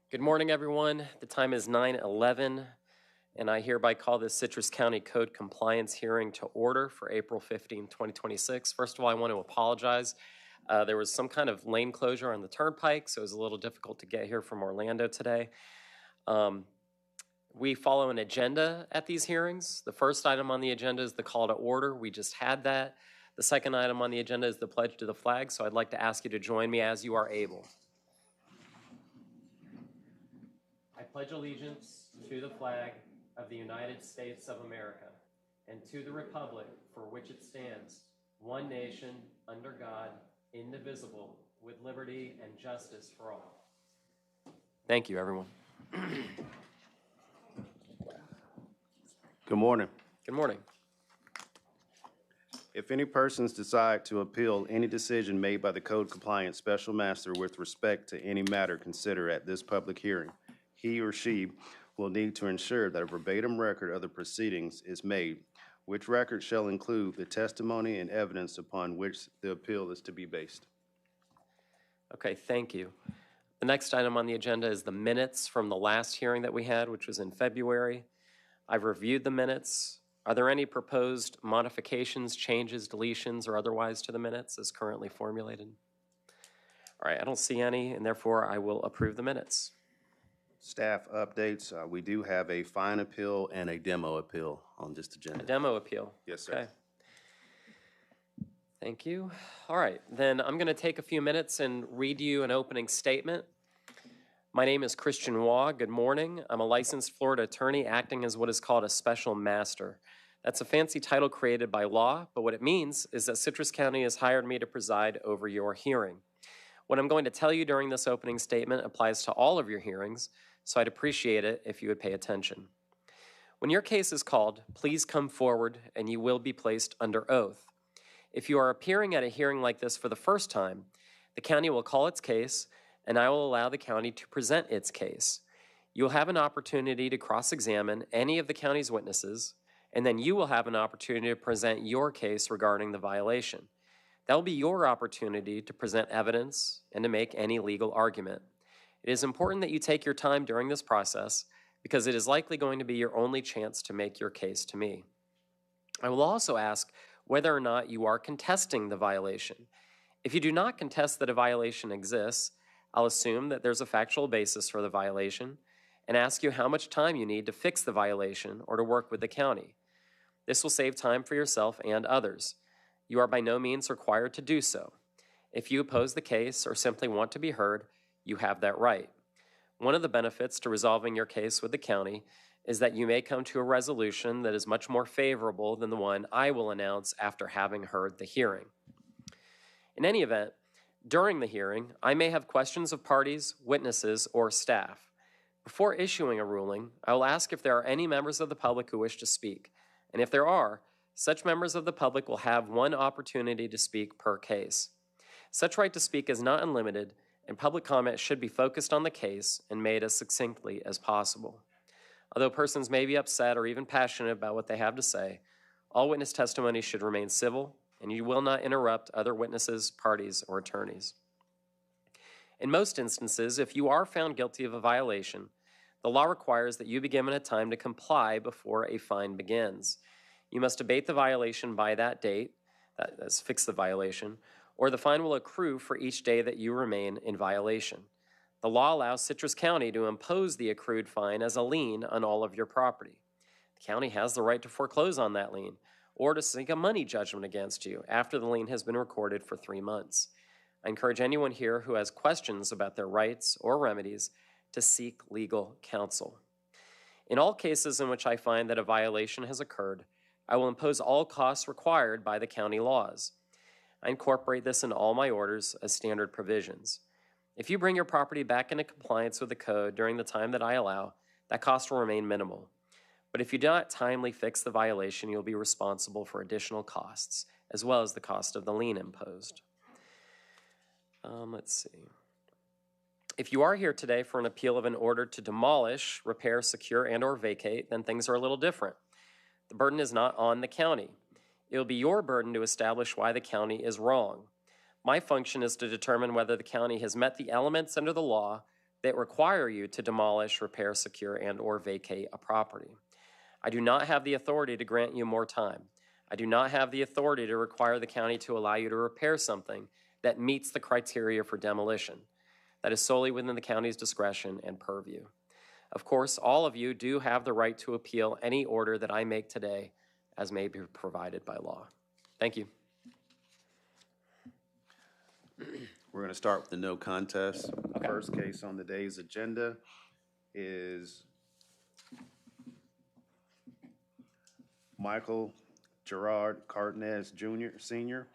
Good morning, everyone. The time is 9:11, and I hereby call this Citrus County Code Compliance hearing to order for April 15, 2026. First of all, I want to apologize. There was some kind of lane closure on the turnpike, so it was a little difficult to get here from Orlando today. We follow an agenda at these hearings. The first item on the agenda is the call to order. We just had that. The second item on the agenda is the pledge to the flag, so I'd like to ask you to join me as you are able. I pledge allegiance to the flag of the United States of America and to the republic for which it stands, one nation, under God, indivisible, with liberty and justice for all. Thank you, everyone. Good morning. Good morning. If any persons decide to appeal any decision made by the Code Compliance Special Master with respect to any matter considered at this public hearing, he or she will need to ensure that a verbatim record of the proceedings is made, which record shall include the testimony and evidence upon which the appeal is to be based. Okay, thank you. The next item on the agenda is the minutes from the last hearing that we had, which was in February. I've reviewed the minutes. Are there any proposed modifications, changes, deletions, or otherwise to the minutes as currently formulated? All right, I don't see any, and therefore I will approve the minutes. Staff updates, we do have a fine appeal and a demo appeal on this agenda. A demo appeal? Yes, sir. Okay. Thank you. All right, then I'm going to take a few minutes and read you an opening statement. My name is Christian Waugh. Good morning. I'm a licensed Florida attorney acting as what is called a special master. That's a fancy title created by law, but what it means is that Citrus County has hired me to preside over your hearing. What I'm going to tell you during this opening statement applies to all of your hearings, so I'd appreciate it if you would pay attention. When your case is called, please come forward and you will be placed under oath. If you are appearing at a hearing like this for the first time, the county will call its case and I will allow the county to present its case. You'll have an opportunity to cross-examine any of the county's witnesses, and then you will have an opportunity to present your case regarding the violation. That will be your opportunity to present evidence and to make any legal argument. It is important that you take your time during this process because it is likely going to be your only chance to make your case to me. I will also ask whether or not you are contesting the violation. If you do not contest that a violation exists, I'll assume that there's a factual basis for the violation and ask you how much time you need to fix the violation or to work with the county. This will save time for yourself and others. You are by no means required to do so. If you oppose the case or simply want to be heard, you have that right. One of the benefits to resolving your case with the county is that you may come to a resolution that is much more favorable than the one I will announce after having heard the hearing. In any event, during the hearing, I may have questions of parties, witnesses, or staff. Before issuing a ruling, I will ask if there are any members of the public who wish to speak, and if there are, such members of the public will have one opportunity to speak per case. Such right to speak is not unlimited, and public comment should be focused on the case and made as succinctly as possible. Although persons may be upset or even passionate about what they have to say, all witness testimony should remain civil, and you will not interrupt other witnesses, parties, or attorneys. In most instances, if you are found guilty of a violation, the law requires that you be given a time to comply before a fine begins. You must abate the violation by that date, that is, fix the violation, or the fine will accrue for each day that you remain in violation. The law allows Citrus County to impose the accrued fine as a lien on all of your property. The county has the right to foreclose on that lien or to seek a money judgment against you after the lien has been recorded for 3 months. I encourage anyone here who has questions about their rights or remedies to seek legal counsel. In all cases in which I find that a violation has occurred, I will impose all costs required by the county laws. I incorporate this in all my orders as standard provisions. If you bring your property back into compliance with the code during the time that I allow, that cost will remain minimal. But if you do not timely fix the violation, you'll be responsible for additional costs, as well as the cost of the lien imposed. Let's see. If you are here today for an appeal of an order to demolish, repair, secure, and/or vacate, then things are a little different. The burden is not on the county. It will be your burden to establish why the county is wrong. My function is to determine whether the county has met the elements under the law that require you to demolish, repair, secure, and/or vacate a property. I do not have the authority to grant you more time. I do not have the authority to require the county to allow you to repair something that meets the criteria for demolition. That is solely within the county's discretion and purview. Of course, all of you do have the right to appeal any order that I make today as may be provided by law. Thank you. We're going to start with the no contest. Okay. First case on the day's agenda is Michael Gerard Cardenas Jr., Sr.,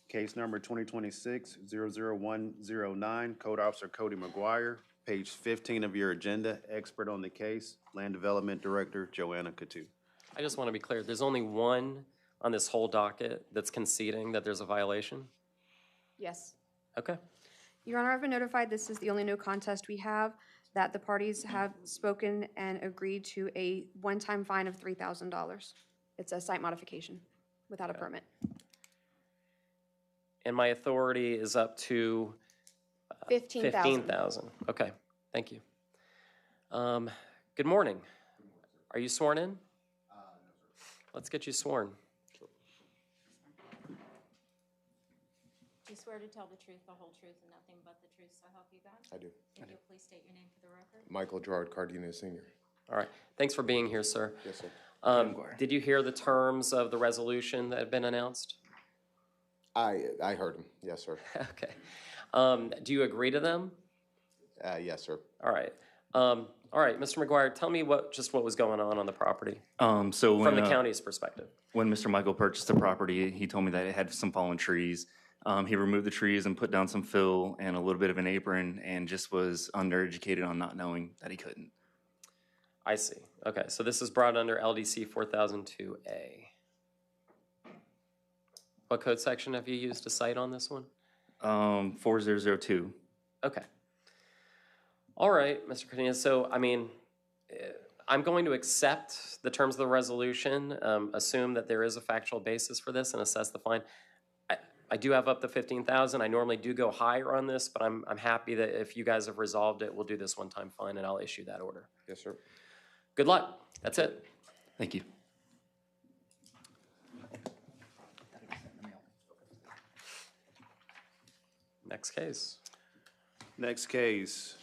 case number 2026-00109, Code Officer Cody McGuire, page 15 of your agenda, expert on the case, Land Development Director Joanna Coutu. I just want to be clear, there's only one on this whole docket that's conceding that there's a violation? Yes. Okay. Your Honor, I've been notified this is the only no contest we have, that the parties have spoken and agreed to a one-time fine of $3,000. It's a site modification without a permit. And my authority is up to $15,000. Okay, thank you. Good morning. Are you sworn in? No, sir. Let's get you sworn. Do you swear to tell the truth, the whole truth, and nothing but the truth, so help you God? I do. If you'll please state your name for the record. Michael Gerard Cardenas Sr. All right, thanks for being here, sir. Yes, sir. Did you hear the terms of the resolution that had been announced? I heard him. Yes, sir. Okay. Do you agree to them? Yes, sir. All right. All right, Mr. McGuire, tell me what was going on the property So when, from the county's perspective. when Mr. Michael purchased the property, he told me that it had some fallen trees. He removed the trees and put down some fill and a little bit of an apron and just was undereducated on not knowing that he couldn't. I see. Okay, so this is brought under LDC 4002A. What code section have you used to cite on this one? 4002. Okay. All right, Mr. Cardenas. So, I'm going to accept the terms of the resolution, assume that there is a factual basis for this, and assess the fine. I do have up to $15,000. I normally do go higher on this, but I'm happy that if you guys have resolved it, we'll do this one-time fine, and I'll issue that order. Yes, sir. Good luck. That's it. Thank you. Next case. Next case.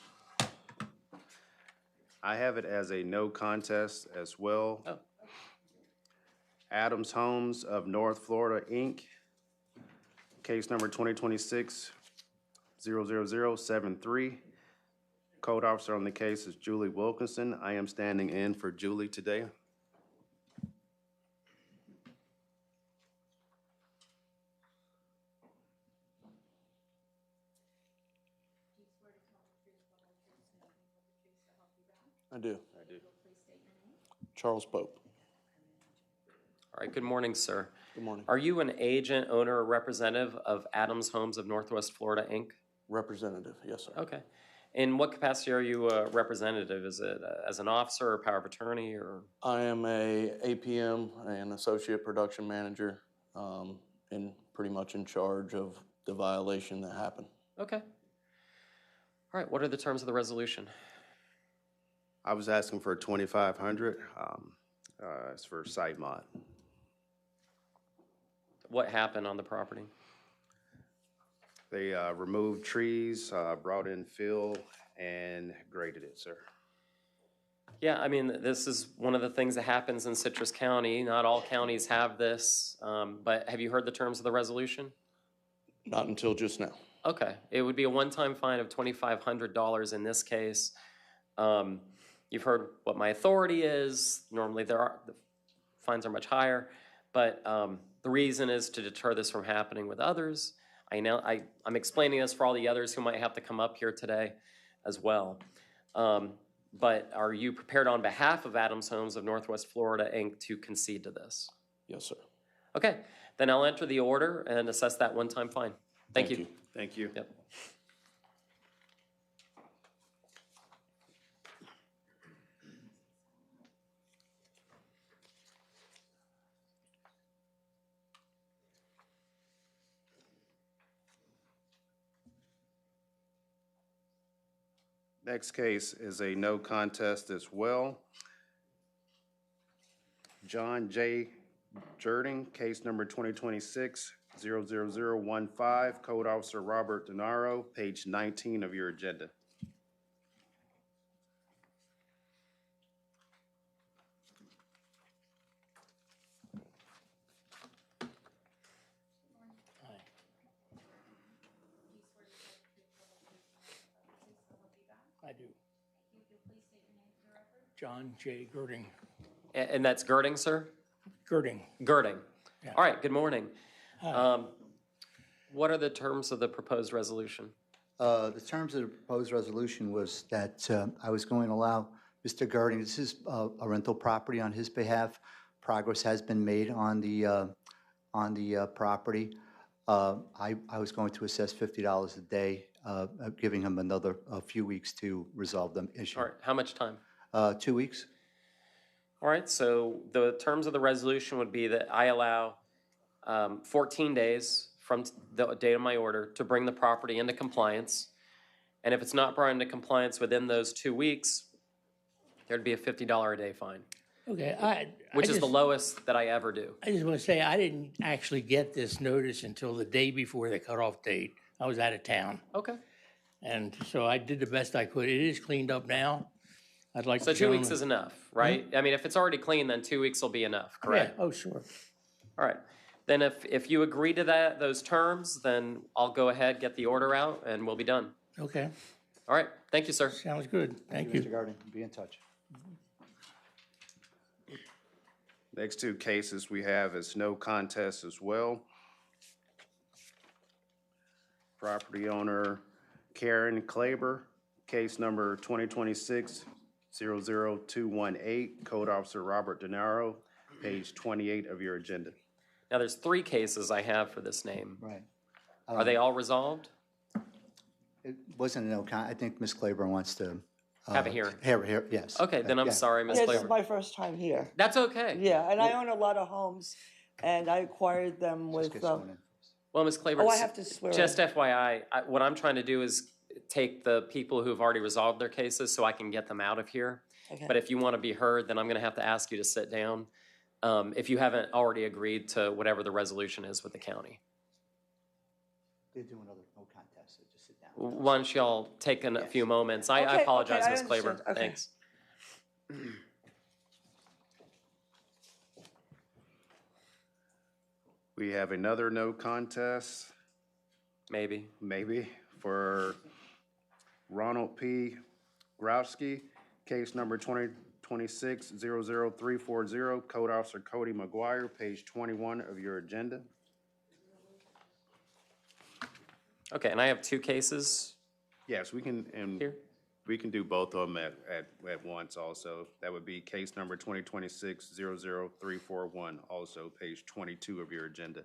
I have it as a no contest as well. Oh. Adams Homes of North Florida, Inc., case number 2026-00073. Code officer on the case is Julie Wilkinson. I am standing in for Julie today. I do. Charles Pope. All right, good morning, sir. Good morning. Are you an agent, owner, or representative of Adams Homes of Northwest Florida, Inc.? Representative, yes, sir. Okay. In what capacity are you a representative? Is it as an officer or power of attorney or? I am a APM and associate production manager, and pretty much in charge of the violation that happened. Okay. All right, what are the terms of the resolution? I was asking for 2,500. It's for site mod. What happened on the property? They removed trees, brought in fill, and graded it, sir. Yeah, I mean, this is one of the things that happens in Citrus County. Not all counties have this, but have you heard the terms of the resolution? Not until just now. Okay, it would be a one-time fine of $2,500 in this case. You've heard what my authority is. Normally the fines are much higher, but the reason is to deter this from happening with others. I'm explaining this for all the others who might have to come up here today as well. But are you prepared on behalf of Adams Homes of Northwest Florida, Inc. to concede to this? Yes, sir. Okay, then I'll enter the order and assess that one-time fine. Thank you. Thank you. Yep. Next case is a no contest as well. John J. Jerding, case number 2026-00015, Code Officer Robert Denaro, page 19 of your agenda. I do. John J. Girding. And that's Girding, sir? Girding. Girding. Yeah. All right, good morning. What are the terms of the proposed resolution? The terms of the proposed resolution was that I was going to allow Mr. Girding, this is a rental property on his behalf. Progress has been made on the property. I was going to assess $50 a day, giving him a few weeks to resolve the issue. All right, how much time? 2 weeks. All right, so the terms of the resolution would be that I allow 14 days from the date of my order to bring the property into compliance. And if it's not brought into compliance within those 2 weeks, there'd be a $50 a day fine, Okay, which is the lowest that I ever do. I just want to say, I didn't actually get this notice until the day before the cutoff date. I was out of town, Okay. and so I did the best I could. It is cleaned up now. I'd like So to. 2 weeks is enough, right? I mean, if it's already clean, then 2 weeks will be enough, correct? Yeah, oh, sure. All right. Then if you agree to those terms, then I'll go ahead, get the order out, and we'll be done. Okay, All right, thank you, sir. sounds good. Thank Mr. you. Girding, be in touch. Next two cases we have is no contest as well. Property owner Karen Klaber, case number 2026-00218, Code Officer Robert Denaro, page 28 of your agenda. Now, there's 3 cases I have for this name. Right. Are they all resolved? It wasn't a no con, I think Ms. Claiborne wants to. Have a hearing. Yes. Okay, then I'm Yeah. sorry, Ms. Yes, this is Klaver. my first time here. That's okay. Yeah, and I own a lot of homes, and I acquired them Just with, get sworn in. Well, Ms. Klaver, oh, I have to swear. just FYI, what I'm trying to do is take the people who've already resolved their cases so I can get them out of here. Okay. But if you want to be heard, then I'm going to have to ask you to sit down if you haven't already agreed to whatever the resolution is with the county. They do another no contest, so just sit down. Why don't y'all take a few moments? I Okay, apologize, okay, I Ms. Klaver. understand. Okay. Thanks. We have another no contest, Maybe. maybe, for Ronald P. Growski, case number 2026-00340, Code Officer Cody McGuire, page 21 of your agenda. Okay, and I have 2 cases Yes, we can, and here. we can do both of them at once also. That would be case number 2026-00341, also page 22 of your agenda.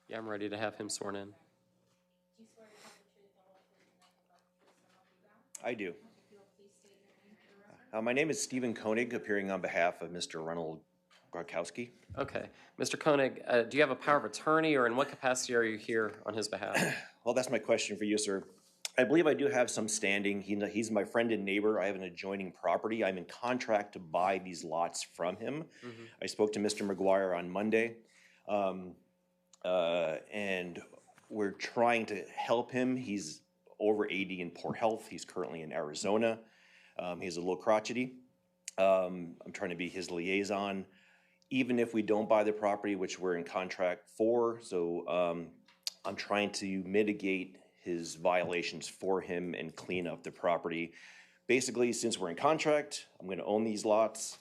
Yeah, I'm ready to have him sworn in. I do. My name is Stephen Koenig, appearing on behalf of Mr. Ronald Grodkowski. Okay. Mr. Koenig, do you have a power of attorney, or in what capacity are you here on his behalf? Well, that's my question for you, sir. I believe I do have some standing. He's my friend and neighbor. I have an adjoining property. I'm in contract to buy these lots from him. I spoke to Mr. McGuire on Monday, and we're trying to help him. He's over 80 in poor health. He's currently in Arizona. He's a little crotchety. I'm trying to be his liaison. Even if we don't buy the property, which we're in contract for, so I'm trying to mitigate his violations for him and clean up the property. Basically, since we're in contract, I'm going to own these lots.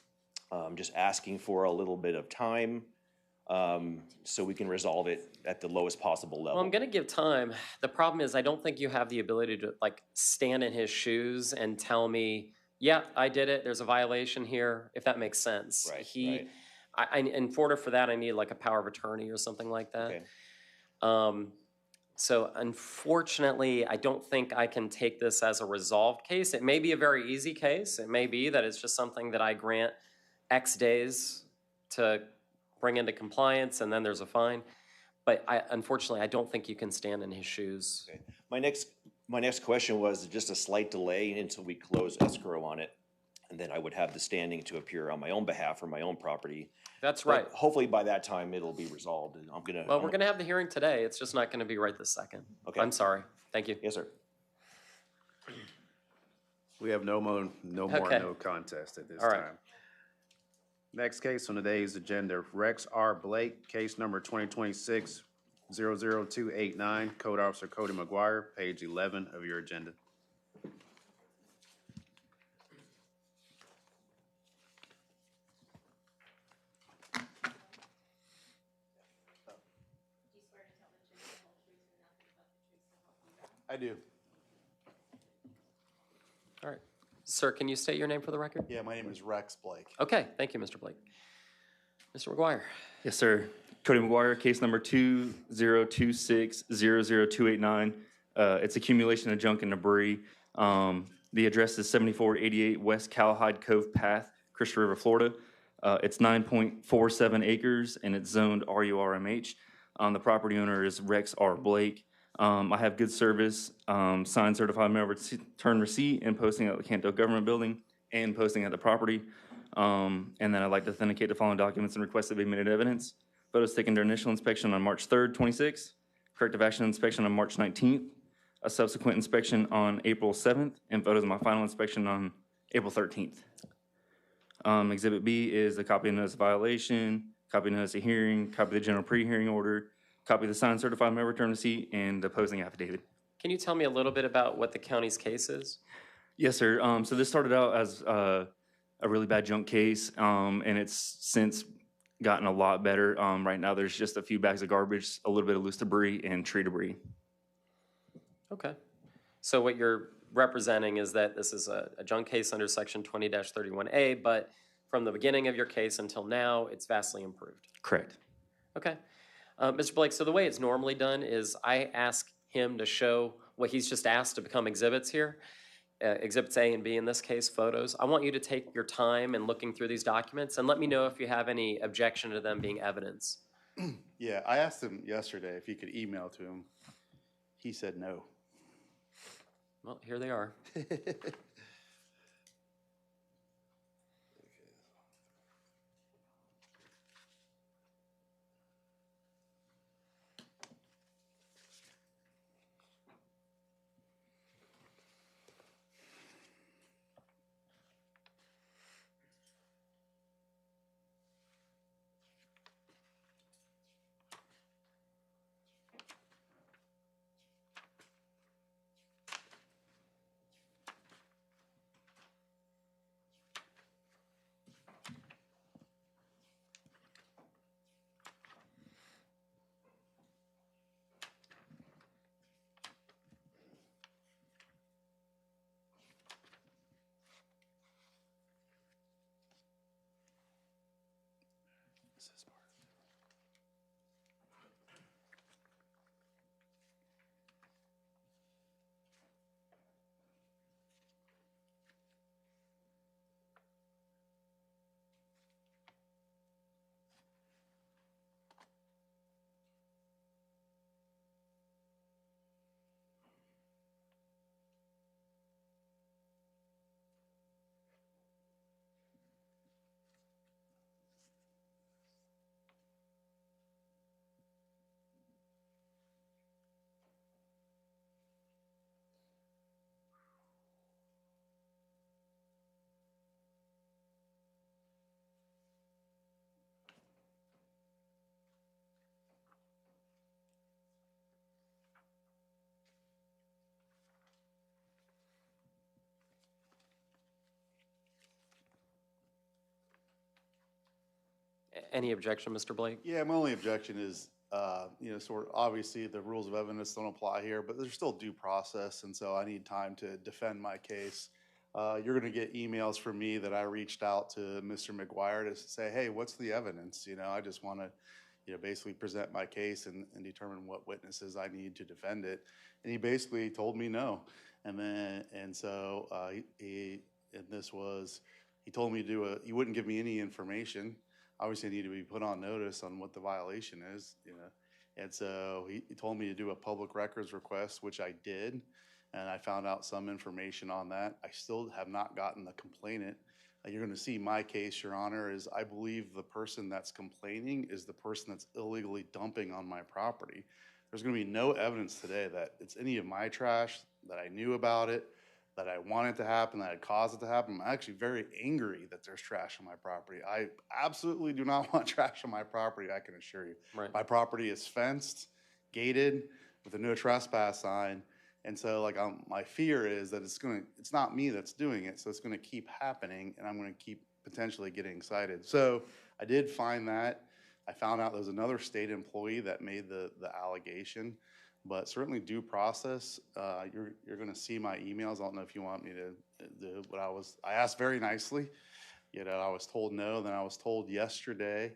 I'm just asking for a little bit of time so we can resolve it at the lowest possible level. Well, I'm going to give time. The problem is I don't think you have the ability to like stand in his shoes and tell me, yeah, I did it. There's a violation here, if that makes sense. Right, And in order for that, I need like a power of attorney or something like that. Okay. So unfortunately, I don't think I can take this as a resolved case. It may be a very easy case. It may be that it's just something that I grant X days to bring into compliance and then there's a fine. But unfortunately, I don't think you can stand in his shoes. Okay. My next question was just a slight delay until we close escrow on it. And then I would have the standing to appear on my own behalf for my own property. That's But right. hopefully by that time, it'll be resolved, and Well, we're gonna have the hearing today. It's just not gonna be right this second. Okay. I'm sorry. Thank you. Yes, sir. We have no more Okay. no contest at this All right. time. Next case on today's agenda, Rex R. Blake, case number 2026-00289, Code Officer Cody McGuire, page 11 of your agenda. I do. All right. Sir, can you state your name for the record? Yeah, my name is Rex Blake. Okay, thank you, Mr. Blake. Mr. McGuire. Yes, sir. Cody McGuire, case number 2026-00289. It's accumulation of junk and debris. The address is 7488 West Cowhide Cove Path, Crystal River, Florida. It's 9.47 acres and it's zoned RURMH. The property owner is Rex R. Blake. I have good service, signed certified mail return receipt and posting at the Canto Government Building and posting at the property. And then I'd like to authenticate the following documents and request to be admitted evidence. Photos taken during initial inspection on March 3rd, 26, corrective action inspection on March 19th, a subsequent inspection on April 7th, and photos of my final inspection on April 13th. Exhibit B is the copy of notice of violation, copy of notice of hearing, copy of the general pre-hearing order, copy of the signed certified mail return receipt, and the posting affidavit. Can you tell me a little bit about what the county's case is? Yes, sir. So this started out as a really bad junk case, and it's since gotten a lot better. Right now, there's just a few bags of garbage, a little bit of loose debris, and tree debris. Okay. So what you're representing is that this is a junk case under section 20-31A, but from the beginning of your case until now, it's vastly improved. Correct. Okay. Mr. Blake, so the way it's normally done is I ask him to show what he's just asked to become exhibits here. Exhibits A and B in this case, photos. I want you to take your time in looking through these documents and let me know if you have any objection to them being evidence. Yeah, I asked him yesterday if he could email to him. He said no. Well, here they are. Any objection, Mr. Blake? Yeah, my only objection is, sort of obviously the rules of evidence don't apply here, but there's still due process, and so I need time to defend my case. You're going to get emails from me that I reached out to Mr. McGuire to say, hey, what's the evidence? I just want to, basically present my case and determine what witnesses I need to defend it. And he basically told me no. He told me he wouldn't give me any information. Obviously, I need to be put on notice on what the violation is, And so he told me to do a public records request, which I did. And I found out some information on that. I still have not gotten the complainant. You're going to see my case, Your Honor, is I believe the person that's complaining is the person that's illegally dumping on my property. There's going to be no evidence today that it's any of my trash, that I knew about it, that I wanted to happen, that I caused it to happen. I'm actually very angry that there's trash on my property. I absolutely do not want trash on my property, I can assure you. Right. My property is fenced, gated, with a no trespass sign. And so like my fear is that it's not me that's doing it, so it's gonna keep happening and I'm gonna keep potentially getting cited. So I did find that. I found out there was another state employee that made the allegation, but certainly due process, you're gonna see my emails. I don't know if you want me to do what I asked very nicely. You know, I was told no, then I was told yesterday.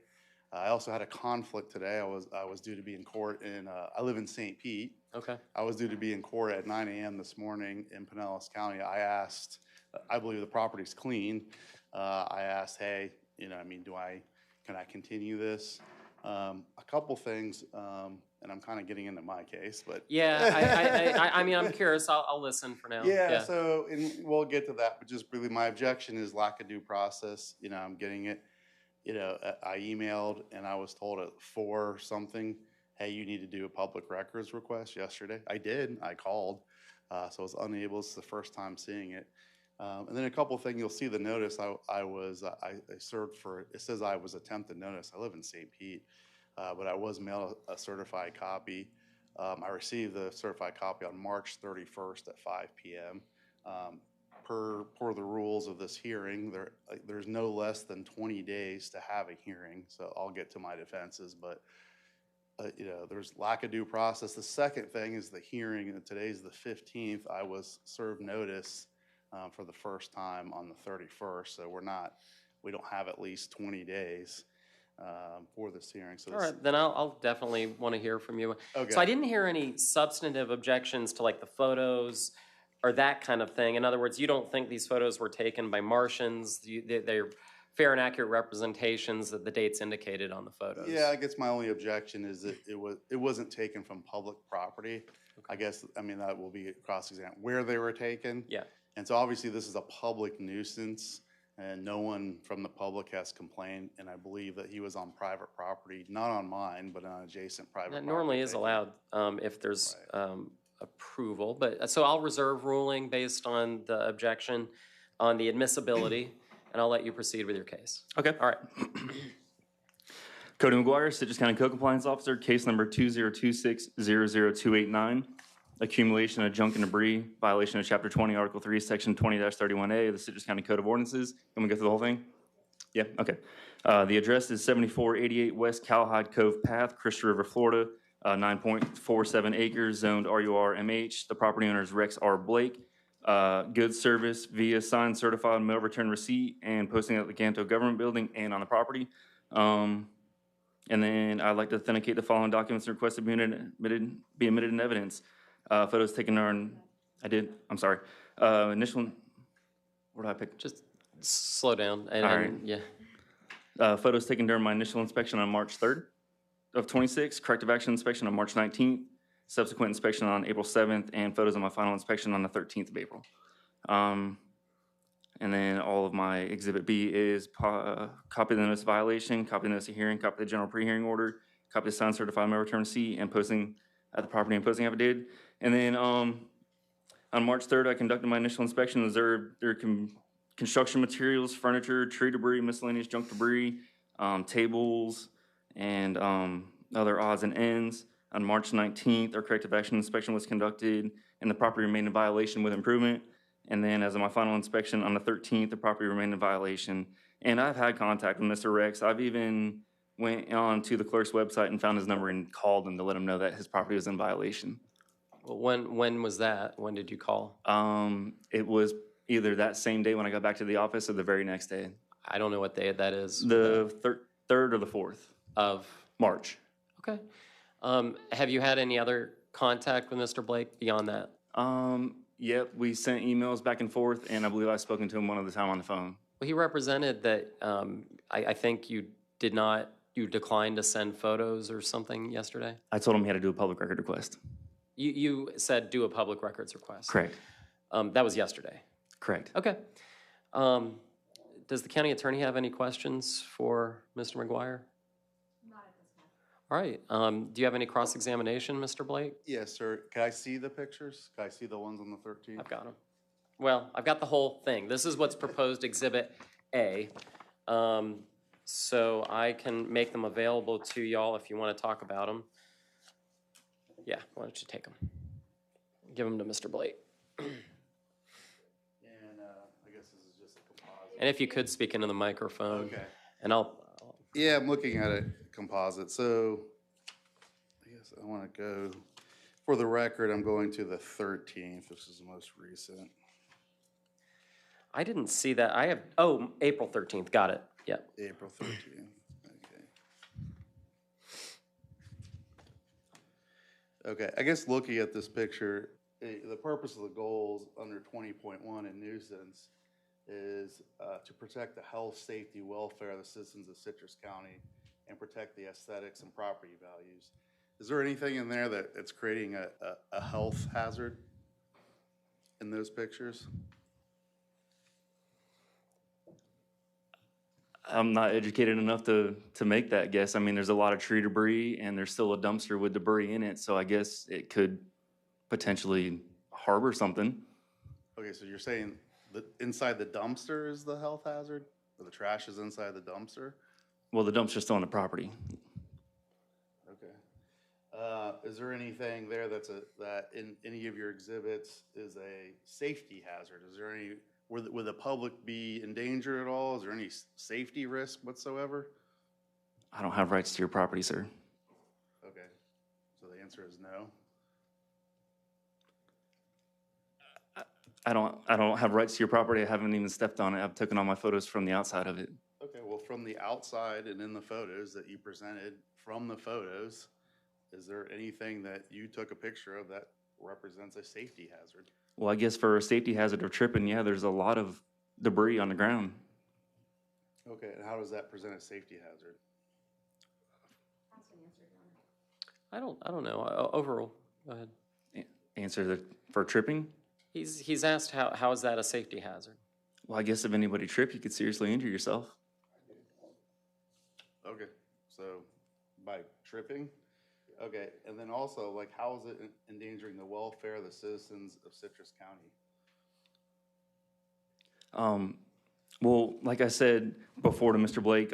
I also had a conflict today. I was due to be in court I live in St. Pete. Okay. I was due to be in court at 9 a.m. this morning in Pinellas County. I asked, I believe the property's clean. I asked, hey, you know, I mean, can I continue this? A couple things, and I'm kind of getting into my case, but. Yeah, I mean, I'm curious. I'll listen for now. Yeah, so, and we'll get to that, but just really my objection is lack of due process. You know, I'm getting it. You know, I emailed and I was told at 4 something, hey, you need to do a public records request yesterday. I did, I called, so I was unable. This is the first time seeing it. And then a couple of things, you'll see the notice I served for, it says I was attempted notice. I live in St. Pete, but I was mailed a certified copy. I received the certified copy on March 31st at 5 p.m. Per the rules of this hearing, there's no less than 20 days to have a hearing, so I'll get to my defenses, but you know, there's lack of due process. The second thing is the hearing, and today's the 15th. I was served notice for the first time on the 31st, so we don't have at least 20 days for this hearing. So All right, then I'll definitely want to hear from you. Okay. So I didn't hear any substantive objections to like the photos or that kind of thing. In other words, you don't think these photos were taken by Martians? They're fair and accurate representations that the dates indicated on the photos? Yeah, I guess my only objection is that it wasn't taken from public property. I guess, I mean, that will be cross-examined, where they were taken. Yeah. And so obviously this is a public nuisance and no one from the public has complained. And I believe that he was on private property, not on mine, but on adjacent private property. That normally is allowed if there's approval, but so I'll reserve ruling based on the objection on the admissibility, and I'll let you proceed with your case. Okay. All right. Cody McGuire, Citrus County Code Compliance Officer, case number 202600289. Accumulation of junk and debris, violation of Chapter 20, Article 3, Section 20-31A of the Citrus County Code of Ordinances. Can we go through the whole thing? Yeah, okay. The address is 7488 West Cowhide Cove Path, Crystal River, Florida, 9.47 acres, zoned RUR MH. The property owner is Rex R. Blake. Goods service via signed certified mail return receipt and posting at the Ganto Government Building and on the property. And then I'd like to authenticate the following documents and request to be admitted in evidence. Photos taken during, initial, what did I pick? Just slow down. All right. Yeah. Photos taken during my initial inspection on March 3rd of 26, corrective action inspection on March 19th, subsequent inspection on April 7th, and photos of my final inspection on the 13th of April. And then all of my Exhibit B is copy of the notice of violation, copy of the notice of hearing, copy of the general pre-hearing order, copy of the signed certified mail return receipt, and posting at the property and posting affidavit. And then on March 3rd, I conducted my initial inspection, observed there construction materials, furniture, tree debris, miscellaneous junk debris, tables, and other odds and ends. On March 19th, our corrective action inspection was conducted, and the property remained in violation with improvement. And then as of my final inspection on the 13th, the property remained in violation. And I've had contact with Mr. Rex. I've even went on to the clerk's website and found his number and called him to let him know that his property was in violation. Well, when was that? When did you call? It was either that same day when I got back to the office or the very next day. I don't know what day that is. The 3rd or the 4th of March. Okay. Have you had any other contact with Mr. Blake beyond that? Yep, we sent emails back and forth, and I believe I've spoken to him one other time on the phone. Well, he represented that I think you You declined to send photos or something yesterday? I told him he had to do a public record request. You said do a public records request. Correct. That was yesterday. Correct. Okay. Does the county attorney have any questions for Mr. McGuire? Not at this time. All right. Do you have any cross-examination, Mr. Blake? Yes, sir. Can I see the pictures? Can I see the ones on the 13th? I've got them. Well, I've got the whole thing. This is what's proposed Exhibit A. So I can make them available to y'all if you want to talk about them. Yeah, why don't you take them? Give them to Mr. Blake. And I guess this is just a composite. And if you could speak into the microphone. Okay. And I'll Yeah, I'm looking at a composite. So I guess I want to go, for the record, I'm going to the 13th, which is the most recent. I didn't see that. I have, April 13th. Got it. Yep. April 13th. Okay. Okay, I guess looking at this picture, the purpose of the goals under 20.1 in nuisance is to protect the health, safety, welfare of the citizens of Citrus County and protect the aesthetics and property values. Is there anything in there that's creating a health hazard in those pictures? I'm not educated enough to make that guess. I mean, there's a lot of tree debris and there's still a dumpster with debris in it, so I guess it could potentially harbor something. Okay, so you're saying that inside the dumpster is the health hazard? Or the trash is inside the dumpster? Well, the dumpster's still on the property. Okay. Is there anything there that in any of your exhibits is a safety hazard? Is there any, would the public be in danger at all? Is there any safety risk whatsoever? I don't have rights to your property, sir. Okay, so the answer is no? I don't have rights to your property. I haven't even stepped on it. I've taken all my photos from the outside of it. Okay, well, from the outside and in the photos that you presented, from the photos, is there anything that you took a picture of that represents a safety hazard? Well, I guess for a safety hazard of tripping, yeah, there's a lot of debris on the ground. Okay, and how does that present a safety hazard? I don't know. Overall, go ahead. Answer that for tripping? He's asked how is that a safety hazard? Well, I guess if anybody tripped, you could seriously injure yourself. Okay, so by tripping? Okay, and then also, like, how is it endangering the welfare of the citizens of Citrus County? Well, like I said before to Mr. Blake,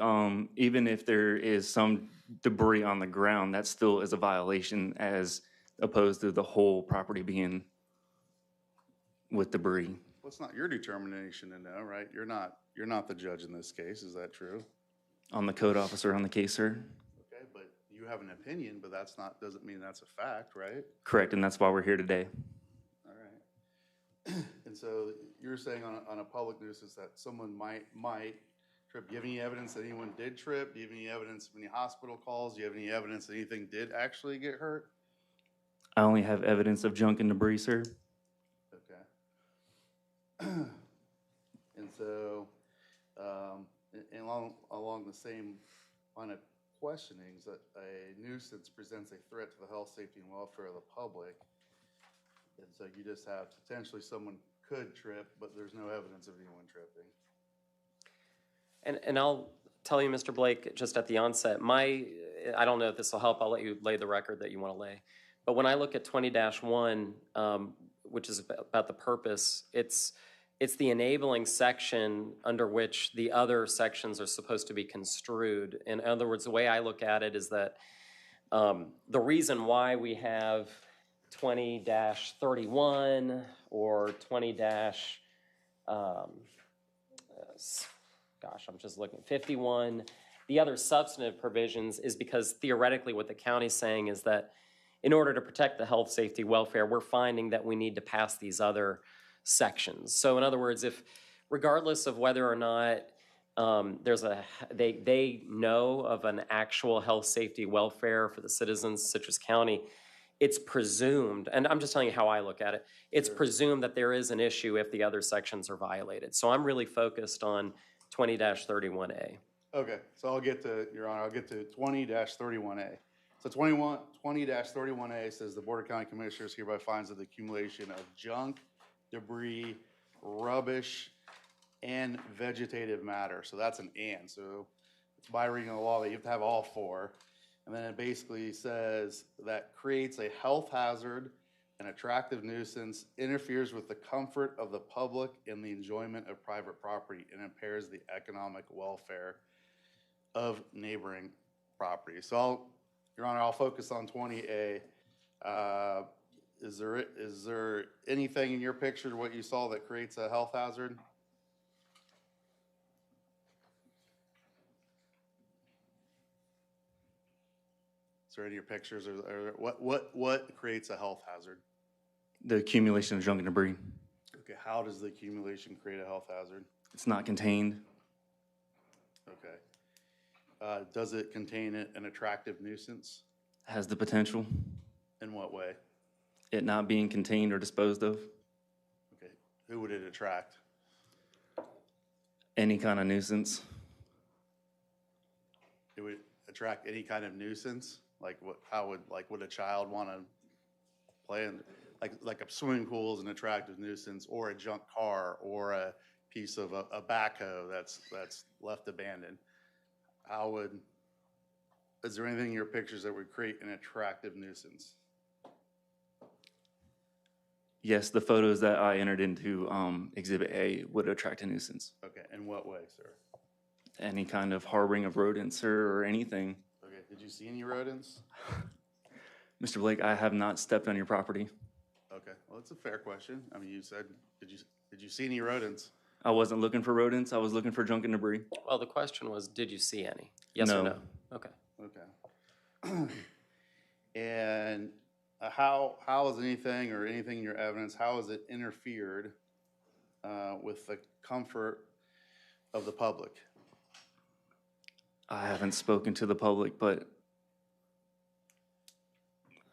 even if there is some debris on the ground, that still is a violation as opposed to the whole property being with debris. Well, it's not your determination to know, right? You're not the judge in this case, is that true? I'm the code officer on the case, sir. Okay, but you have an opinion, but doesn't mean that's a fact, right? Correct, and that's why we're here today. All right. And so you're saying on a public nuisance that someone might trip. Do you have any evidence that anyone did trip? Do you have any evidence of any hospital calls? Do you have any evidence that anything did actually get hurt? I only have evidence of junk and debris, sir. Okay. And so, and along the same line of questionings, that a nuisance presents a threat to the health, safety, and welfare of the public. And so you just have potentially someone could trip, but there's no evidence of anyone tripping. And I'll tell you, Mr. Blake, just at the onset, I don't know if this will help. I'll let you lay the record that you want to lay. But when I look at 20-1, which is about the purpose, it's the enabling section under which the other sections are supposed to be construed. In other words, the way I look at it is that the reason why we have 20-31 or 20- I'm just looking, 51, the other substantive provisions is because theoretically what the county's saying is that in order to protect the health, safety, welfare, we're finding that we need to pass these other sections. So in other words, if regardless of whether or not they know of an actual health, safety, welfare for the citizens of Citrus County, it's presumed, and I'm just telling you how I look at it, it's presumed that there is an issue if the other sections are violated. So I'm really focused on 20-31A. Okay, so I'll get to, Your Honor, I'll get to 20-31A. So 20-31A says the Board of County Commissioners hereby finds that the accumulation of junk, debris, rubbish, and vegetative matter. So that's an and. So it's by reading the law that you have to have all four. And then it basically says that creates a health hazard, an attractive nuisance, interferes with the comfort of the public and the enjoyment of private property, and impairs the economic welfare of neighboring property. So Your Honor, I'll focus on 20A. Is there anything in your picture, what you saw, that creates a health hazard? Is there any of your pictures, or what creates a health hazard? The accumulation of junk and debris. Okay, how does the accumulation create a health hazard? It's not contained. Okay. Does it contain an attractive nuisance? Has the potential. In what way? It not being contained or disposed of. Okay, who would it attract? Any kind of nuisance. It would attract any kind of nuisance? Like what? How would, like, would a child want to play in, like a swimming pool is an attractive nuisance, or a junk car, or a piece of a backhoe that's left abandoned? How would, is there anything in your pictures that would create an attractive nuisance? Yes, the photos that I entered into Exhibit A would attract a nuisance. Okay, in what way, sir? Any kind of harboring of rodents or anything. Okay, did you see any rodents? Mr. Blake, I have not stepped on your property. Okay, well, it's a fair question. I mean, you said, did you see any rodents? I wasn't looking for rodents. I was looking for junk and debris. Well, the question was, did you see any? Yes No. or no? Okay. Okay. And how is anything in your evidence, how has it interfered with the comfort of the public? I haven't spoken to the public, but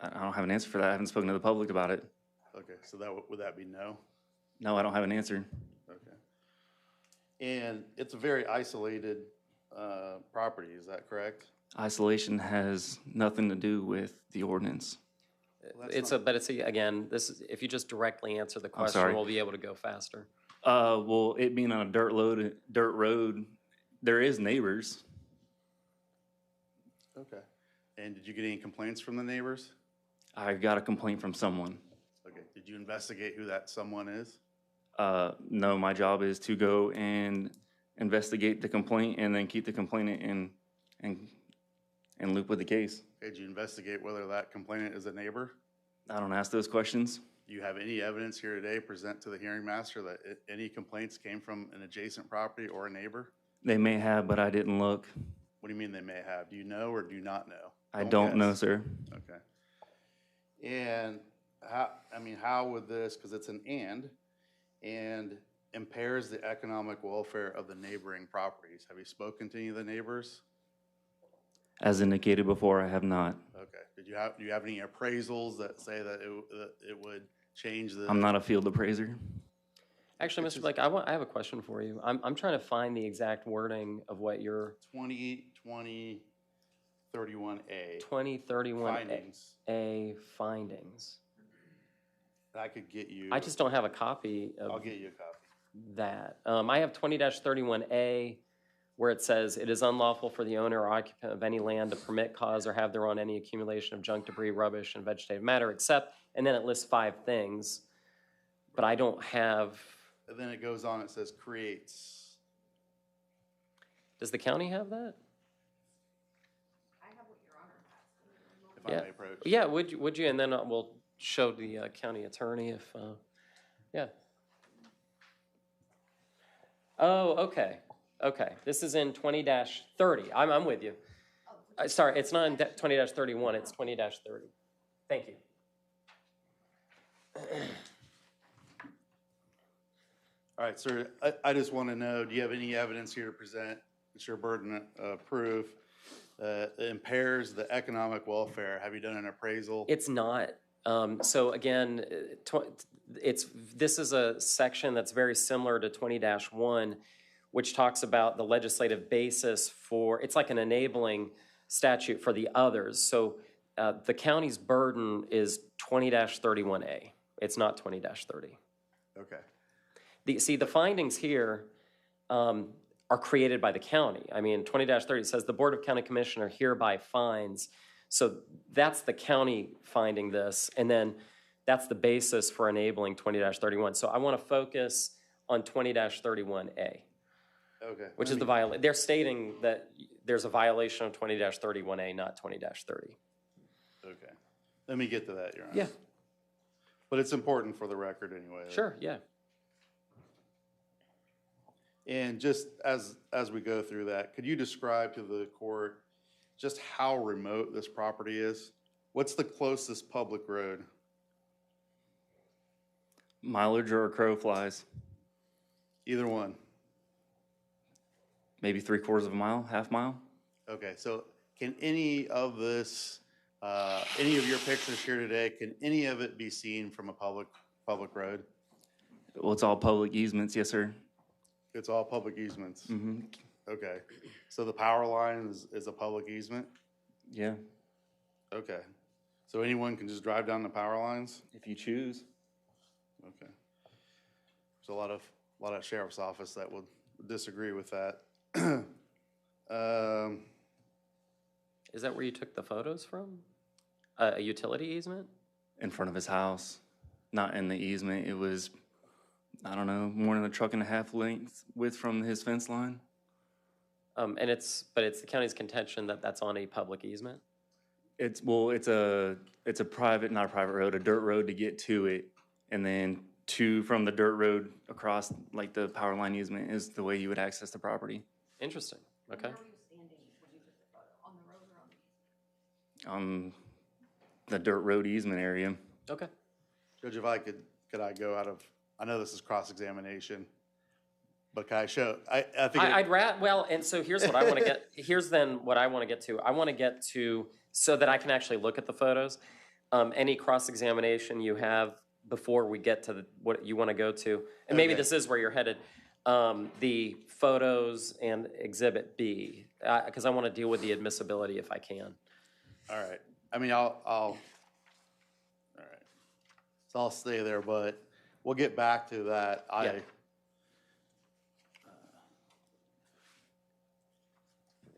I don't have an answer for that. I haven't spoken to the public about it. Okay, so that would that be no? No, I don't have an answer. Okay. And it's a very isolated property, is that correct? Isolation has nothing to do with the ordinance. Again, this is, if you just directly answer the question, sorry. we'll be able to go faster. Well, it being on a dirt road, there is neighbors. Okay. And did you get any complaints from the neighbors? I got a complaint from someone. Okay. Did you investigate who that someone is? No, my job is to go and investigate the complaint and then keep the complainant in loop with the case. Okay, did you investigate whether that complainant is a neighbor? I don't ask those questions. Do you have any evidence here today present to the hearing master that any complaints came from an adjacent property or a neighbor? They may have, but I didn't look. What do you mean they may have? Do you know or do you not know? I don't know, guess. sir. Okay. And how would this, because it's an and impairs the economic welfare of the neighboring properties. Have you spoken to any of the neighbors? As indicated before, I have not. Okay. Do you have any appraisals that say that it would change the? I'm not a field appraiser. Actually, Mr. Blake, I have a question for you. I'm trying to find the exact wording of what your 2031A. 2031 Findings. A findings. I could get you. I just don't have a copy of I'll get you a copy. that. I have 20-31A, where it says, it is unlawful for the owner or occupant of any land to permit, cause, or have thereon any accumulation of junk, debris, rubbish, and vegetative matter, except, and then it lists 5 things, but I don't have. And then it goes on, it says creates. Does the county have that? I have what Your Honor has. If I may approach. Yeah, would you, and then we'll show the county attorney if, yeah. Oh, okay, okay. This is in 20-30. I'm with you. Sorry, it's not in 20-31, it's 20-30. Thank you. All right, sir, I just want to know, do you have any evidence here to present? It's your burden of proof. That impairs the economic welfare. Have you done an appraisal? It's not. So again, this is a section that's very similar to 20-1, which talks about the legislative basis for, it's like an enabling statute for the others. So the county's burden is 20-31A. It's not 20-30. Okay. See, the findings here are created by the county. I mean, 20-30 says the Board of County Commissioner hereby finds. So that's the county finding this, and then that's the basis for enabling 20-31. So I want to focus on 20-31A. Okay. Which is the violation. They're stating that there's a violation of 20-31A, not 20-30. Okay. Let me get to that, Your Honor. Yeah. But it's important for the record anyway. Sure, yeah. And just as we go through that, could you describe to the court just how remote this property is? What's the closest public road? Mileage or a crow flies, Either one. maybe 3/4 of a mile, half mile. Okay, so can any of this, any of your pictures here today, can any of it be seen from a public road? Well, it's all public easements, yes, sir. It's all public easements? Mm-hmm. Okay, so the power line is a public easement? Yeah, Okay, so anyone can just drive down the power lines? if you choose. Okay. There's a lot of sheriff's office that would disagree with that. Is that where you took the photos from? A utility easement? In front of his house, not in the easement. It was, I don't know, more than a truck and a half length width from his fence line. But it's the county's contention that that's on a public easement? It's a private, not a private road, a dirt road to get to it, and then from the dirt road across, like the power line easement is the way you would access the property. Interesting, okay. On the dirt road easement area. Okay. Judge, if I could I go out of, I know this is cross-examination, but can I show, I think. Well, and so here's what I want to get, here's then what I want to get to. I want to get to, so that I can actually look at the photos, any cross-examination you have before we get to what you want to go to. And maybe Okay. this is where you're headed. The photos and Exhibit B, because I want to deal with the admissibility if I can. All right. I mean, all right. So I'll stay there, but we'll get back to that. Yeah.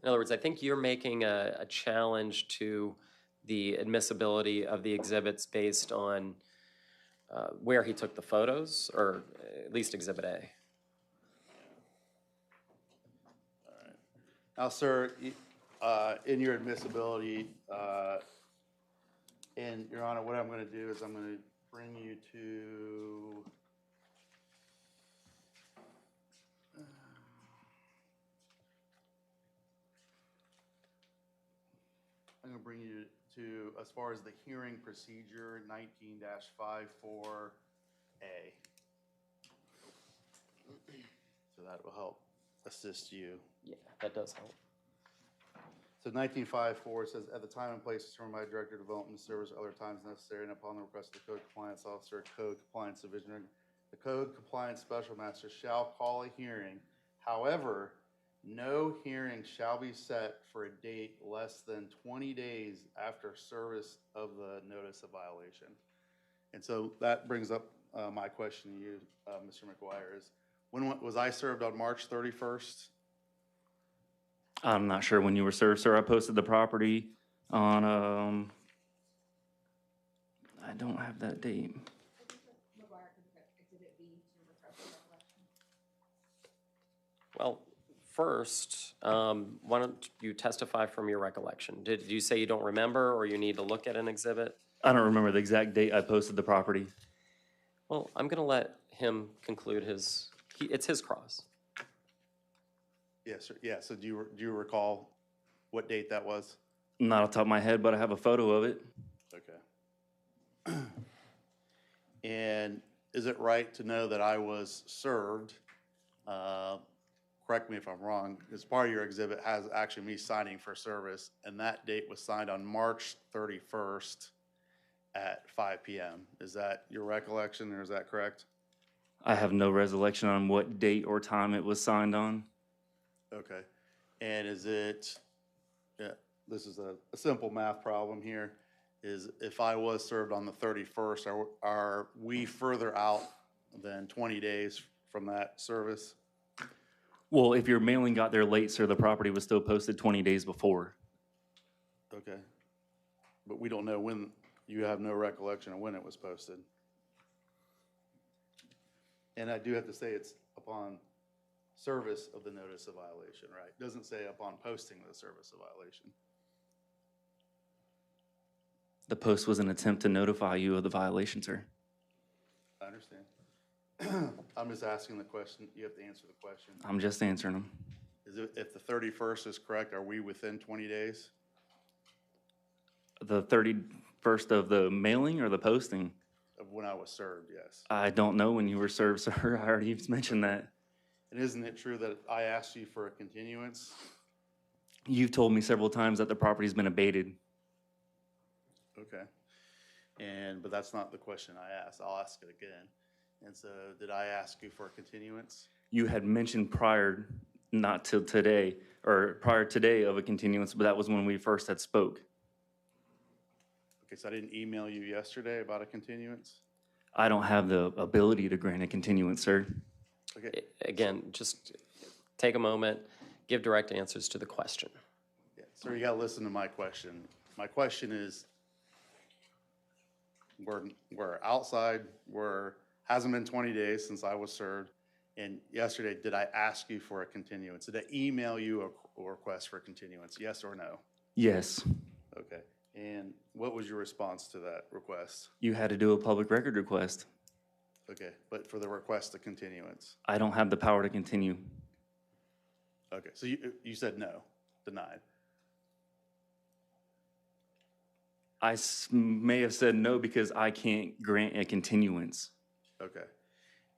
In other words, I think you're making a challenge to the admissibility of the exhibits based on where he took the photos, or at least Exhibit A. Now, sir, in your admissibility, and Your Honor, what I'm going to do is I'm going to bring you to as far as the hearing procedure 19-54A. So that will help assist you. Yeah, that does help. So 1954 says, at the time and place determined by Director of Development Service, other times necessary, and upon the request of the Code Compliance Officer, Code Compliance Division, the Code Compliance Special Master shall call a hearing. However, no hearing shall be set for a date less than 20 days after service of the notice of violation. And so that brings up my question to you, Mr. McGuire, is when was I served on March 31st? I'm not sure when you were served, sir. I posted the property on, I don't have that date. Well, first, why don't you testify from your recollection? Did you say you don't remember, or you need to look at an exhibit? I don't remember the exact date I posted the property. Well, I'm going to let him conclude it's his cross. Yes, sir. Yeah, so do you recall what date that was? Not off the top of my head, but I have a photo of it. Okay. And is it right to know that I was served, correct me if I'm wrong, as part of your exhibit has actually me signing for service, and that date was signed on March 31st at 5 p.m. Is that your recollection, or is that correct? I have no recollection on what date or time it was signed on. Okay. And is it, yeah, this is a simple math problem here, is if I was served on the 31st, are we further out than 20 days from that service? Well, if your mailing got there late, sir, the property was still posted 20 days before. Okay. But we don't know when, you have no recollection of when it was posted. And I do have to say it's upon service of the notice of violation, right? Doesn't say upon posting the service of violation. The post was an attempt to notify you of the violation, sir. I understand. I'm just asking the question. You have to answer the question. I'm just answering them. Is it, if the 31st is correct, are we within 20 days? The 31st of the mailing or the posting? Of when I was served, yes. I don't know when you were served, sir. I already mentioned that. And isn't it true that I asked you for a continuance? You've told me several times that the property's been abated. Okay. But that's not the question I asked. I'll ask it again. And so did I ask you for a continuance? You had mentioned prior, not till today, or prior today of a continuance, but that was when we first had spoke. Okay, so I didn't email you yesterday about a continuance? I don't have the ability to grant a continuance, sir. Okay. Again, just take a moment, give direct answers to the question. Yeah, sir, you gotta listen to my question. My question is, we're outside, hasn't been 20 days since I was served, and yesterday, did I ask you for a continuance? Did I email you a request for a continuance, yes or no? Yes. Okay, and what was your response to that request? You had to do a public record request. Okay, but for the request of continuance? I don't have the power to continue. Okay, so you said no, denied. I may have said no because I can't grant a continuance. Okay,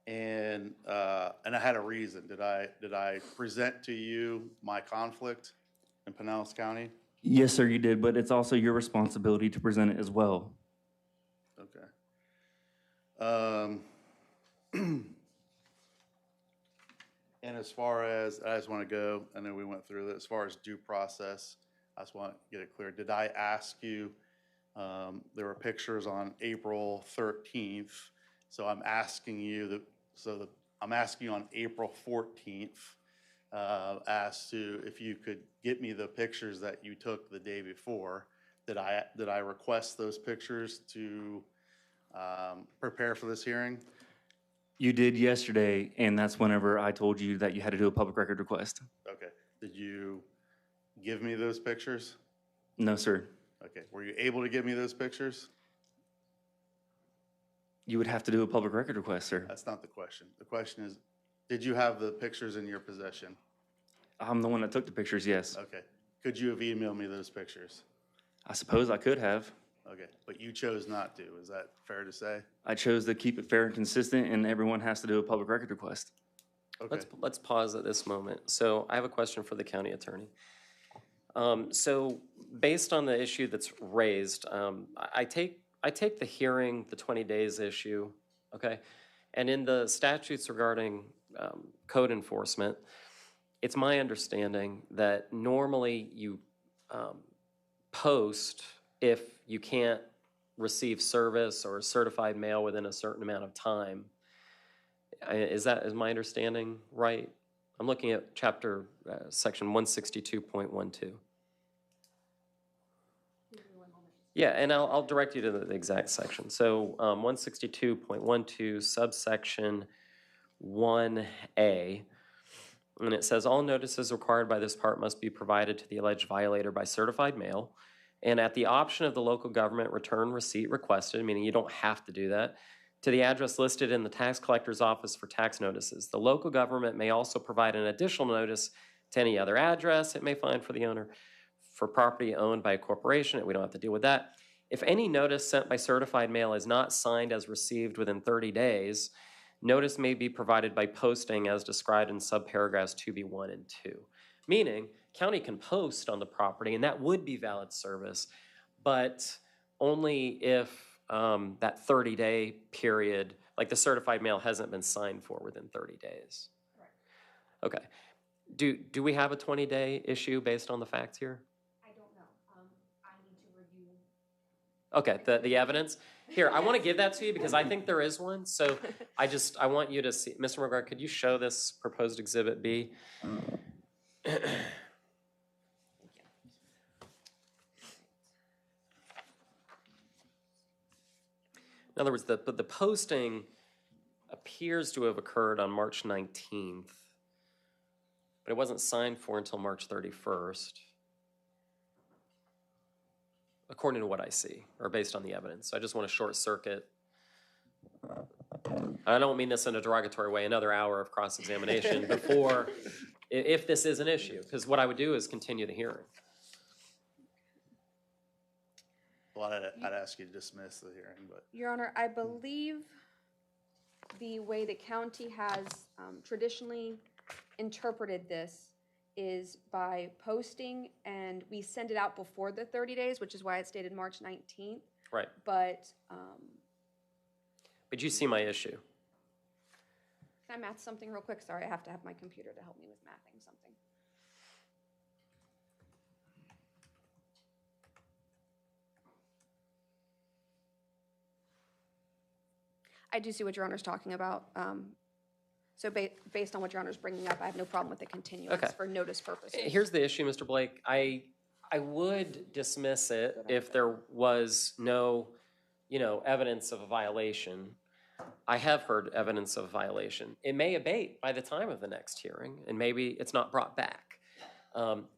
and I had a reason. Did I present to you my conflict in Pinellas County? Yes, sir, you did, but it's also your responsibility to present it as well. Okay. And as far as, I just want to go, I know we went through this, as far as due process, I just want to get it clear. Did I ask you, there were pictures on April 13th, so I'm asking you, I'm asking you on April 14th as to if you could get me the pictures that you took the day before. Did I request those pictures to prepare for this hearing? You did yesterday, and that's whenever I told you that you had to do a public record request. Okay. Did you give me those pictures? No, sir. Okay. Were you able to give me those pictures? You would have to do a public record request, sir. That's not the question. The question is, did you have the pictures in your possession? I'm the one that took the pictures, yes. Okay. Could you have emailed me those pictures? I suppose I could have. Okay. But you chose not to. Is that fair to say? I chose to keep it fair and consistent, and everyone has to do a public record request. Okay. Let's pause at this moment. So I have a question for the county attorney. So based on the issue that's raised, I take the hearing, the 20 days issue, okay? And in the statutes regarding code enforcement, it's my understanding that normally you post if you can't receive service or certified mail within a certain amount of time. Is my understanding right? I'm looking at chapter, section 162.12. Yeah, and I'll direct you to the exact section. So 162.12 subsection 1A, and it says all notices required by this part must be provided to the alleged violator by certified mail, and at the option of the local government, return receipt requested, meaning you don't have to do that, to the address listed in the tax collector's office for tax notices. The local government may also provide an additional notice to any other address it may find for the owner for property owned by a corporation. We don't have to deal with that. If any notice sent by certified mail is not signed as received within 30 days, notice may be provided by posting as described in subparagraphs 2B1 and 2. Meaning, county can post on the property, and that would be valid service, but only if that 30-day period Like the certified mail hasn't been signed for within 30 days. Okay. Do we have a 20-day issue based on the facts here? I don't know. I need to review. Okay, the evidence. Here, I want to give that to you because I think there is one. So I want you to see, Mr. McGuire, could you show this proposed Exhibit B? In other words, the posting appears to have occurred on March 19th, but it wasn't signed for until March 31st, according to what I see, or based on the evidence. So I just want to short circuit. I don't mean this in a derogatory way, another hour of cross-examination before, if this is an issue, because what I would do is continue the hearing. Well, I'd ask you to dismiss the hearing, but. Your Honor, I believe the way the county has traditionally interpreted this is by posting, and we send it out before the 30 days, which is why it stated March 19th. Right. But you see my issue. can I math something real quick? Sorry, I have to have my computer to help me with mathing something. I do see what Your Honor's talking about. So based on what Your Honor's bringing up, I have no problem with the continuance Okay. for notice purposes. Here's the issue, Mr. Blake. I would dismiss it if there was no, evidence of a violation. I have heard evidence of a violation. It may abate by the time of the next hearing, and maybe it's not brought back.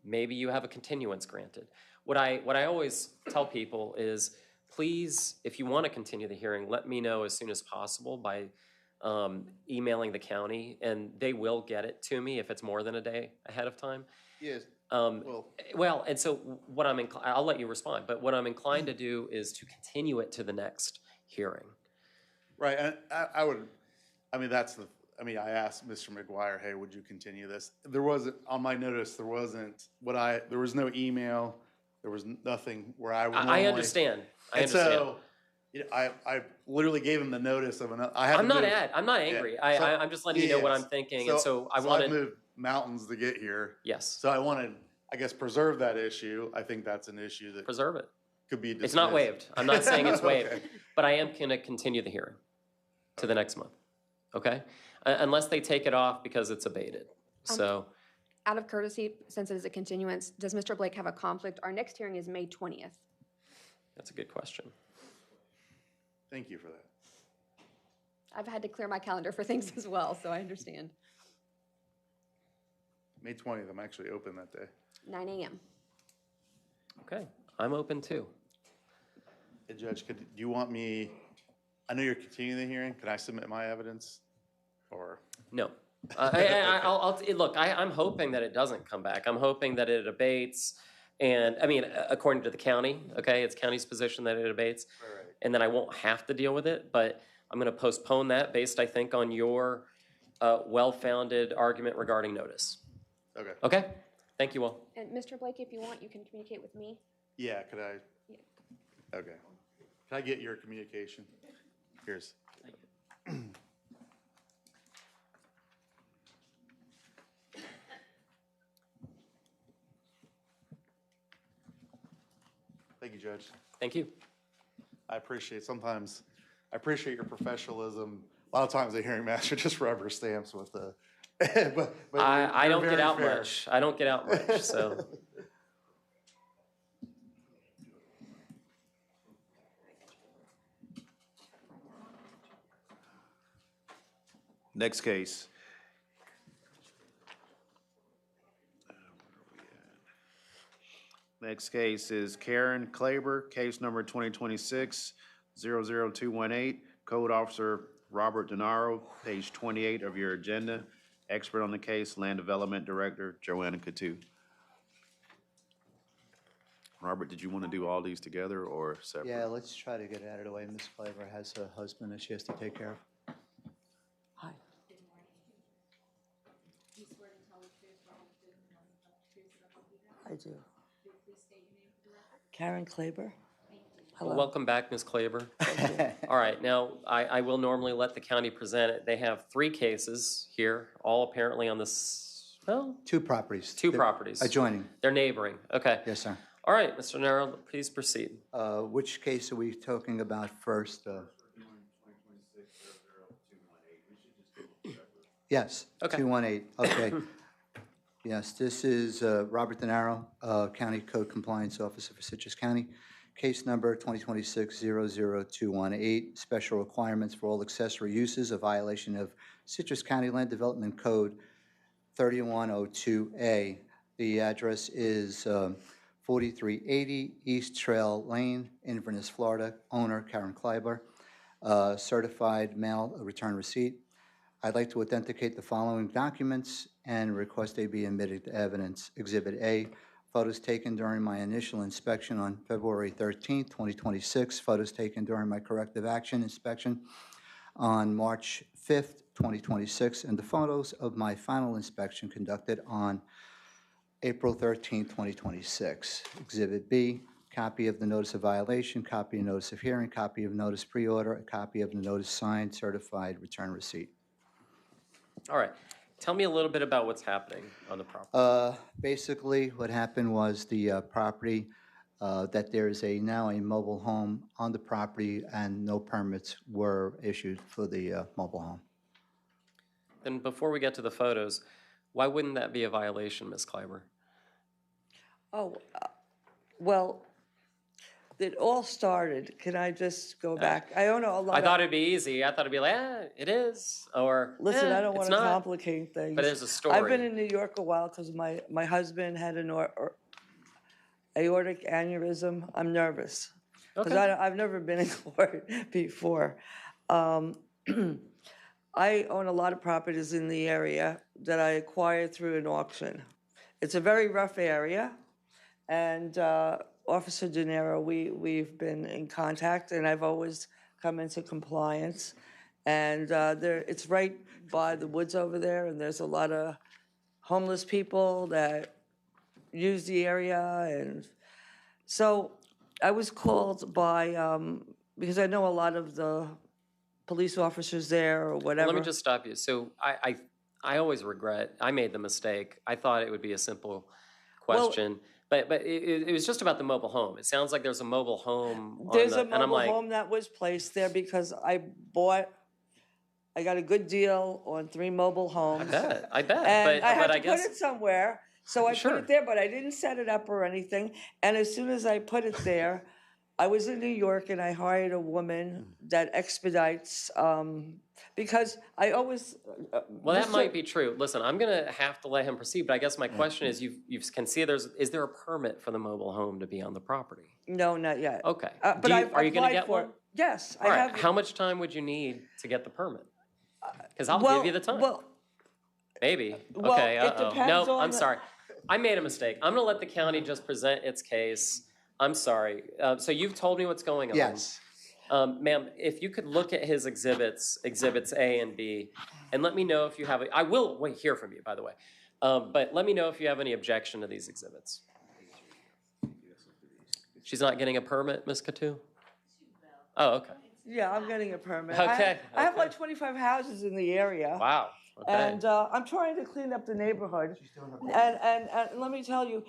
Maybe you have a continuance granted. What I always tell people is, please, if you want to continue the hearing, let me know as soon as possible by emailing the county, and they will get it to me if it's more than a day ahead of time. Yes. Well, and so what I'll let you respond, but what I'm inclined to do is to continue it to the next hearing. Right, and I asked Mr. McGuire, hey, would you continue this? There wasn't, on my notice, there was no email, there was nothing where I would normally. I understand. So, I literally gave him the notice of another. I'm not angry. Yeah. I'm just letting you know what I'm thinking, and so I wanted. I moved mountains to get here. Yes. So I wanted, I guess, preserve that issue. I think that's an issue that Preserve it. could be dismissed. It's not waived. I'm not saying it's waived, Okay. but I am going to continue the hearing to the next month. Okay? Unless they take it off because it's abated. So. Out of courtesy, since it is a continuance, does Mr. Blake have a conflict? Our next hearing is May 20th. That's a good question. Thank you for that. I've had to clear my calendar for things as well, so I understand. May 20th, I'm actually open that day. 9 a.m. Okay. I'm open too. Hey, Judge, do you want me, I know you're continuing the hearing, can I submit my evidence? Or? No. Look, I'm hoping that it doesn't come back. I'm hoping that it abates. And I mean, according to the county, okay, it's county's position that it abates. Right. And then I won't have to deal with it, but I'm going to postpone that based, I think, on your well-founded argument regarding notice. Okay. Okay? Thank you all. And Mr. Blake, if you want, you can communicate with me. Yeah, could I? Yeah. Okay. Can I get your communication? Here's. Thank you, Judge. Thank you. I appreciate your professionalism. A lot of times the hearing master just rubber stamps with the, but I don't you're get very out fair. much. I don't get out much, so. Next case. Next case is Karen Klaber, case number 2026-00218. Code Officer Robert Denaro, page 28 of your agenda. Expert on the case, Land Development Director Joanna Coutu. Robert, did you want to do all these together or separate? Yeah, let's try to get it out of the way. Ms. Klaver has a husband that she has to take care of. Hi. Do you swear to tell the truth, the whole truth, and nothing but the truth, so help you God? I do. Please state your name for the record. Karen Klaber. Hello. Welcome back, Ms. Claver. All right, now, I will normally let the county present it. They have 3 cases here, all apparently on this, well, Two properties. 2 They're properties. Adjoining. They're neighboring, okay. Yes, sir. All right, Mr. Nero, please proceed. Which case are we talking about first? Yes, Okay. 218, okay. Yes, this is Robert De Niro, County Code Compliance Officer for Citrus County. Case number 2026-00218, special requirements for all accessory uses, a violation of Citrus County Land Development Code 3102A. The address is 4380 East Trail Lane, Inverness, Florida. Owner Karen Kleiber. Certified mail return receipt. I'd like to authenticate the following documents and request they be admitted to evidence. Exhibit A, photos taken during my initial inspection on February 13th, 2026. Photos taken during my corrective action inspection on March 5th, 2026. And the photos of my final inspection conducted on April 13th, 2026. Exhibit B, copy of the notice of violation, copy of notice of hearing, copy of notice pre-order, a copy of the notice signed, certified return receipt. All right, tell me a little bit about what's happening on the property. Basically, what happened was the property, that there is now a mobile home on the property and no permits were issued for the mobile home. Then before we get to the photos, why wouldn't that be a violation, Ms. Kleiber? Oh, well, it all started, can I just go back? I don't know a lot I of. thought it'd be easy. I thought it'd be like, it is, or Listen, I don't it's want to not. complicate things. But there's a story. I've been in New York a while because my husband had an aortic aneurysm. I'm nervous because Okay. I've never been in court before. I own a lot of properties in the area that I acquired through an auction. It's a very rough area, and Officer De Niro, we've been in contact, and I've always come into compliance. And it's right by the woods over there, and there's a lot of homeless people that use the area. And so I was called by, because I know a lot of the police officers there or whatever. Let me just stop you. So I always regret, I made the mistake. I thought it would be a simple question. But it was just about the mobile home. It sounds like there's a mobile home. There's a and I'm mobile like, home that was placed there because I got a good deal on 3 mobile homes. I bet. And I had but to put it somewhere, so I Sure. put it there, but I didn't set it up or anything. And as soon as I put it there, I was in New York and I hired a woman that expedites, because I always. Well, that might be true. Listen, I'm going to have to let him proceed, but I guess my question is, you can see is there a permit for the mobile home to be on the property? No, not yet. Okay. But are you going to applied get for one? it. Yes, All I right. have. How much time would you need to get the permit? Because I'll Well, give you the time. Well, Maybe. well, Okay, it depends No, on I'm the- sorry. I made a mistake. I'm going to let the county just present its case. I'm sorry. So you've told me what's going on. Yes. Ma'am, if you could look at his exhibits A and B, and let me know if you have, I will hear from you, by the way. But let me know if you have any objection to these exhibits. She's not getting a permit, Ms. Katu? Oh, okay. Yeah, I'm getting a permit. Okay, I have okay. like 25 houses in the area. Wow. Okay. And I'm trying to clean up the neighborhood. And let me tell you,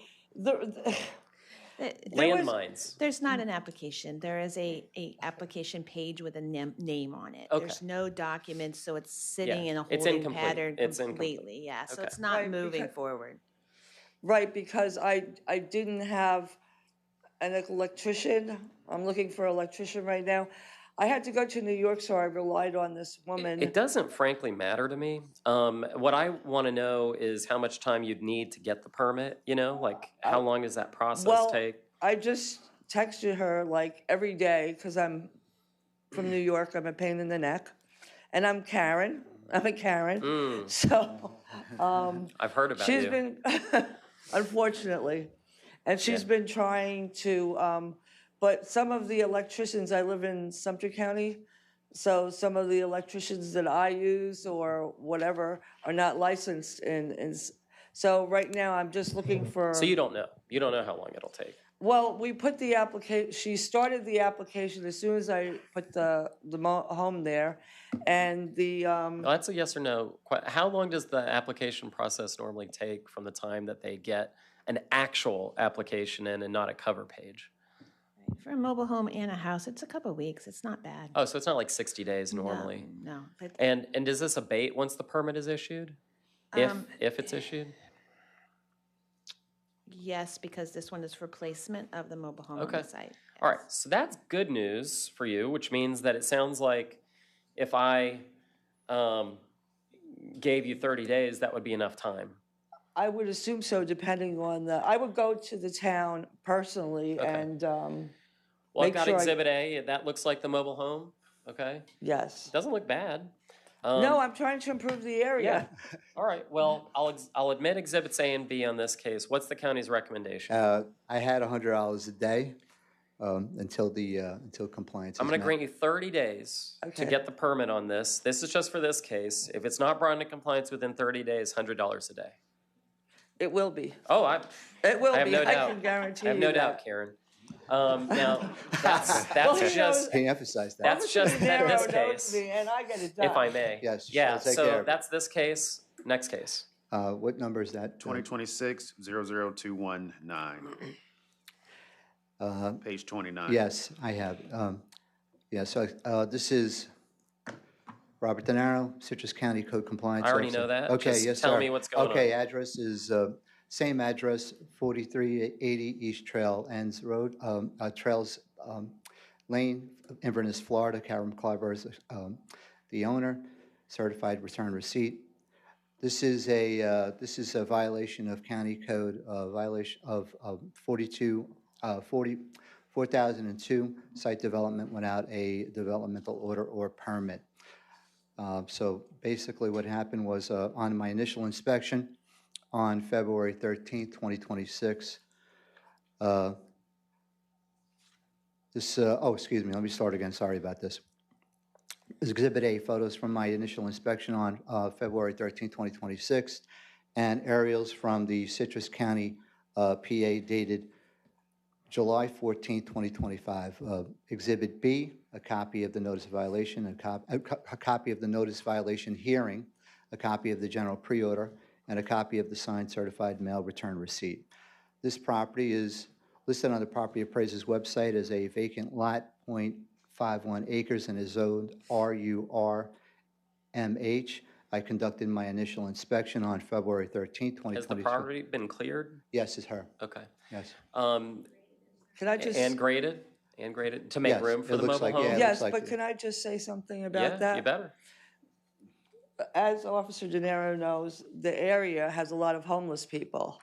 Landmines. There's not an application. There is a application page with a name on it. Okay. There's no documents, so it's sitting Yeah, in a it's holding incomplete. pattern It's incomplete. completely. Yeah, so Okay. it's not Right, moving because- forward. right, because I didn't have an electrician. I'm looking for an electrician right now. I had to go to New York, so I relied on this woman. It doesn't frankly matter to me. What I want to know is how much time you'd need to get the permit, like how long does that process take? I just texted her like every day because I'm from New York. I'm a pain in the neck. And I'm Karen. I'm a Karen. So I've heard about she's you. been, unfortunately, and she's been trying to, but some of the electricians, I live in Sumter County, so some of the electricians that I use or whatever are not licensed. So right now I'm just looking for. So you don't know. You don't know how long it'll take. Well, we put the application, she started the application as soon as I put the home there, and the, Well, that's a yes or no. How long does the application process normally take from the time that they get an actual application in and not a cover page? For a mobile home and a house, it's a couple weeks. It's not bad. Oh, so it's not like 60 days normally? No. But, And does this abate once the permit is issued? If it's issued? yes, because this one is replacement of the mobile home on Okay. the site. All right, so that's good news for you, which means that it sounds like if I gave you 30 days, that would be enough time. I would assume so, depending on the, I would go to the town personally Okay. and, Well, I've make got sure I- Exhibit A. That looks like the mobile home. Okay, yes. doesn't look bad. No, I'm trying to improve the area. Yeah. All right. Well, I'll admit Exhibits A and B on this case. What's the county's recommendation? I had $100 a day until compliance. I'm is going to met. grant you 30 days to Okay. get the permit on this. This is just for this case. If it's not brought into compliance within 30 days, $100 a day. It will be. Oh, I It will have be. no I doubt. can guarantee have you no that. doubt, Karen. Now, that's he just, Can you emphasize that? that's just Narrow this knows case, me, and I get it done. if I may. Yes, Yeah, I'll take care so of it. that's this case. Next case. What number is that? 2026-00219, page 29. Yes, I have. Yeah, so this is Robert Denaro, Citrus County Code Compliance I already Officer. know that. Okay, Just yes, tell sir. me what's going Okay, on. address is same address, 4380 East Trail Ends Road, Trails Lane, Inverness, Florida. Karen Clyber is the owner, certified return receipt. This is a violation of county code, violation of 4002 site development without a developmental order or permit. So basically what happened was on my initial inspection on February 13th, 2026, excuse me, let me start again, sorry about this. This is Exhibit A, photos from my initial inspection on February 13th, 2026, and aerials from the Citrus County PA dated July 14th, 2025. Exhibit B, a copy of the notice of violation, a copy of the notice violation hearing, a copy of the general pre-order, and a copy of the signed certified mail return receipt. This property is listed on the property appraiser's website as a vacant lot, 0.51 acres, and is zoned RUR-MH. I conducted my initial inspection on February 13th, 2022. Has the property been cleared? Yes, it's her. Okay. Yes. Can I just? And graded to make Yes, room for it the looks mobile like- home? yeah, it Yes, looks like but it. can I just say something Yeah, about that? you better. As Officer De Niro knows, the area has a lot of homeless people.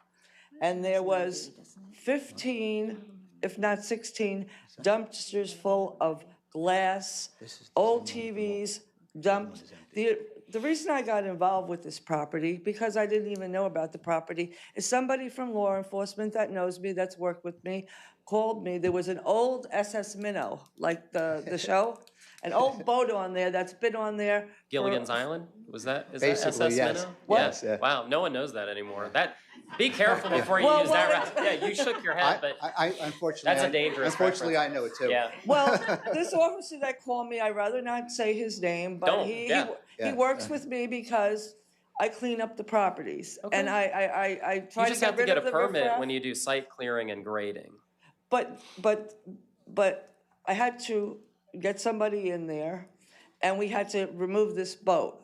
And there was 15, if not 16, dumpsters full of glass, old TVs dumped. The reason I got involved with this property, because I didn't even know about the property, is somebody from law enforcement that knows me, that's worked with me, called me. There was an old SS Minnow, like the show, an old boat on there that's been on there. for- Gilligan's Island? Is that Basically, SS yes. Minnow? Yes, Yeah. yeah. Wow, no one knows that anymore. Be careful before you Well, use that. well, Yeah, you shook your head, but I unfortunately. That's a dangerous Unfortunately, I reference. know it too. yeah. Well, this officer that called me, I'd rather not say his name, but Don't, he yeah, works with me because I clean up the properties. And I try You to just have to rid get a of the permit riffraff. when you do site clearing and grading. But I had to get somebody in there, and we had to remove this boat.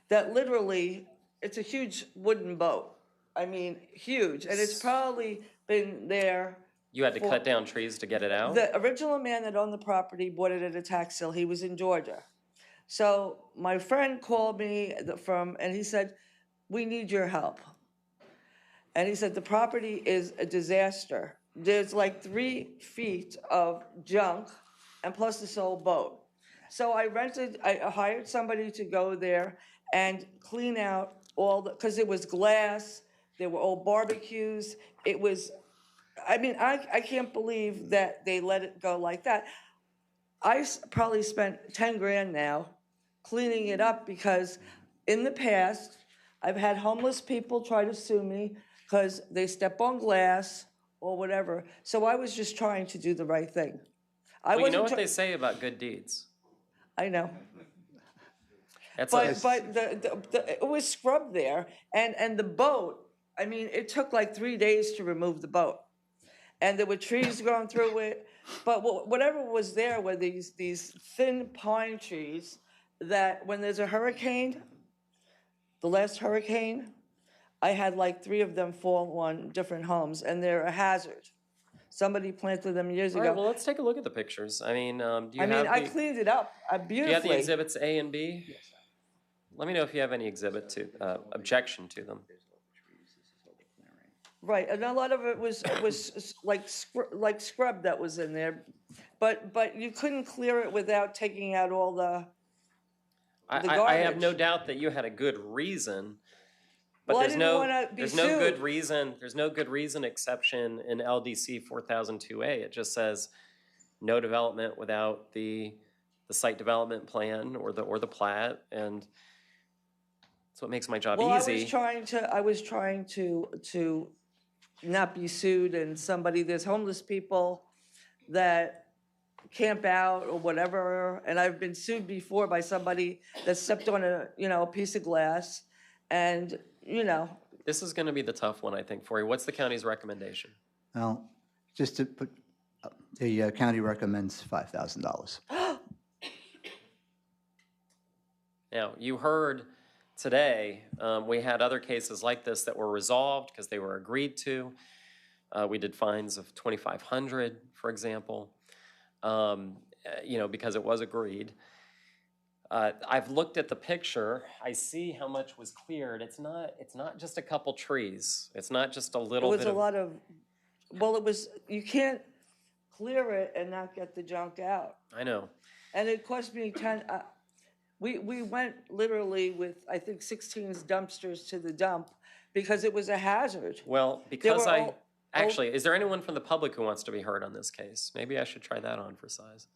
That literally, it's a huge wooden boat. I mean, huge, and it's probably been there. You had to cut down trees to get it out? The original man that owned the property bought it at a tax sale. He was in Georgia. So my friend called me and he said, "We need your help." And he said, "The property is a disaster. There's like 3 feet of junk and plus this old boat." So I hired somebody to go there and clean out because it was glass, there were old barbecues. It was, I mean, I can't believe that they let it go like that. I probably spent 10 grand now cleaning it up because in the past, I've had homeless people try to sue me because they step on glass or whatever. So I was just trying to do the right thing. I Well, you know wasn't what they say about good deeds. I know. That's But it was scrubbed there, and the boat, I mean, it took like 3 days to remove the boat. And there were trees growing through it, but whatever was there were these thin pine trees that when there's a hurricane, the last hurricane, I had like 3 of them fall on different homes, and they're a hazard. Somebody planted them years All ago. right, well, let's take a look at the pictures. I mean, do you have I the, cleaned it up do beautifully. you have the exhibits A and B? Yes. Let me know if you have any objection to them. Right, and a lot of it was like scrub that was in there, but you couldn't clear it without taking out all the I have no garbage. doubt that you had a good reason, but Well, I there's didn't no wanna be there's no good sued. reason there's no good reason exception in LDC 4002A. It just says no development without the site development plan or the plat, and that's what makes my job Well, easy. I was trying to not be sued, and there's homeless people that camp out or whatever, and I've been sued before by somebody that stepped on a piece of glass, and This is going to be the tough one, I think, for you. What's the county's recommendation? Well, just to put, the county recommends $5,000. Now, you heard today, we had other cases like this that were resolved because they were agreed to. We did fines of $2,500, for example, because it was agreed. I've looked at the picture. I see how much was cleared. It's not just a couple trees. It's not just a it little was bit a of. lot of, you can't clear it and not get the junk out. I know. And it cost me we went literally with, I think, 16 dumpsters to the dump because it was a hazard. Well, because were actually, is there anyone from the public who wants to be heard on this case? Maybe I should try that on for size.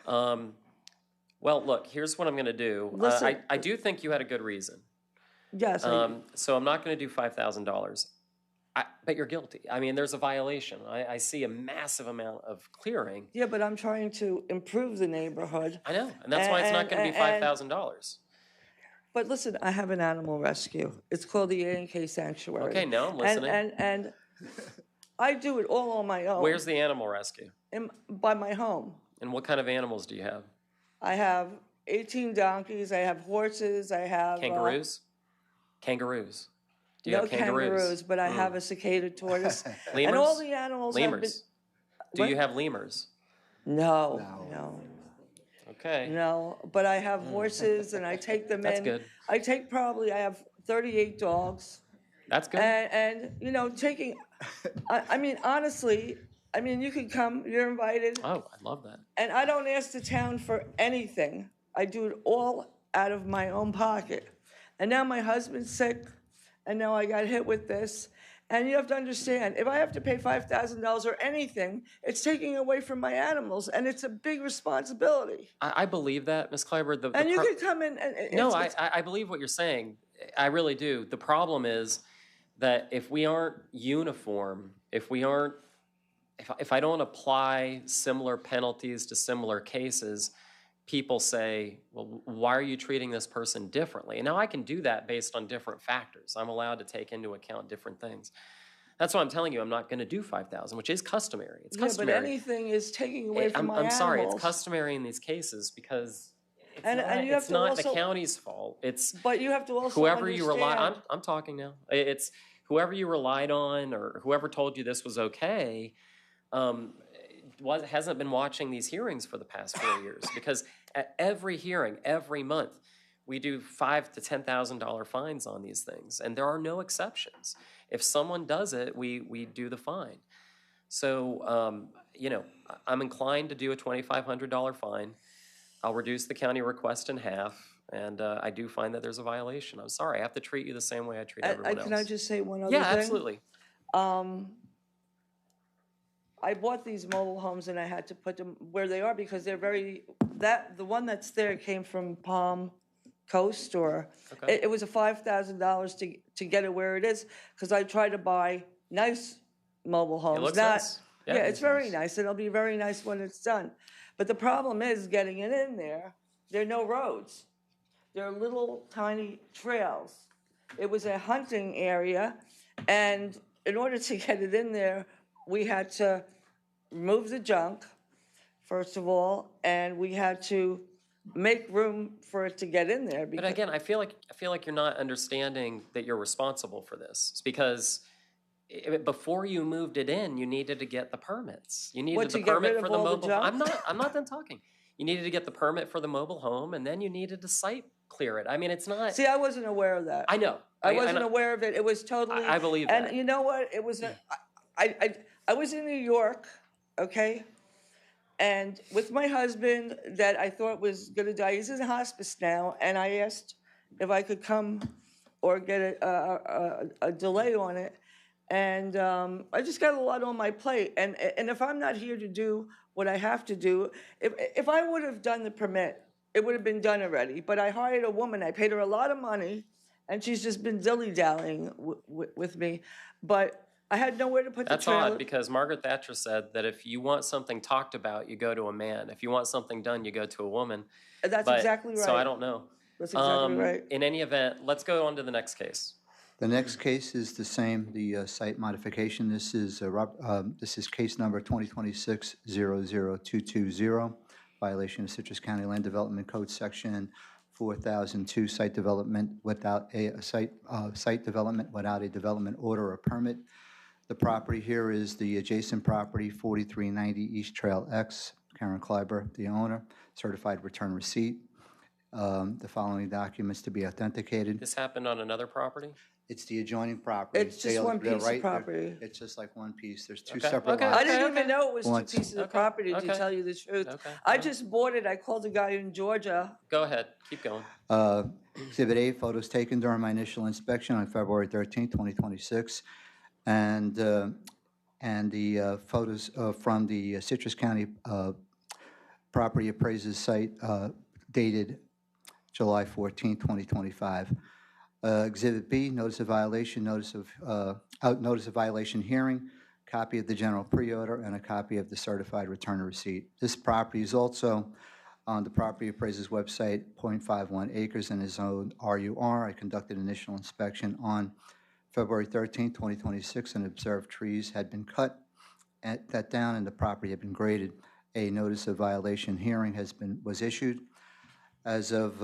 Well, look, here's what I'm going to do. Listen. I do think you had a good reason. Yes. So I'm not going to do $5,000. But you're guilty. I mean, there's a violation. I see a massive amount of clearing. Yeah, but I'm trying to improve the neighborhood. I know, and that's why it's not going to be $5,000. But listen, I have an animal rescue. It's called the A&K Sanctuary. Okay, now I'm listening. And I do it all on my own. Where's the animal rescue? By my home. And what kind of animals do you have? I have 18 donkeys. I have horses. I have kangaroos. Kangaroos. Do you no have kangaroos? But I have a cicada tortoise. Lemurs? And all the animals have been. Lemurs. Do you have lemurs? No. Okay. No, but I have horses and I take them That's in. good. I have 38 dogs. That's good. And taking, I mean, honestly, you can come, you're invited. Oh, I love that. And I don't ask the town for anything. I do it all out of my own pocket. And now my husband's sick, and now I got hit with this. And you have to understand, if I have to pay $5,000 or anything, it's taking away from my animals, and it's a big responsibility. I believe that, Ms. Kleiber. And you can come in and... No, I believe what you're saying. I really do. The problem is that if we aren't uniform, if I don't apply similar penalties to similar cases, people say, well, why are you treating this person differently? And now I can do that based on different factors. I'm allowed to take into account different things. That's why I'm telling you I'm not going to do $5,000, which is customary. It's customary. Yeah, but anything is taking away from my animals. I'm sorry, it's customary in these cases because it's not the county's fault. But you have to also whoever understand. You rely. I'm talking now. It's whoever you relied on or whoever told you this was okay. Hasn't been watching these hearings for the past 4 years because at every hearing, every month, we do $5,000 to $10,000 fines on these things, and there are no exceptions. If someone does it, we do the fine. So, I'm inclined to do a $2,500 fine. I'll reduce the county request in half, and I do find that there's a violation. I'm sorry, I have to treat you the same way I treat everyone else. Can I just say one other thing? Yeah, absolutely. I bought these mobile homes and I had to put them where they are because they're the one that's there came from Palm Coast it was a $5,000 to get it where it is because I tried to buy nice mobile homes. looks Not- nice. Yeah, Yeah. it's very nice, and it'll be very nice when it's done. But the problem is getting it in there, there are no roads. There are little tiny trails. It was a hunting area, and in order to get it in there, we had to remove the junk, first of all, and we had to make room for it to get in there. But Because again, I feel like you're not understanding that you're responsible for this. It's because before you moved it in, you needed to get the permits. You needed What, the to get rid permit of for the all the mobile. junk? I'm not done talking. You needed to get the permit for the mobile home, and then you needed to site clear it. I mean, it's not. See, I wasn't aware of that. I know. I wasn't aware of it. It was totally. I believe and that. And you know what? It was. I was in New York, okay, and with my husband that I thought was going to die. He's in hospice now, and I asked if I could come or get a delay on it, and I just got a lot on my plate. And if I'm not here to do what I have to do, if I would have done the permit, it would have been done already. But I hired a woman. I paid her a lot of money, and she's just been dilly-dallying with me. But I had nowhere to put That's the trailer. odd because Margaret Thatcher said that if you want something talked about, you go to a man. If you want something done, you go to a woman. That's But- exactly right. So I don't know. That's exactly right. In any event, let's go on to the next case. The next case is the same, the site modification. This is case number 2026-00220, violation of Citrus County Land Development Code Section 4002, site development without a site development without a development order or permit. The property here is the adjacent property, 4390 East Trail X, Karen Kleiber, the owner, certified return receipt. The following documents to be authenticated. This happened on another property? It's the adjoining property. It's just one They're piece of right there. property. It's just like one piece. There's two Okay, separate okay. lots. I didn't okay. even know it was Once. two pieces of Okay, property, to okay. tell you the truth. Okay, I just bought it. I called a guy in Georgia. Go ahead, keep going. Exhibit A, photos taken during my initial inspection on February 13, 2026. And the photos from the Citrus County property appraisers site dated July 14, 2025. Exhibit B, notice of violation, notice of violation hearing, copy of the general pre-order, and a copy of the certified return receipt. This property is also on the property appraiser's website, 0.51 acres in his own RUR. I conducted initial inspection on February 13, 2026, and observed trees had been cut that down and the property had been graded. A notice of violation hearing was issued. As of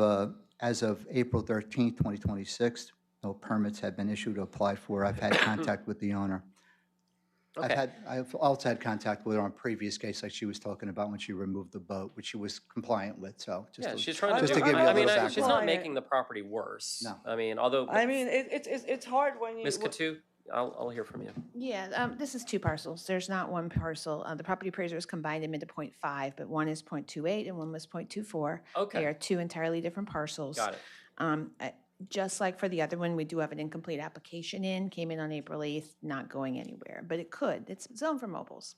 April 13, 2026, no permits have been issued or applied for. I've had contact with the owner. Okay. I've also had contact with her on previous case, like she was talking about when she removed the boat, which she was compliant with, so. Yeah, she's trying to just do, to give you a I mean, little she's not background. making the property worse. No. I mean, although, I mean, it's hard when you. Ms. Katu, I'll hear from you. Yeah, this is two parcels. There's not one parcel. The property appraisers combined them into 0.5, but one is 0.28 and one was 0.24. Okay. They are two entirely different parcels. Got it. Just like for the other one, we do have an incomplete application came in on April 8th, not going anywhere, but it could. It's zoned for mobiles.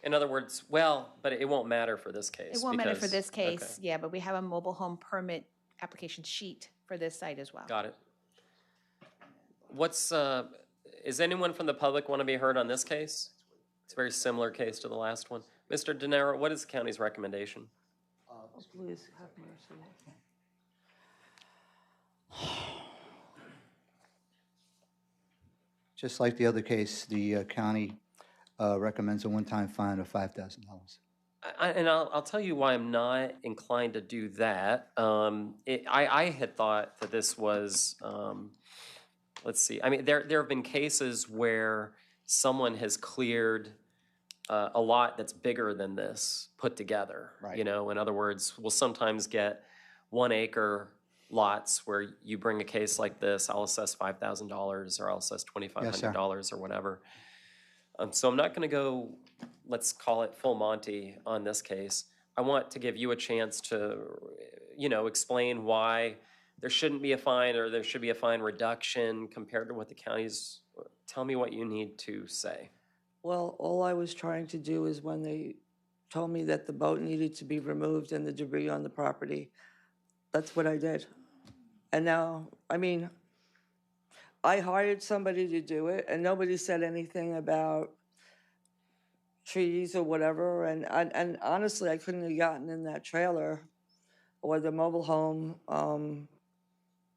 In other words, well, but it won't matter for this case. It won't matter for because- this case, okay, yeah, but we have a mobile home permit application sheet for this site as well. got it. Is anyone from the public want to be heard on this case? It's a very similar case to the last one. Mr. De Niro, what is the county's recommendation? Please have mercy. Just like the other case, the county recommends a one-time fine of $5,000. And I'll tell you why I'm not inclined to do that. I had thought that this was, let's see, I mean, there have been cases where someone has cleared a lot that's bigger than this put together. Right. You know, in other words, we'll sometimes get 1 acre lots where you bring a case like this, I'll assess $5,000 or I'll assess $2,500 or whatever. So I'm not going to go, let's call it full Monty on this case. I want to give you a chance to, explain why there shouldn't be a fine or there should be a fine reduction compared to what the county's. Tell me what you need to say. Well, all I was trying to do is when they told me that the boat needed to be removed and the debris on the property, that's what I did. And now, I mean, I hired somebody to do it, and nobody said anything about trees or whatever, and honestly, I couldn't have gotten in that trailer or the mobile home.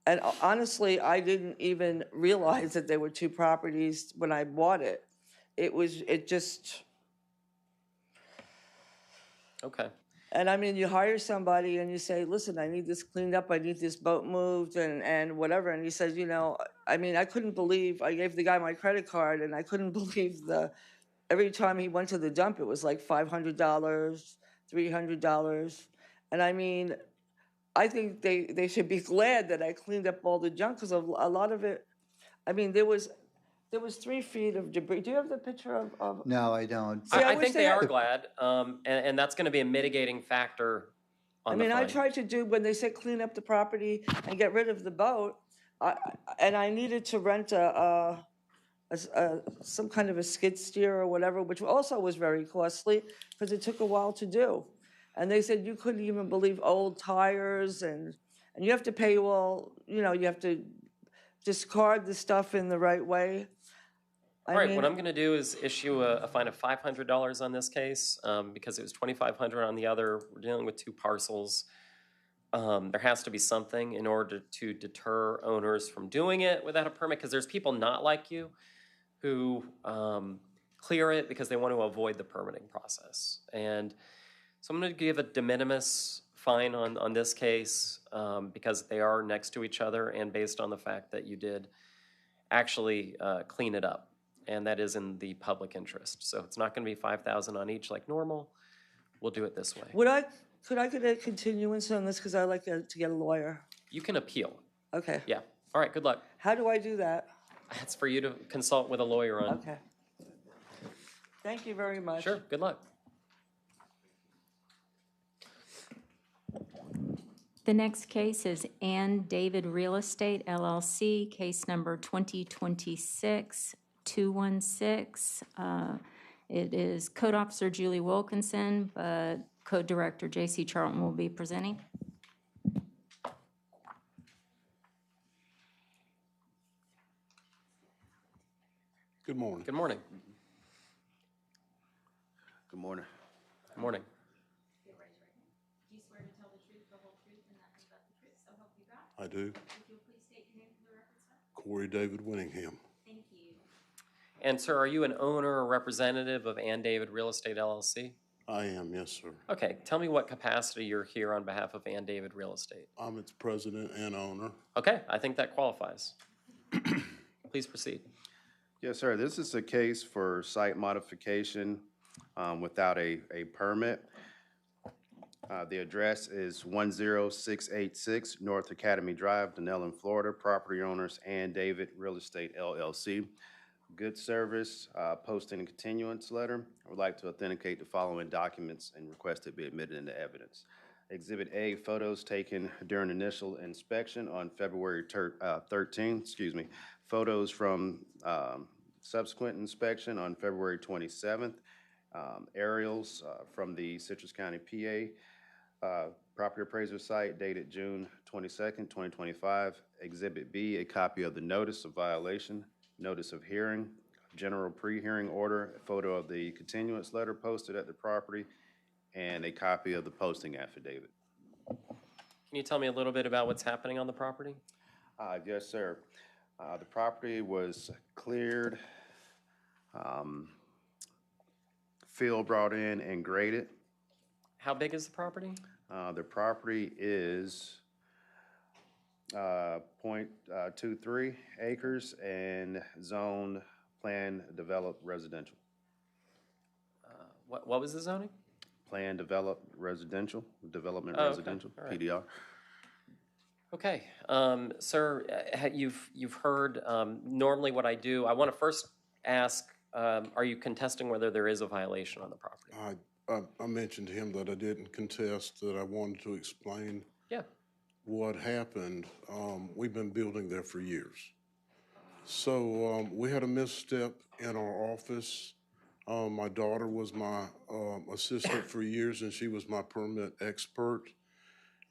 And honestly, I didn't even realize that there were two properties when I bought it. It just, Okay. and I mean, you hire somebody and you say, listen, I need this cleaned up, I need this boat moved and whatever. And he says, you know, I mean, I couldn't believe, I gave the guy my credit card and I couldn't believe every time he went to the dump, it was like $500, $300. And I mean, I think they should be glad that I cleaned up all the junk, because a lot of it, I mean, there was 3 feet of debris. Do you have the picture of? No, I don't. See, I I wish think they they had- are glad, and that's going to be a mitigating factor on I the mean, I fine. tried to do, when they said clean up the property and get rid of the boat, and I needed to rent some kind of a skid steer or whatever, which also was very costly because it took a while to do. And they said you couldn't even believe old tires, and you have to pay all, you know, you have to discard the stuff in the right way. All right, what I'm going to do is issue a fine of $500 on this case, because it was $2,500 on the other. We're dealing with 2 parcels. There has to be something in order to deter owners from doing it without a permit, because there's people not like you who clear it because they want to avoid the permitting process. And so I'm going to give a de minimis fine on this case, because they are next to each other and based on the fact that you did actually clean it up. And that is in the public interest. So it's not going to be $5,000 on each like normal. We'll do it this way. Could I get a continuance on this, because I like to get a lawyer? You can appeal. Okay. Yeah. All right, good luck. How do I do that? That's for you to consult with a lawyer on. Okay. Thank you very much. Sure, good luck. The next case is Ann David Real Estate LLC, case number 2026-216. It is Code Officer Julie Wilkinson, but Code Director J.C. Charlton will be presenting. Good morning. Good morning. Good morning. Good morning. Do you swear to tell the truth, the whole truth, and nothing but the truth, so help you God? I do. If you'll please state your name for the record, sir. Corey David Winningham. Thank you. And sir, are you an owner or representative of Ann David Real Estate LLC? I am, yes, sir. Okay, tell me what capacity you're here on behalf of Ann David Real Estate. I'm its president and owner. Okay, I think that qualifies. Please proceed. Yes, sir. This is a case for site modification without a permit. The address is 10686 North Academy Drive, Denellen, Florida. Property owners Ann David Real Estate LLC. Good service, posting a continuance letter. I would like to authenticate the following documents and request it be admitted into evidence. Exhibit A, photos taken during initial inspection on February 13, Photos from subsequent inspection on February 27th. Aerials from the Citrus County, PA. Property appraiser site dated June 22nd, 2025. Exhibit B, a copy of the notice of violation, notice of hearing, general pre-hearing order, a photo of the continuance letter posted at the property, and a copy of the posting affidavit. Can you tell me a little bit about what's happening on the property? Yes, sir. The property was cleared, fill brought in and graded. How big is the property? The property is 0.23 acres and zone plan developed residential. What was the zoning? Plan developed residential, development Oh, okay. residential, All right. PDR. Okay, sir, you've heard, normally what I do, I want to first ask, are you contesting whether there is a violation on the property? I mentioned to him that I didn't contest, that I wanted to explain Yeah. what happened. We've been building there for years. So we had a misstep in our office. My daughter was my assistant for years, and she was my permit expert.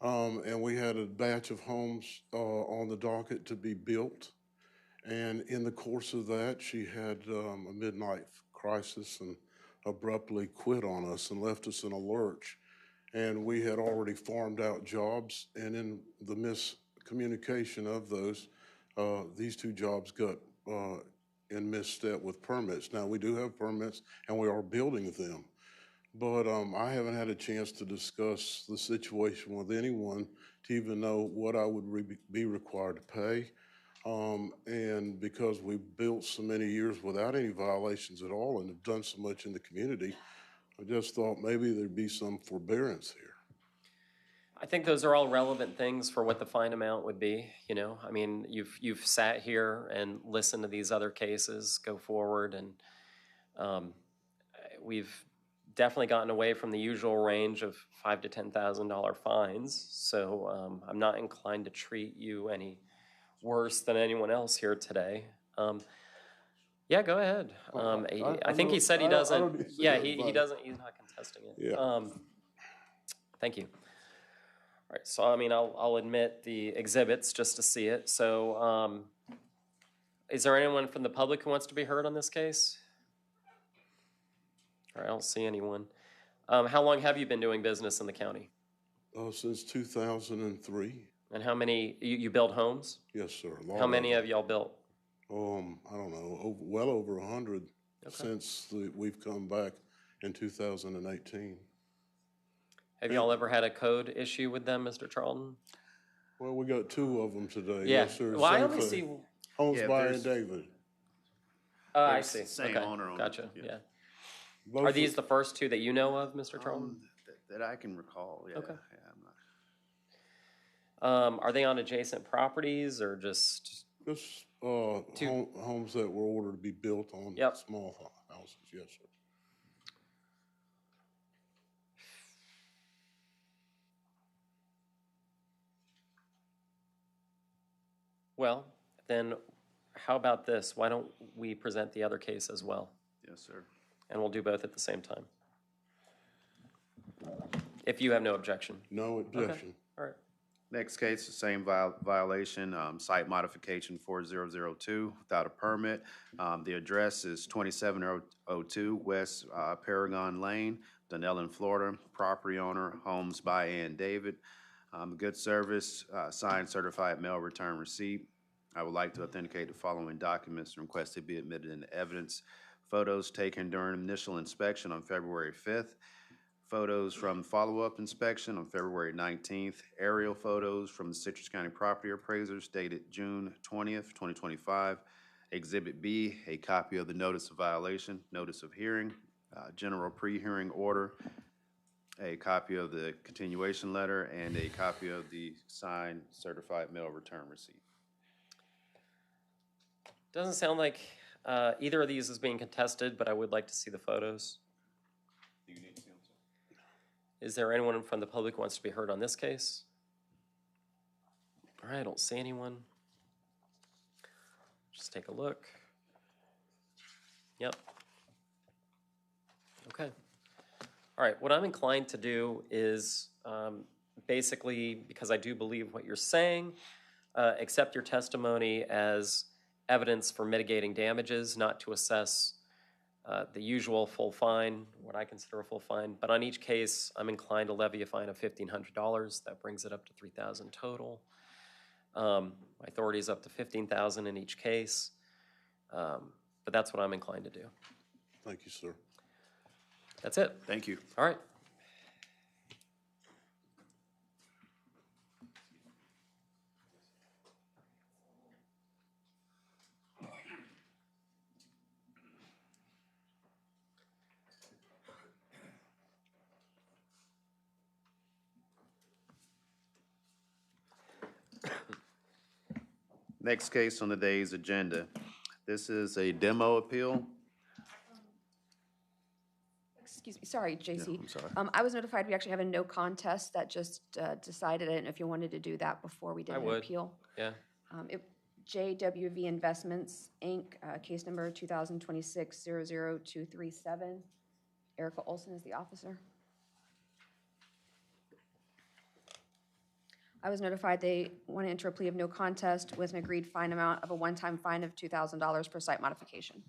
And we had a batch of homes on the docket to be built. And in the course of that, she had a midlife crisis and abruptly quit on us and left us in a lurch. And we had already farmed out jobs, and in the miscommunication of those, these two jobs got in misstep with permits. Now, we do have permits, and we are building them. But I haven't had a chance to discuss the situation with anyone to even know what I would be required to pay. And because we built so many years without any violations at all and have done so much in the community, I just thought maybe there'd be some forbearance here. I think those are all relevant things for what the fine amount would be, you know? I mean, you've sat here and listened to these other cases go forward, and we've definitely gotten away from the usual range of $5,000 to $10,000 fines. So I'm not inclined to treat you any worse than anyone else here today. Yeah, go ahead. I think he said he doesn't. Yeah, he doesn't. He's not contesting it. Yeah. Thank you. All right. So I mean, I'll admit the exhibits just to see it. So, is there anyone from the public who wants to be heard on this case? All right, I don't see anyone. How long have you been doing business in the county? Since 2003. And how many, you build homes? Yes, sir. How many have y'all built? I don't know, well over 100 since we've come back in 2018. Have y'all ever had a code issue with them, Mr. Charlton? Well, we got two of them today. Yeah. Yes, sir. Well, I Same only thing. see. Homes Yeah, by there's- David. Oh, I There's see. the same Okay. owner on it, Gotcha. yeah. Yeah. Both Are of- these the first two that you know of, Mr. Charlton? That I can recall, yeah. Okay. Yeah, I'm not. Are they on adjacent properties or just? Just homes that were ordered to be built on Yep. small houses, yes, sir. Well, then how about this? Why don't we present the other case as well? Yes, sir. And we'll do both at the same time. If you have no objection. No objection. All right. Next case, the same violation, site modification 4002 without a permit. The address is 2702 West Paragon Lane, Dunellen, Florida. Property owner, Homes by Ann David. Good service, signed certified mail return receipt. I would like to authenticate the following documents and request to be admitted into evidence. Photos taken during initial inspection on February 5th. Photos from follow-up inspection on February 19th. Aerial photos from the Citrus County property appraisers dated June 20th, 2025. Exhibit B, a copy of the notice of violation, notice of hearing, general pre-hearing order, a copy of the continuation letter, and a copy of the signed certified mail return receipt. Doesn't sound like either of these is being contested, but I would like to see the photos. Do you need to see them? Is there anyone from the public who wants to be heard on this case? All right, I don't see anyone. Just take a look. Yep. Okay. All right, what I'm inclined to do is basically, because I do believe what you're saying, accept your testimony as evidence for mitigating damages, not to assess the usual full fine, what I consider a full fine. But on each case, I'm inclined to levy a fine of $1,500. That brings it up to $3,000 total. My authority is up to $15,000 in each case. But that's what I'm inclined to do. Thank you, sir. That's it. Thank you. All right. Next case on the day's agenda. This is a demo appeal. Excuse me, sorry, JC. I'm sorry. I was notified we actually have a no contest that just decided. I didn't know if you wanted to do that before we did I an would. appeal. Yeah. JWV Investments, Inc., case number 2026-00237. Erica Olson is the officer. I was notified they want to enter a plea of no contest with an agreed fine amount of a one-time fine of $2,000 per site modification.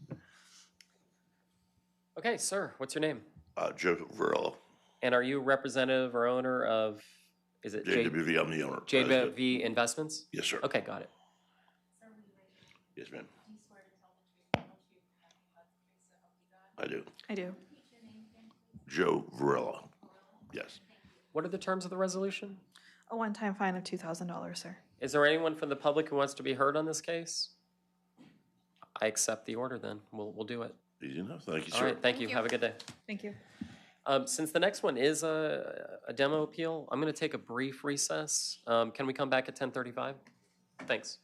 Okay, sir, what's your name? Joseph Varela, And are you representative or owner of, is it JWV, I'm the owner. president. JWV Investments? Yes, sir. Okay, got it. Yes, ma'am. I do. I do. Joe Varela. Yes. What are the terms of the resolution? A one-time fine of $2,000, sir. Is there anyone from the public who wants to be heard on this case? I accept the order then. We'll do it. Easy enough. Thank you, All sir. right, thank you. Have a good day. Thank you. Since the next one is a demo appeal, I'm going to take a brief recess. Can we come back at 10:35? Thanks.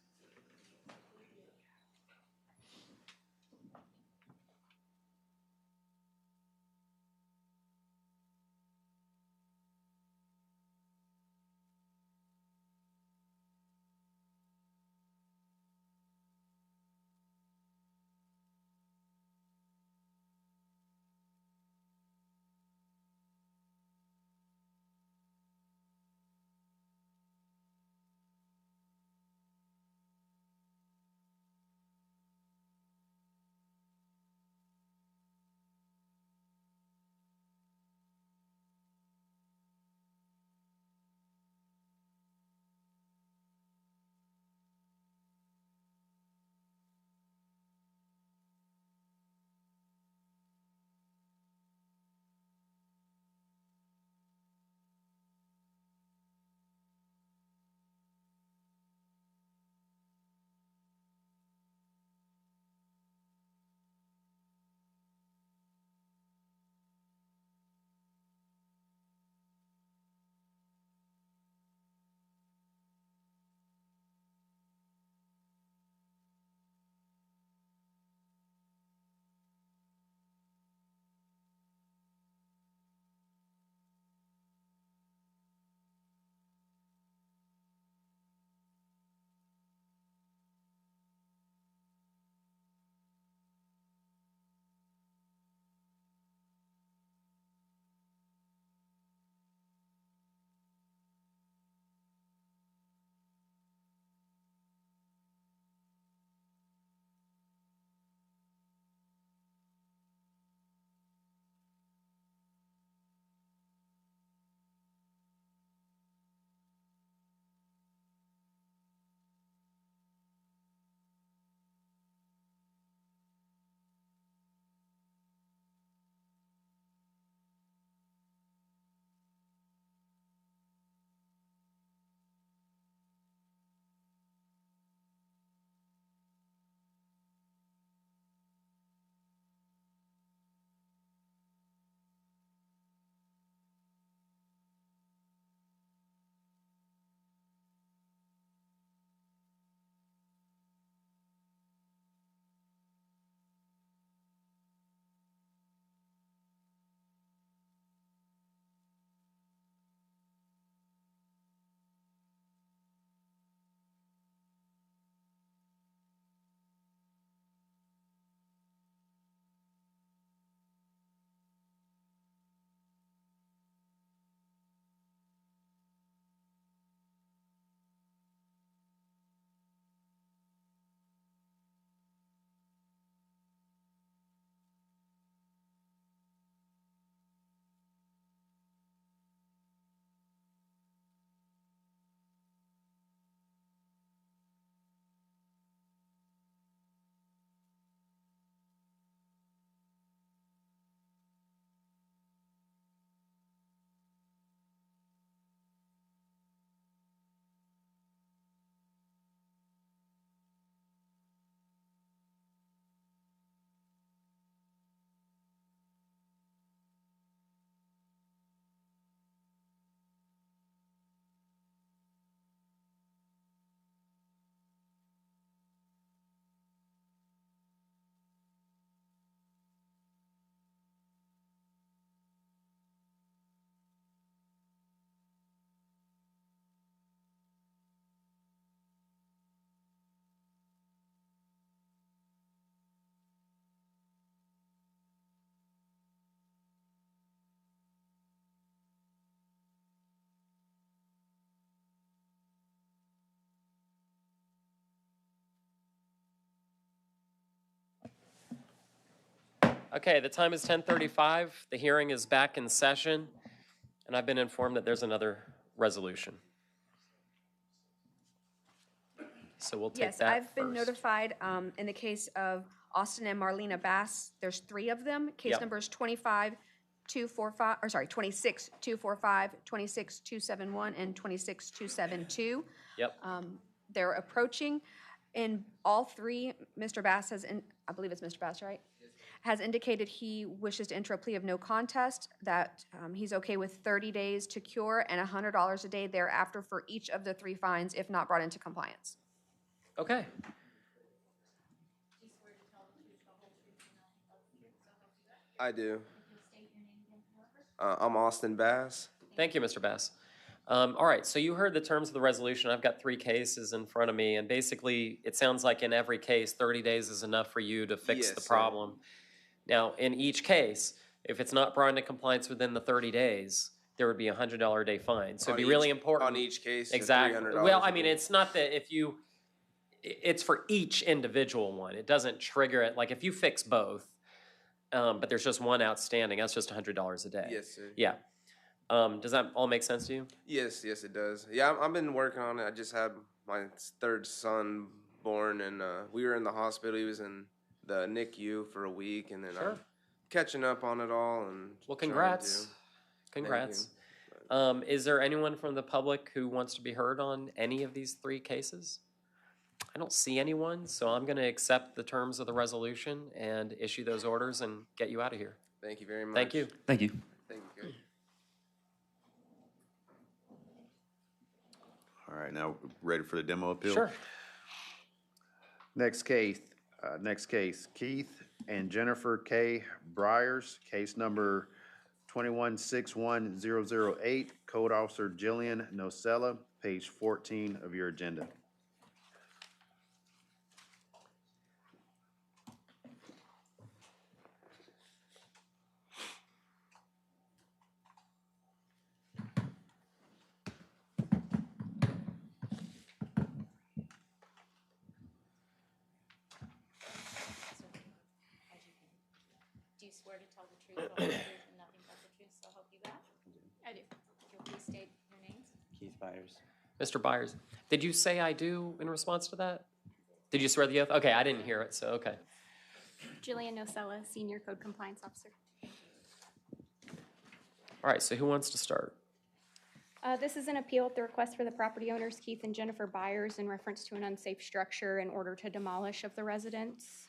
Okay, the time is 10:35. The hearing is back in session, and I've been informed that there's another resolution. So we'll take Yes, that I've been first. notified in the case of Austin and Marlena Bass. There's 3 of them. Case Yep. number is 26-245, 26-271, and 26-272. Yep. They're approaching. In all 3, Mr. Bass I believe it's Mr. Bass, right? Has indicated he wishes to enter a plea of no contest, that he's okay with 30 days to cure and $100 a day thereafter for each of the 3 fines if not brought into compliance. Okay. I do. I'm Austin Bass. Thank you, Mr. Bass. All right, so you heard the terms of the resolution. I've got 3 cases in front of me, and basically, it sounds like in every case, 30 days is enough for you to fix Yes, the sir. problem. Now, in each case, if it's not brought into compliance within the 30 days, there would be a $100 a day fine. So it'd be really important. On each case? Exactly. $300 Well, a I mean, day. it's not that it's for each individual one. It doesn't trigger it. Like if you fix both, but there's just one outstanding, that's just $100 a day. Yes, sir. Yeah. Does that all make sense to you? Yes, it does. Yeah, I've been working on it. I just had my 3rd son born, and we were in the hospital. He was in the NICU for a week, and then Sure. I'm catching up on it all. And Well, trying congrats. to. Congrats. Thank Is there anyone from the public who wants to be heard on any of these 3 cases? I don't see anyone, so I'm going to accept the terms of the resolution and issue those orders and get you out of here. Thank you very much. Thank you. Thank you. Thank you, guys. All right, now ready for the demo appeal? Sure. Next case, Keith and Jennifer K. Briers, case number 2161008, Code Officer Jillian Nocella, page 14 of your agenda. Do you swear to tell the truth, the whole truth, and nothing but the truth, so help you God? I do. If you'll please state your names. Keith Byers. Mr. Byers, did you say I do in response to that? Did you swear the oath? Okay, I didn't hear it, so okay. Jillian Nocella, Senior Code Compliance Officer. All right, so who wants to start? This is an appeal at the request for the property owners, Keith and Jennifer Byers, in reference to an unsafe structure in order to demolish of the residence.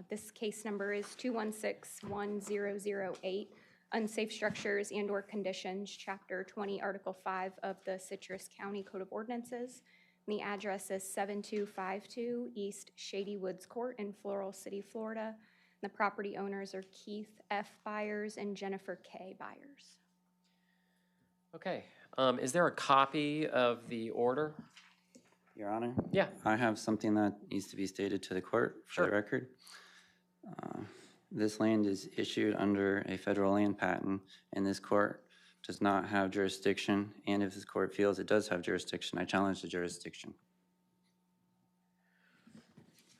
This case number is 2161008, Unsafe Structures and/or Conditions, Chapter 20, Article 5 of the Citrus County Code of Ordinances. And the address is 7252 East Shady Woods Court in Floral City, Florida. And the property owners are Keith F. Byers and Jennifer K. Byers. Okay, is there a copy of the order? Your Honor? Yeah. I have something that needs to be stated to the court for the record. This land is issued under a federal land patent, and this court does not have jurisdiction, and if this court feels it does have jurisdiction, I challenge the jurisdiction.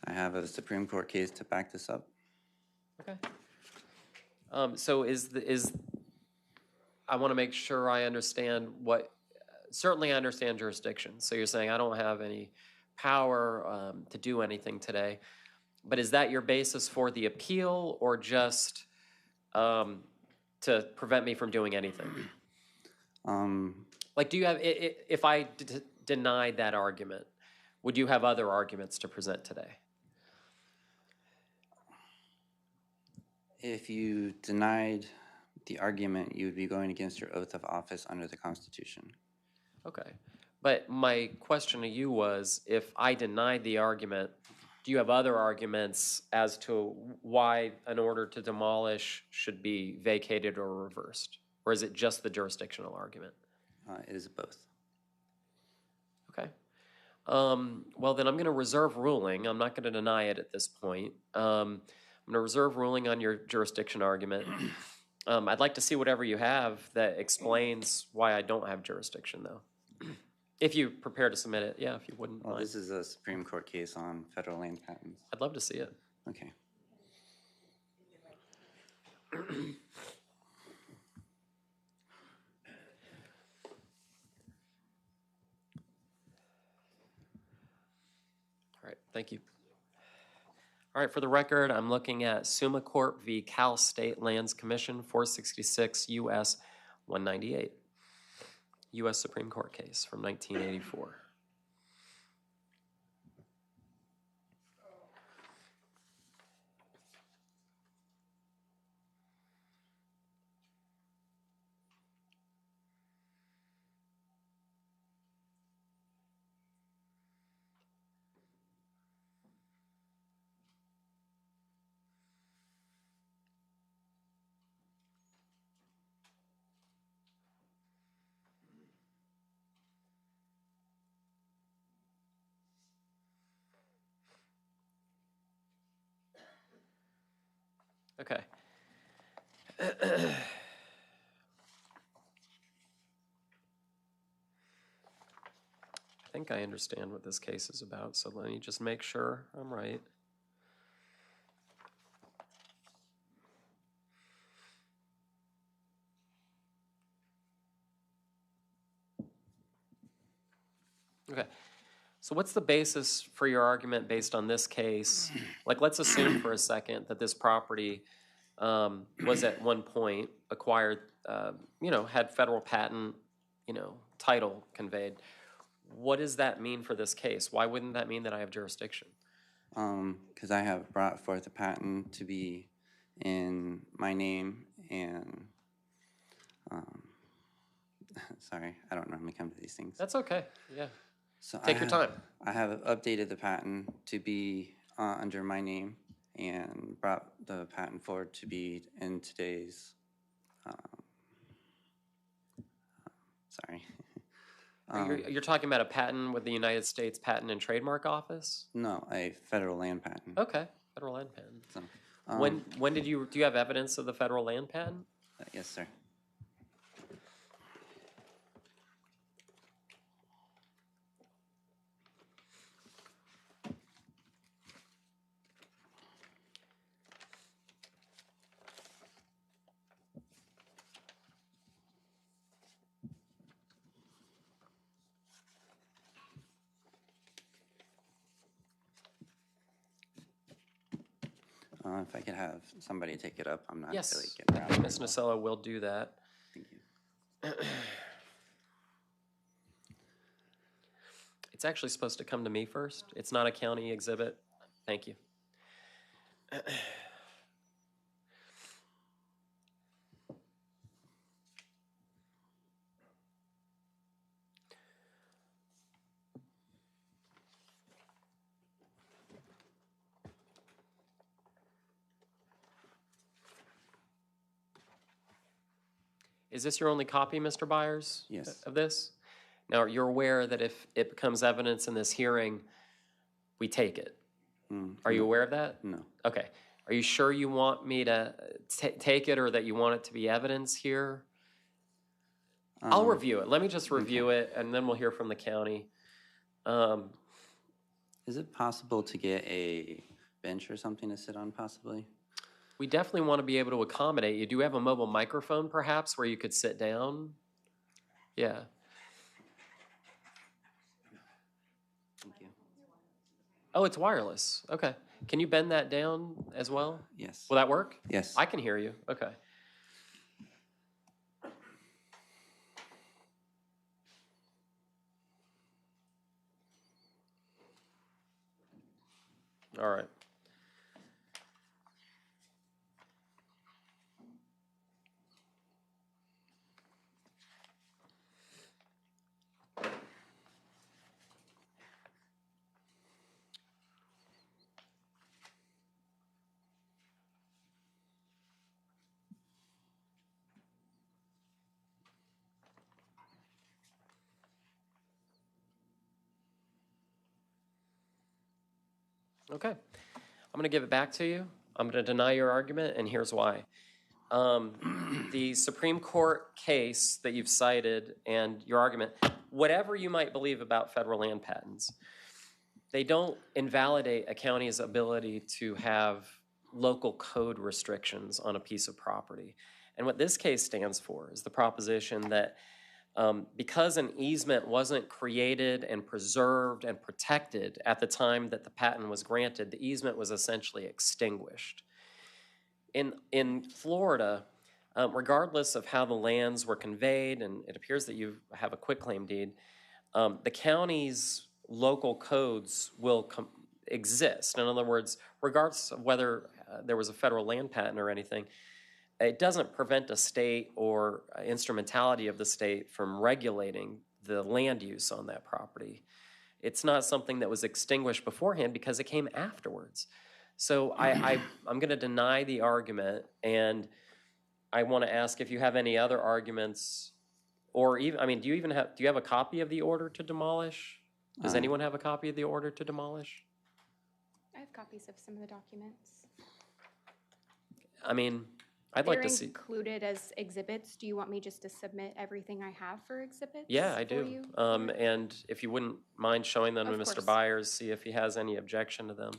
I have a Supreme Court case to back this up. Okay. So I want to make sure I understand certainly I understand jurisdiction. So you're saying I don't have any power to do anything today. But is that your basis for the appeal or just to prevent me from doing anything? Like, do you have, if I denied that argument, would you have other arguments to present today? If you denied the argument, you would be going against your oath of office under the Constitution. Okay. But my question to you was, if I denied the argument, do you have other arguments as to why an order to demolish should be vacated or reversed? Or is it just the jurisdictional argument? It is both. Okay. Well, then I'm going to reserve ruling. I'm not going to deny it at this point. I'm going to reserve ruling on your jurisdiction argument. I'd like to see whatever you have that explains why I don't have jurisdiction, though. If you prepare to submit it, yeah, if you wouldn't Well, mind. this is a Supreme Court case on federal land patents. I'd love to see it. Okay. Thank you. All right, for the record, I'm looking at Summa Corp v. Cal State Lands Commission, 466 U.S. 198, U.S. Supreme Court case from 1984. Okay. I think I understand what this case is about, so let me just make sure I'm right. Okay. So what's the basis for your argument based on this case? Like, let's assume for a second that this property was at one point acquired, had federal patent, title conveyed. What does that mean for this case? Why wouldn't that mean that I have jurisdiction? Because I have brought forth a patent to be in my name and, sorry, I don't normally come to these things. That's okay, yeah. So Take your time. I have updated the patent to be under my name and brought the patent forward to be in today's, sorry. You're talking about a patent with the United States Patent and Trademark Office? No, a federal land patent. Okay, federal land patent. So, When did do you have evidence of the federal land patent? Yes, sir. If I could have somebody take it up, I'm not really Yes, getting around. Ms. Nocella will do that. Thank you. It's actually supposed to come to me first. It's not a county exhibit. Thank you. Is this your only copy, Mr. Byers? Yes. Of this? Now, you're aware that if it becomes evidence in this hearing, we take it. Are you aware of that? No. Okay. Are you sure you want me to take it or that you want it to be evidence here? I'll review it. Let me just review it, and then we'll hear from the county. Is it possible to get a bench or something to sit on, possibly? We definitely want to be able to accommodate you. Do you have a mobile microphone, perhaps, where you could sit down? Yeah. Thank you. Oh, it's wireless. Okay. Can you bend that down as well? Yes. Will that work? Yes. I can hear you. Okay. All right. Okay. I'm going to give it back to you. I'm going to deny your argument, and here's why. The Supreme Court case that you've cited and your argument, whatever you might believe about federal land patents, they don't invalidate a county's ability to have local code restrictions on a piece of property. And what this case stands for is the proposition that Because an easement wasn't created and preserved and protected at the time that the patent was granted, the easement was essentially extinguished. In Florida, regardless of how the lands were conveyed, and it appears that you have a quitclaim deed, the county's local codes will exist. In other words, regardless of whether there was a federal land patent or anything, it doesn't prevent a state or instrumentality of the state from regulating the land use on that property. It's not something that was extinguished beforehand because it came afterwards. So I'm going to deny the argument, and I want to ask if you have any other arguments, or even, I mean, do you have a copy of the order to demolish? Does anyone have a copy of the order to demolish? I have copies of some of the documents. I mean, I'd like to see. They're included as exhibits. Do you want me just to submit everything I have for exhibits? Yeah, I for do. you? And if you wouldn't mind showing them to Of Mr. course. Byers, see if he has any objection to them.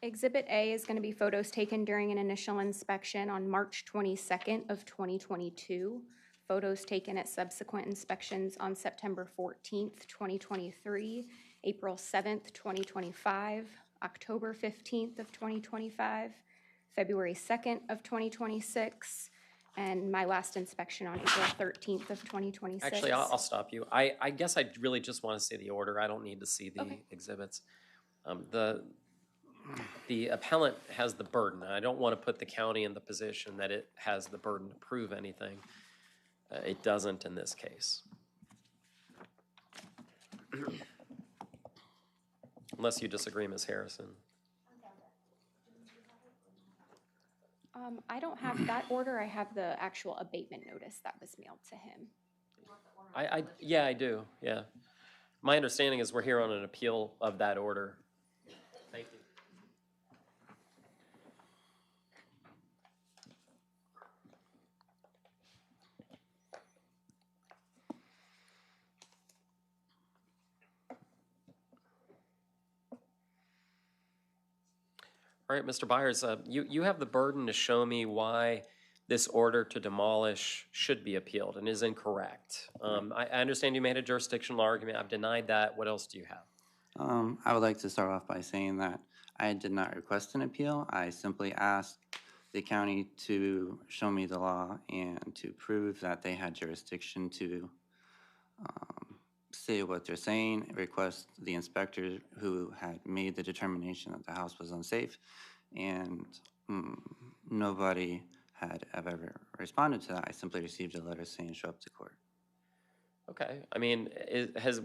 Exhibit A is going to be photos taken during an initial inspection on March 22nd of 2022. Photos taken at subsequent inspections on September 14th, 2023, April 7th, 2025, October 15th of 2025, February 2nd of 2026, and my last inspection on April 13th of 2026. Actually, I'll stop you. I guess I really just want to see the order. I don't need to see the exhibits. The appellant has the burden. I don't want to put the county in the position that it has the burden to prove anything. It doesn't in this case. Unless you disagree, Ms. Harrison. I don't have that order. I have the actual abatement notice that was mailed to him. Yeah, I do, yeah. My understanding is we're here on an appeal of that order. Thank you. All right, Mr. Byers, you have the burden to show me why this order to demolish should be appealed and is incorrect. I understand you made a jurisdictional argument. I've denied that. What else do you have? I would like to start off by saying that I did not request an appeal. I simply asked the county to show me the law and to prove that they had jurisdiction to say what they're saying, request the inspector who had made the determination that the house was unsafe, and nobody had ever responded to that. I simply received a letter saying show up to court. Okay, I mean,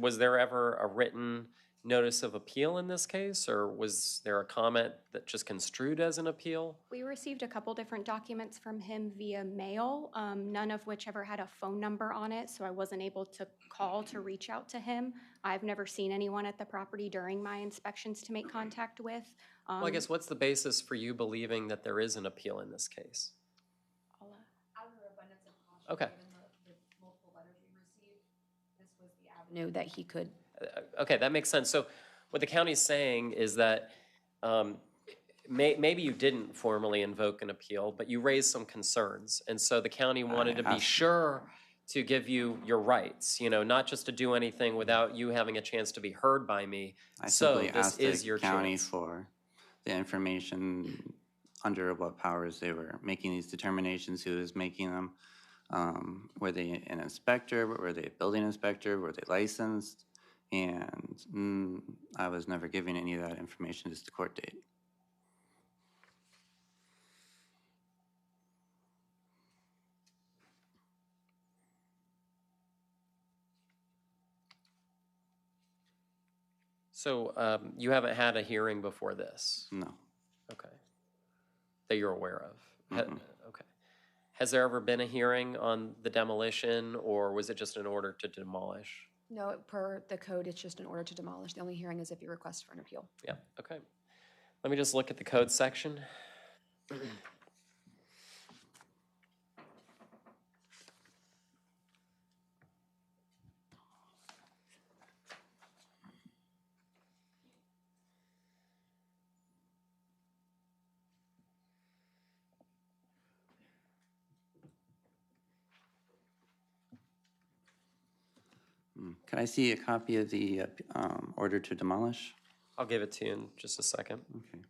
was there ever a written notice of appeal in this case, or was there a comment that just construed as an appeal? We received a couple different documents from him via mail, none of which ever had a phone number on it, so I wasn't able to call to reach out to him. I've never seen anyone at the property during my inspections to make contact with. Well, I guess what's the basis for you believing that there is an appeal in this case? Okay. Knew that he could. Okay, that makes sense. So what the county's saying is that maybe you didn't formally invoke an appeal, but you raised some concerns. And so the county wanted to be sure to give you your rights, you know, not just to do anything without you having a chance to be heard by me. I So simply this asked is the your county chance. for the information under what powers they were making these determinations, who was making them. Were they an inspector? Were they a building inspector? Were they licensed? And I was never given any of that information, just the court date. So you haven't had a hearing before this? No. Okay. That you're aware of? Okay. Has there ever been a hearing on the demolition, or was it just an order to demolish? No, per the code, it's just an order to demolish. The only hearing is if you request for an appeal. Yeah, okay. Let me just look at the code section. Could I see a copy of the order to demolish? I'll give it to you in just a second. Okay.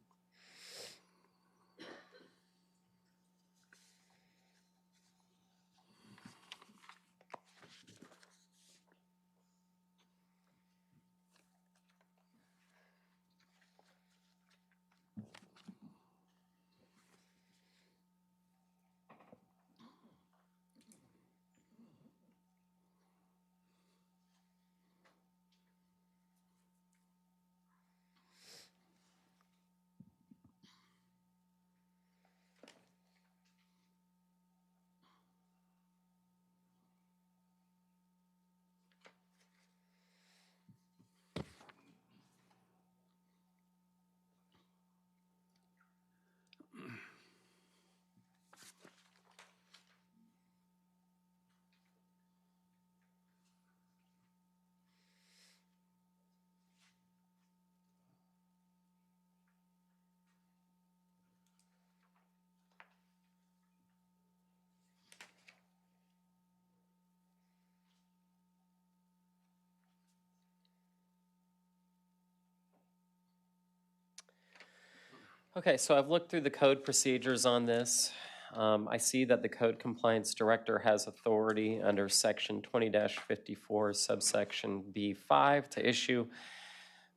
Okay, so I've looked through the code procedures on this. I see that the Code Compliance Director has authority under Section 20-54, subsection B5, to issue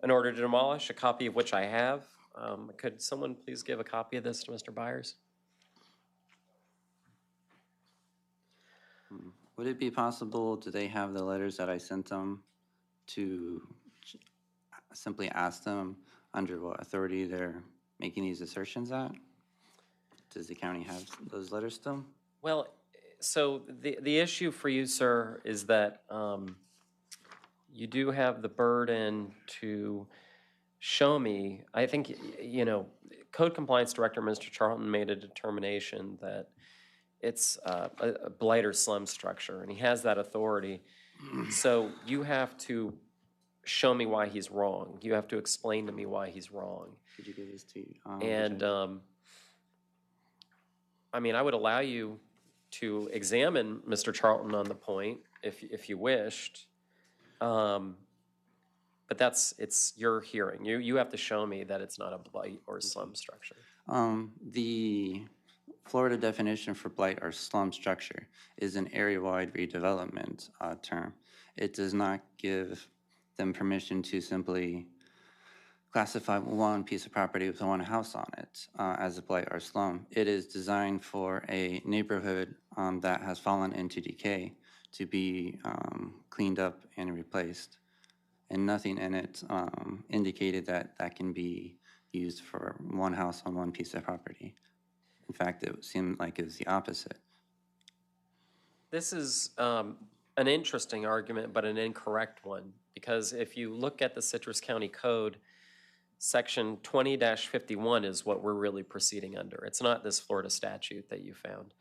an order to demolish, a copy of which I have. Could someone please give a copy of this to Mr. Byers? Would it be possible, do they have the letters that I sent them, to simply ask them under what authority they're making these assertions at? Does the county have those letters still? Well, so the issue for you, sir, is that you do have the burden to show me. I think, you know, Code Compliance Director, Mr. Charlton, made a determination that it's a blight or slum structure, and he has that authority. So you have to show me why he's wrong. You have to explain to me why he's wrong. Could you give this to And I mean, I would allow you to examine Mr. Charlton on the point if you wished. But it's your hearing. You have to show me that it's not a blight or slum structure. The Florida definition for blight or slum structure is an area-wide redevelopment term. It does not give them permission to simply classify one piece of property with one house on it as a blight or slum. It is designed for a neighborhood that has fallen into decay to be cleaned up and replaced. And nothing in it indicated that that can be used for one house on one piece of property. In fact, it seemed like it was the opposite. This is an interesting argument, but an incorrect one, because if you look at the Citrus County Code, Section 20-51 is what we're really proceeding under. It's not this Florida statute that you found.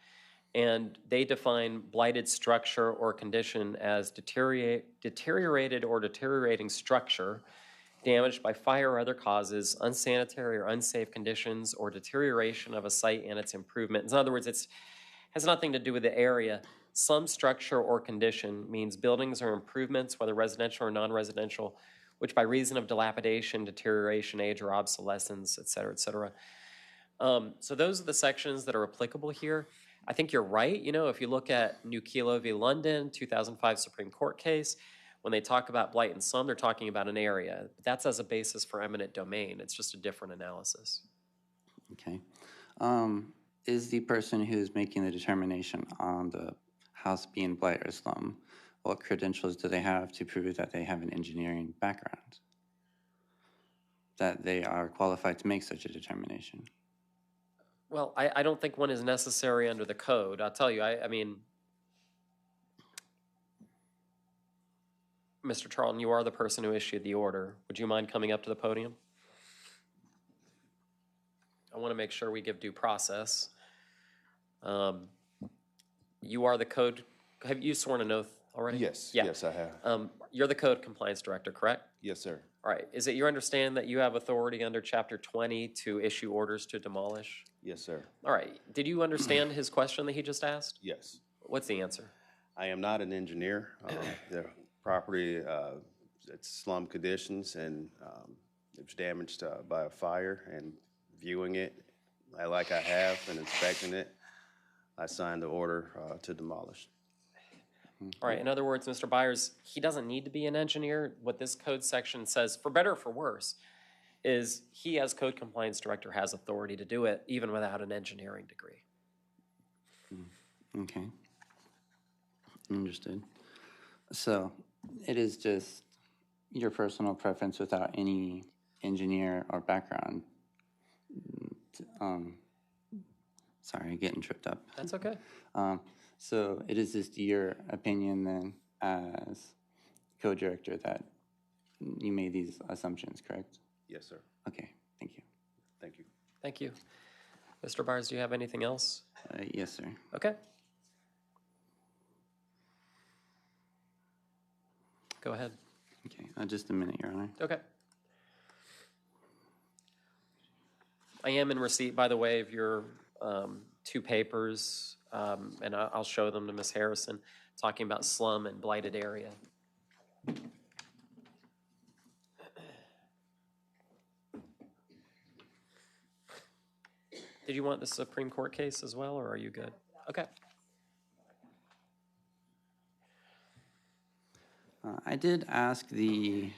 And they define blighted structure or condition as deteriorated or deteriorating structure damaged by fire or other causes, unsanitary or unsafe conditions, or deterioration of a site and its improvement. In other words, it has nothing to do with the area. Some structure or condition means buildings or improvements, whether residential or non-residential, which by reason of dilapidation, deterioration, age, or obsolescence, et cetera, so those are the sections that are applicable here. I think you're right. You know, if you look at New Kilo v. London, 2005 Supreme Court case, when they talk about blight and slum, they're talking about an area. That's as a basis for eminent domain. It's just a different analysis. Okay. Is the person who's making the determination on the house being blight or slum, what credentials do they have to prove that they have an engineering background? That they are qualified to make such a determination? Well, I don't think one is necessary under the code. I'll tell you, I mean, Mr. Charlton, you are the person who issued the order. Would you mind coming up to the podium? I want to make sure we give due process. You are the code, have you sworn an oath already? Yes, Yeah. yes, I have. You're the Code Compliance Director, correct? Yes, sir. All right. Is it your understanding that you have authority under Chapter 20 to issue orders to demolish? Yes, sir. All right. Did you understand his question that he just asked? Yes. What's the answer? I am not an engineer. property, it's slum conditions, and it was damaged by a fire, and viewing it, like I have, and inspecting it, I signed the order to demolish. All right, in other words, Mr. Byers, he doesn't need to be an engineer. What this code section says, for better or for worse, is he, as code compliance director, has authority to do it even without an engineering degree. Okay. Understood. So it is just your personal preference without any engineer or background. Sorry, getting tripped up. That's okay. So it is just your opinion then, as co-director, that you made these assumptions, correct? Yes, sir. Okay, thank you. Thank you. Thank you. Mr. Byers, do you have anything else? Yes, sir. Okay. Go ahead. Okay, just a minute, Your Honor. Okay. I am in receipt, by the way, of your two papers, and I'll show them to Ms. Harrison, talking about slum and blighted area. Did you want the Supreme Court case as well, or are you good? Okay. I did ask the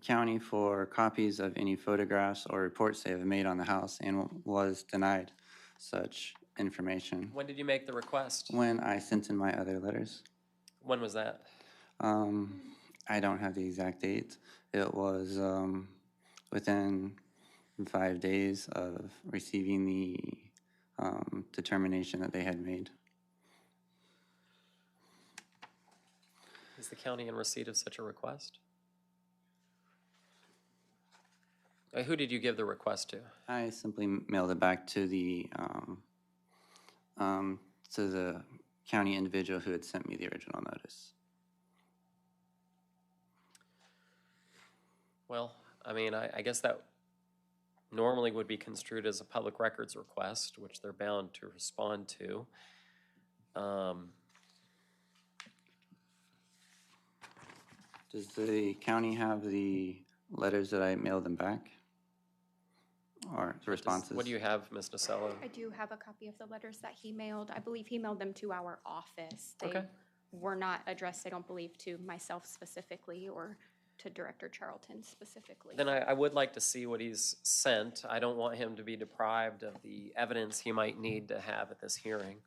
county for copies of any photographs or reports they have made on the house and was denied such information. When did you make the request? When I sent in my other letters. When was that? I don't have the exact date. It was within 5 days of receiving the determination that they had made. Is the county in receipt of such a request? Who did you give the request to? I simply mailed it back to the county individual who had sent me the original notice. Well, I mean, I guess that normally would be construed as a public records request, which they're bound to respond to. Does the county have the letters that I mailed them back? Or the responses? What do you have, Ms. Nasello? I do have a copy of the letters that he mailed. I believe he mailed them to our office. They Okay. were not addressed, I don't believe, to myself specifically or to Director Charlton specifically. Then I would like to see what he's sent. I don't want him to be deprived of the evidence he might need to have at this hearing.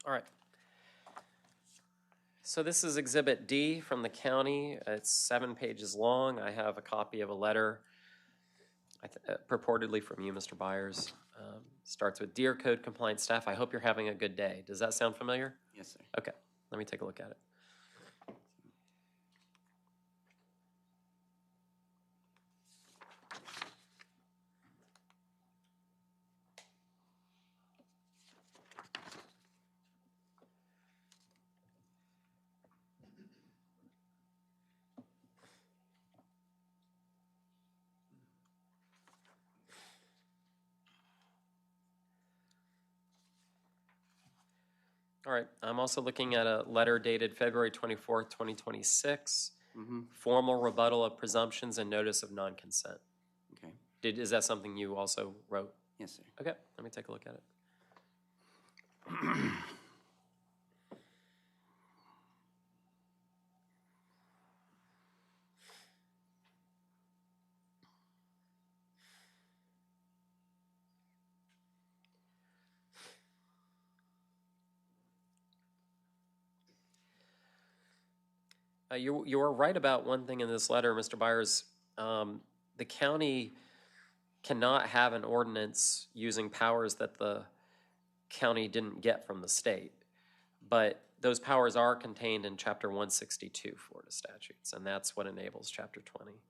All right. So this is Exhibit D from the county. It's 7 pages long. I have a copy of a letter purportedly from you, Mr. Byers. Starts with, "Dear Code Compliance staff, I hope you're having a good day." Does that sound familiar? Yes, sir. Okay, let me take a look at it. All right, I'm also looking at a letter dated February 24th, 2026. Formal rebuttal of presumptions and notice of non-consent. Okay. Is that something you also wrote? Yes, sir. Okay, let me take a look at it. You were right about one thing in this letter, Mr. Byers. The county cannot have an ordinance using powers that the county didn't get from the state. But those powers are contained in Chapter 162 Florida statutes, and that's what enables Chapter 20.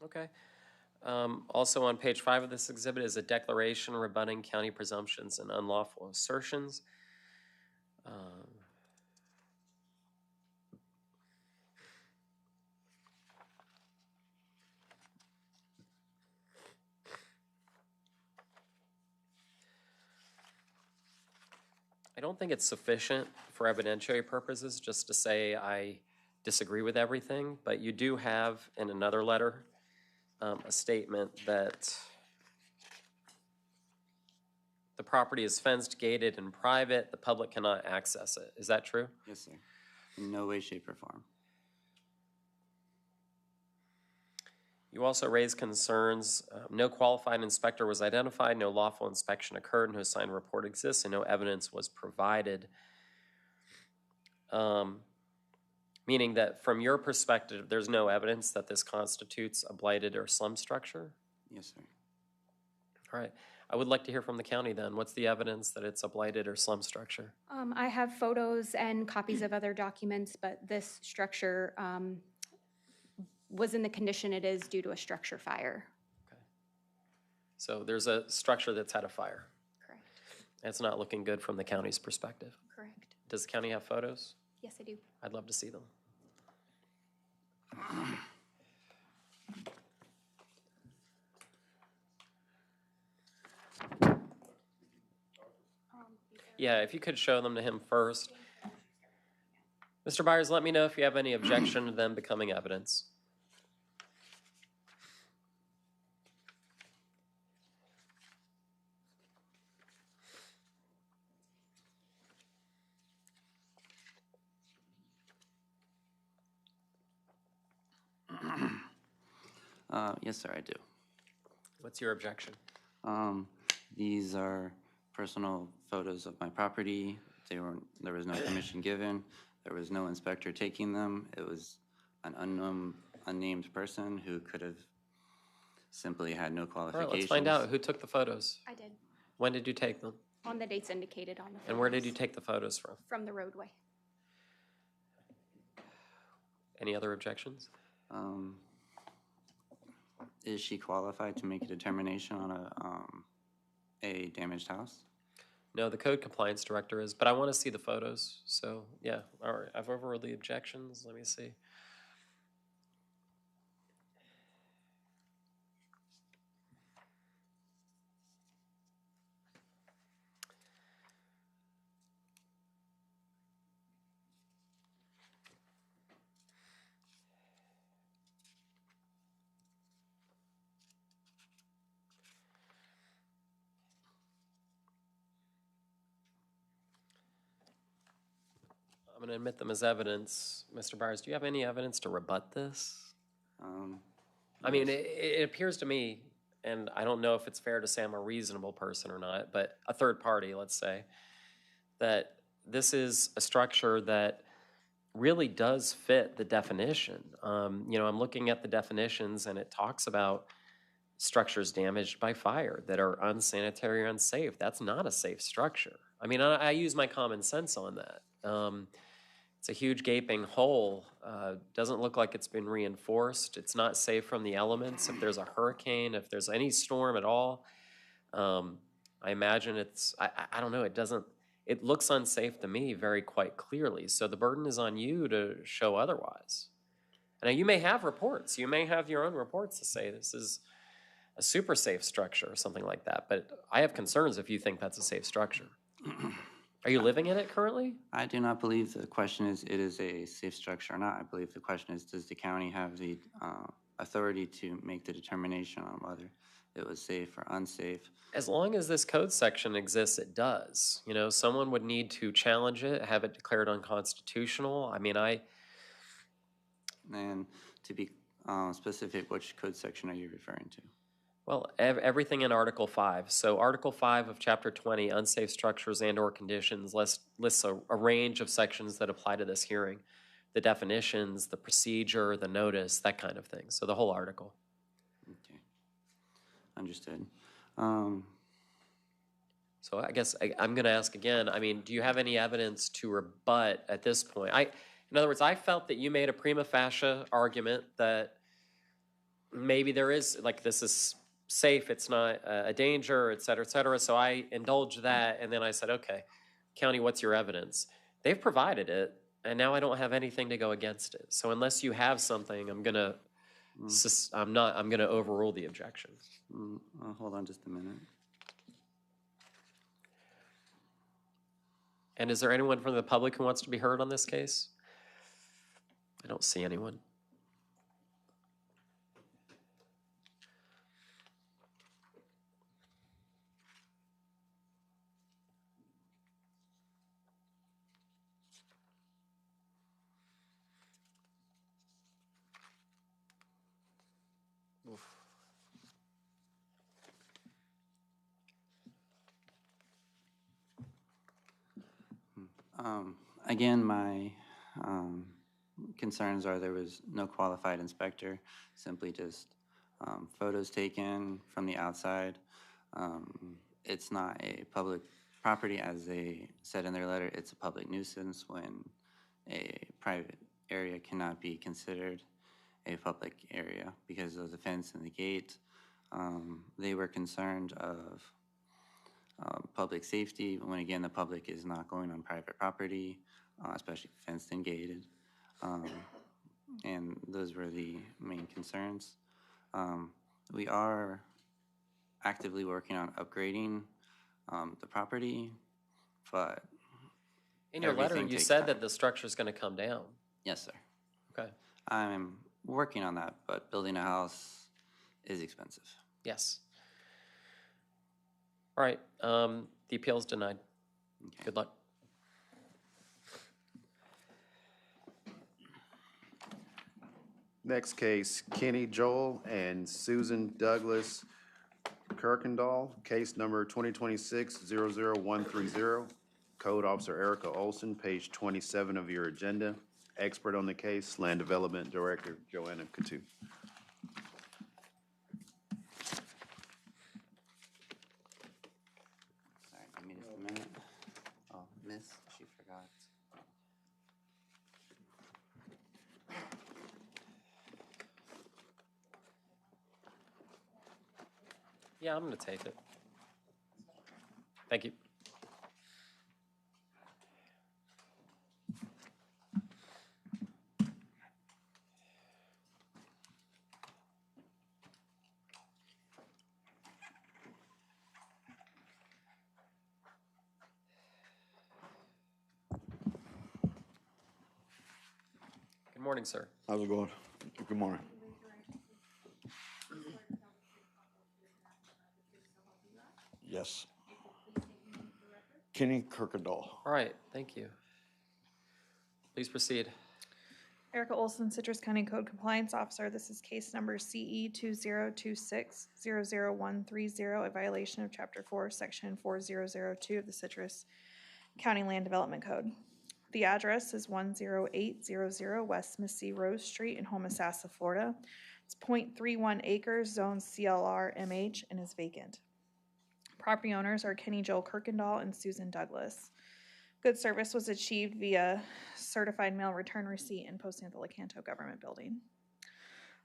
Okay. Also on page 5 of this exhibit is a declaration rebutting county presumptions and unlawful assertions. I don't think it's sufficient for evidentiary purposes just to say I disagree with everything, but you do have in another letter a statement that the property is fenced, gated, and private. The public cannot access it. Is that true? Yes, sir. In no way, shape, or form. You also raised concerns. No qualified inspector was identified, no lawful inspection occurred, no signed report exists, and no evidence was provided. Meaning that from your perspective, there's no evidence that this constitutes a blighted or slum structure? Yes, sir. All right. I would like to hear from the county then. What's the evidence that it's a blighted or slum structure? I have photos and copies of other documents, but this structure was in the condition it is due to a structure fire. Okay. So there's a structure that's had a fire. Correct. It's not looking good from the county's perspective. Correct. Does the county have photos? Yes, I do. I'd love to see them. Yeah, if you could show them to him first. Mr. Byers, let me know if you have any objection to them becoming evidence. Yes, sir, I do. What's your objection? These are personal photos of my property. There was no permission given. There was no inspector taking them. It was an unknown, unnamed person who could have simply had no All qualifications. right, let's find out who took the photos. I did. When did you take them? On the dates indicated on the photos. And where did you take the photos from? From the roadway. Any other objections? Is she qualified to make a determination on a damaged house? No, the code compliance director is, but I want to see the photos. So, yeah, all right, I've overruled the objections. Let me see. I'm going to admit them as evidence. Mr. Byers, do you have any evidence to rebut this? I mean, it appears to me, and I don't know if it's fair to say I'm a reasonable person or not, but a third party, let's say, that this is a structure that really does fit the definition. You know, I'm looking at the definitions, and it talks about structures damaged by fire that are unsanitary or unsafe. That's not a safe structure. I mean, I use my common sense on that. It's a huge gaping hole. Doesn't look like it's been reinforced. It's not safe from the elements. If there's a hurricane, if there's any storm at all, I imagine it's, I don't know, it looks unsafe to me very quite clearly. So the burden is on you to show otherwise. Now, you may have reports. You may have your own reports to say this is a super safe structure or something like that. But I have concerns if you think that's a safe structure. Are you living in it currently? I do not believe the question is it is a safe structure or not. I believe the question is, does the county have the authority to make the determination on whether it was safe or unsafe? As long as this code section exists, it does. You know, someone would need to challenge it, have it declared unconstitutional. I mean, And to be specific, which code section are you referring to? Well, everything in Article 5. So Article 5 of Chapter 20, unsafe structures and or conditions, lists a range of sections that apply to this hearing. The definitions, the procedure, the notice, that kind of thing. So the whole article. Okay, understood. So I guess I'm going to ask again, I mean, do you have any evidence to rebut at this point? In other words, I felt that you made a prima facie argument that maybe there is, like, this is safe, it's not a danger, et cetera, et cetera. So I indulged that, and then I said, okay, county, what's your evidence? They've provided it, and now I don't have anything to go against it. So unless you have something, I'm gonna overrule the objection. Hold on just a minute. And is there anyone from the public who wants to be heard on this case? I don't see anyone. Again, my concerns are there was no qualified inspector, simply just photos taken from the outside. It's not a public property, as they said in their letter. It's a public nuisance when a private area cannot be considered a public area because of the fence and the gate. They were concerned of public safety, when again the public is not going on private property, especially fenced and gated. And those were the main concerns. We are actively working on upgrading the property, but in your letter, everything you takes said time. that the structure is going to come down. Yes, sir. Okay. I'm working on that, but building a house is expensive. Yes. All right. The appeal is denied. Okay. Good luck. Next case, Kenny Joel and Susan Douglas Kirkendall, case number 2026-00130. Code Officer Erica Olson, page 27 of your agenda. Expert on the case, Land Development Director Joanna Coutu. Sorry, give me just a minute. Oh, miss, she forgot. Yeah, I'm going to take it. Thank you. Good morning, sir. How's it going? Good morning. Yes. Kenny Kirkendall. All right, thank you. Please proceed. Erica Olson, Citrus County Code Compliance Officer. This is case number CE 2026-00130, a violation of Chapter 4, Section 4002 of the Citrus County Land Development Code. The address is 10800 West Missy Rose Street in Homosassa, Florida. It's 0.31 acres, zone CLR MH, and is vacant. Property owners are Kenny Joel Kirkendall and Susan Douglas. Good service was achieved via certified mail return receipt and posting at the Lecanto Government Building.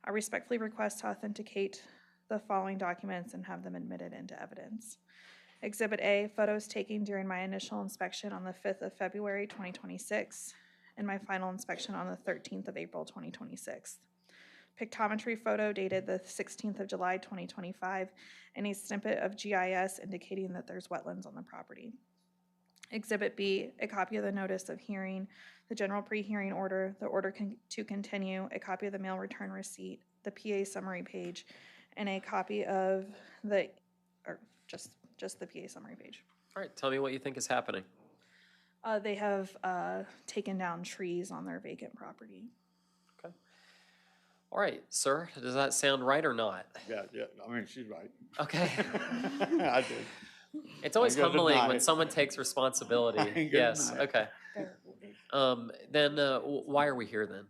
I respectfully request to authenticate the following documents and have them admitted into evidence. Exhibit A, photos taken during my initial inspection on the 5th of February 2026 and my final inspection on the 13th of April 2026. Pictometry photo dated the 16th of July 2025 and a snippet of GIS indicating that there's wetlands on the property. Exhibit B, a copy of the notice of hearing, the general pre-hearing order, the order to continue, a copy of the mail return receipt, the PA summary page, and a copy of the, or just the PA summary page. All right, tell me what you think is happening. They have taken down trees on their vacant property. Okay. All right, sir, does that sound right or not? Yeah, I mean, she's right. Okay. I did. It's always I'm gonna humbling deny when it. someone takes responsibility. ain't gonna Yes, deny it. okay. Then why are we here then?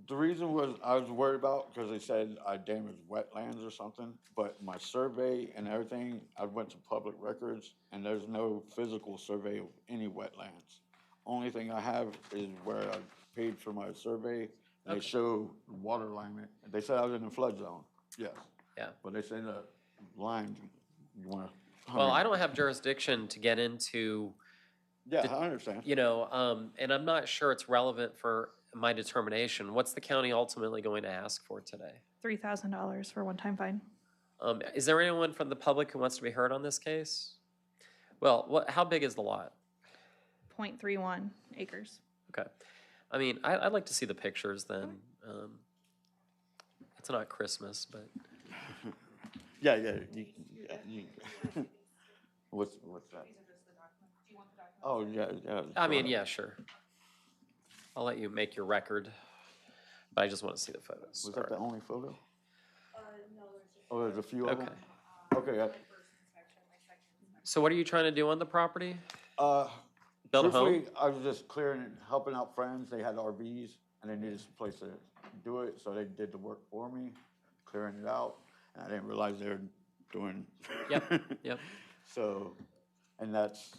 The reason was I was worried about because they said I damaged wetlands or something, but my survey and everything, I went to public records and there's no physical survey of any wetlands. Only thing I have is where I paid for my survey And they show water alignment. They said I was in the flood zone, yes. Yeah. But they say the line, you wanna. Well, I don't have jurisdiction to get into, Yeah, I understand. you know, and I'm not sure it's relevant for my determination. What's the county ultimately going to ask for today? $3,000 for a one-time fine. Is there anyone from the public who wants to be heard on this case? Well, how big is the lot? 0.31 acres. Okay. I mean, I'd like to see the pictures then. It's not Christmas, but. Yeah. What's that? Oh, yeah. I mean, yeah, sure. I'll let you make your record, but I just want to see the photos. Was that the only photo? No. Oh, there's a few of them? Okay. So what are you trying to do on the property? Build a home? Truthfully, I was just clearing and helping out friends. They had RVs and they needed a place to do it, so they did the work for me, clearing it out. And I didn't realize they were doing. Yep. So, and that's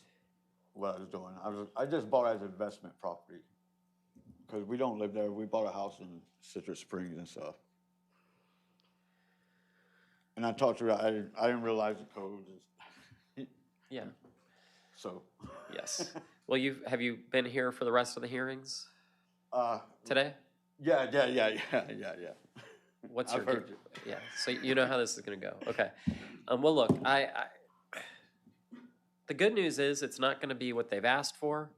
what I was doing. I just bought it as investment property because we don't live there. We bought a house in Citrus Springs and stuff. And I talked to her. I didn't realize the code. Yeah. So. Yes. Well, have you been here for the rest of the hearings? Today? Yeah. What's I've your heard you. Yeah. So you know how this is going to go. Okay. Well, look, the good news is it's not going to be what they've asked for.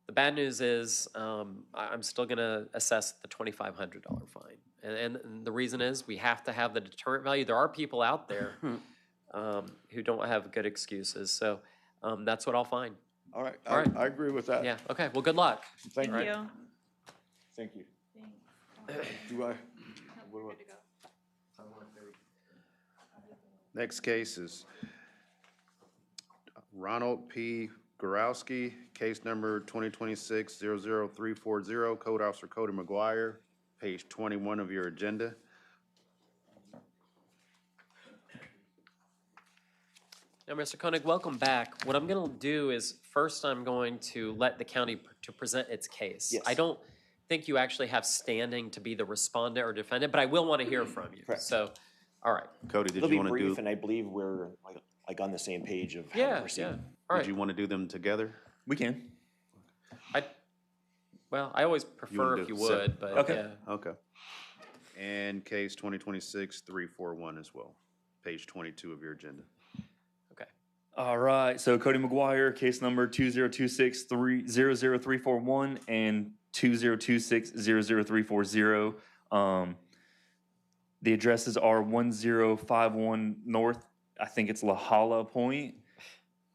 The bad news is I'm still going to assess the $2,500 fine. And the reason is we have to have the deterrent value. There are people out there who don't have good excuses. So that's what I'll find. All right. All right. I agree with that. Yeah. Okay. Well, good luck. Thank Thank you. you. Thank you. Do I? Next case is Ronald P. Gorowski, case number 2026-00340, Code Officer Cody McGuire, page 21 of your agenda. Now, Mr. Koenig, welcome back. What I'm going to do is first I'm going to let the county to present its case. Yes. I don't think you actually have standing to be the respondent or defendant, but I will want to hear from you. Correct. So, all right. Cody, did It'll you be want to brief, do? and I believe we're like on the same page of how to Yeah, proceed. yeah. All right. Did you want to do them together? We can. Well, I always prefer do if you it separate? would, but Okay. yeah. Okay. And case 2026-341 as well, page 22 of your agenda. Okay. All right. So Cody McGuire, case number 2026-00341 and 2026-00340. The addresses are 1051 North, I think it's La Jolla Point.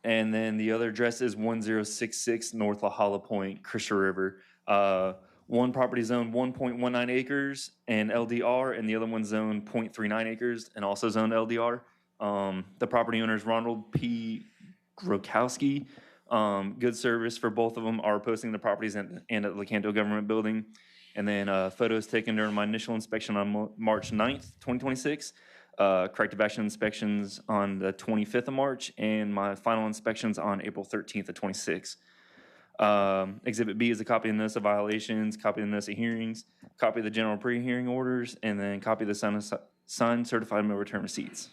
And then the other address is 1066 North La Jolla Point, Christian River. One property zone 1.19 acres and LDR, and the other one zone 0.39 acres and also zoned LDR. The property owner is Ronald P. Grokowski. Good service for both of them are posting the properties and at the Lecanto Government Building. And then photos taken during my initial inspection on March 9th, 2026. Corrective action inspections on the 25th of March, and my final inspections on April 13th of 26. Exhibit B is a copy of the notice of violations, copy of the notice of hearings, copy of the general pre-hearing orders, and then copy of the signed certified mail return receipts.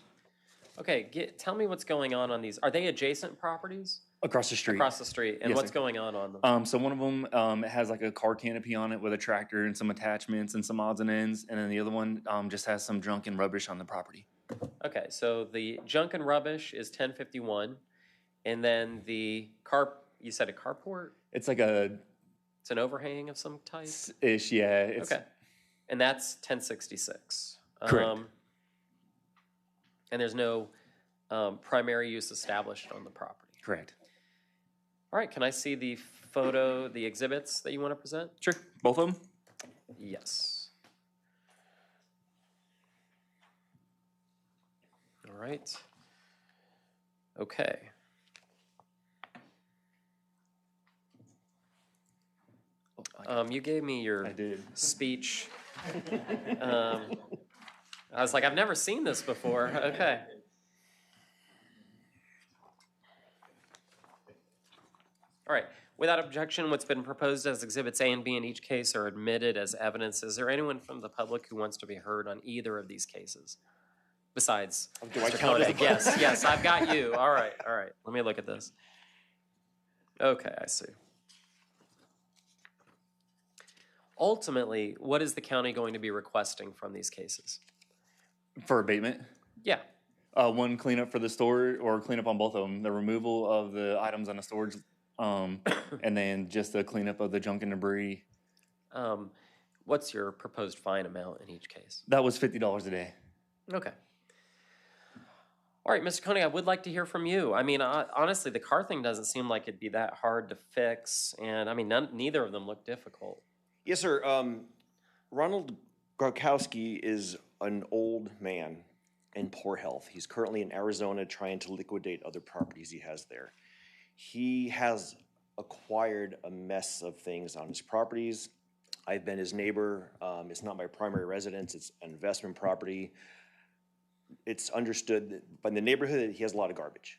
Okay, tell me what's going on these. Are they adjacent properties? Across the street. Across the street. And Yes, what's sir. going on them? So one of them has like a car canopy on it with a tractor and some attachments and some odds and ends, and then the other one just has some junk and rubbish on the property. Okay, so the junk and rubbish is 1051, and then the you said a carport? It's like a It's an overhang of some type? ish, yeah. It's, Okay, and that's 1066. Correct. And there's no primary use established on the property. Correct. All right, can I see the exhibits that you want to present? Sure. Both of them? Yes. All right. Okay. You gave me your speech. I was like, I've never seen this before. Okay. All right. Without objection, what's been proposed as Exhibits A and B in each case are admitted as evidence. Is there anyone from the public who wants to be heard on either of these cases? Besides Do I Mr. count as Koenig? a- Yes, I've got you. All right. Let me look at this. Okay, I see. Ultimately, what is the county going to be requesting from these cases? For abatement, Yeah. one cleanup for the store, or cleanup on both of them, the removal of the items on the storage, and then just the cleanup of the junk and debris. What's your proposed fine amount in each case? That was $50 a day. Okay. All right, Mr. Koenig, I would like to hear from you. I mean, honestly, the car thing doesn't seem like it'd be that hard to fix, and I mean, neither of them look difficult. Yes, sir. Ronald Grokowski is an old man in poor health. He's currently in Arizona trying to liquidate other properties he has there. He has acquired a mess of things on his properties. I've been his neighbor. It's not my primary residence. It's an investment property. It's understood that by the neighborhood, he has a lot of garbage.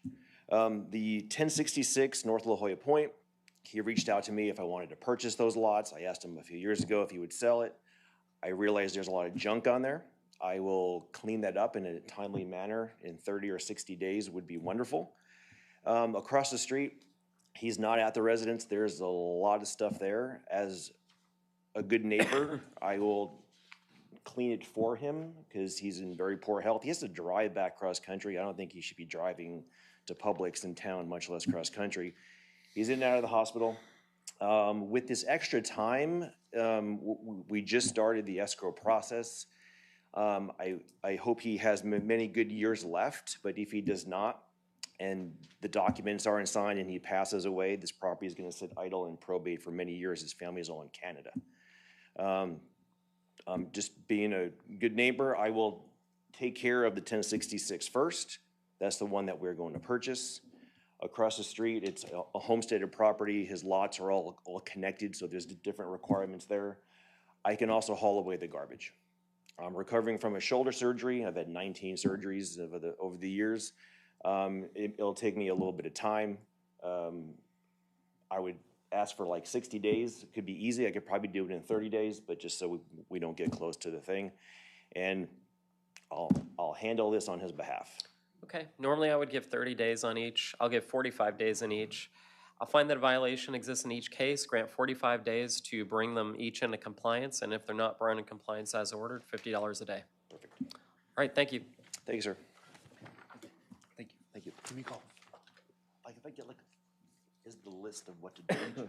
The 1066 North La Jolla Point, he reached out to me if I wanted to purchase those lots. I asked him a few years ago if he would sell it. I realized there's a lot of junk on there. I will clean that up in a timely manner in 30 or 60 days would be wonderful. Across the street, he's not at the residence. There's a lot of stuff there. As a good neighbor, I will clean it for him because he's in very poor health. He has to drive back cross country. I don't think he should be driving to Publix in town, much less cross country. He's in and out of the hospital. With this extra time, we just started the escrow process. I hope he has many good years left, but if he does not, and the documents aren't signed and he passes away, this property is going to sit idle in probate for many years. His family is all in Canada. Just being a good neighbor, I will take care of the 1066 first. That's the one that we're going to purchase. Across the street, it's a homesteaded property. His lots are all connected, so there's different requirements there. I can also haul away the garbage. I'm recovering from a shoulder surgery. I've had 19 surgeries over the years. It'll take me a little bit of time. I would ask for like 60 days. It could be easy. I could probably do it in 30 days, but just so we don't get close to the thing. And I'll handle this on his behalf. Okay, normally I would give 30 days on each. I'll give 45 days in each. I'll find that a violation exists in each case, grant 45 days to bring them each into compliance, and if they're not brought in compliance as ordered, $50 a day. Perfect. All right, thank you. Thank you, sir. Thank you. Thank you. Give me a call. Like if I get is the list of what to do. Thank you.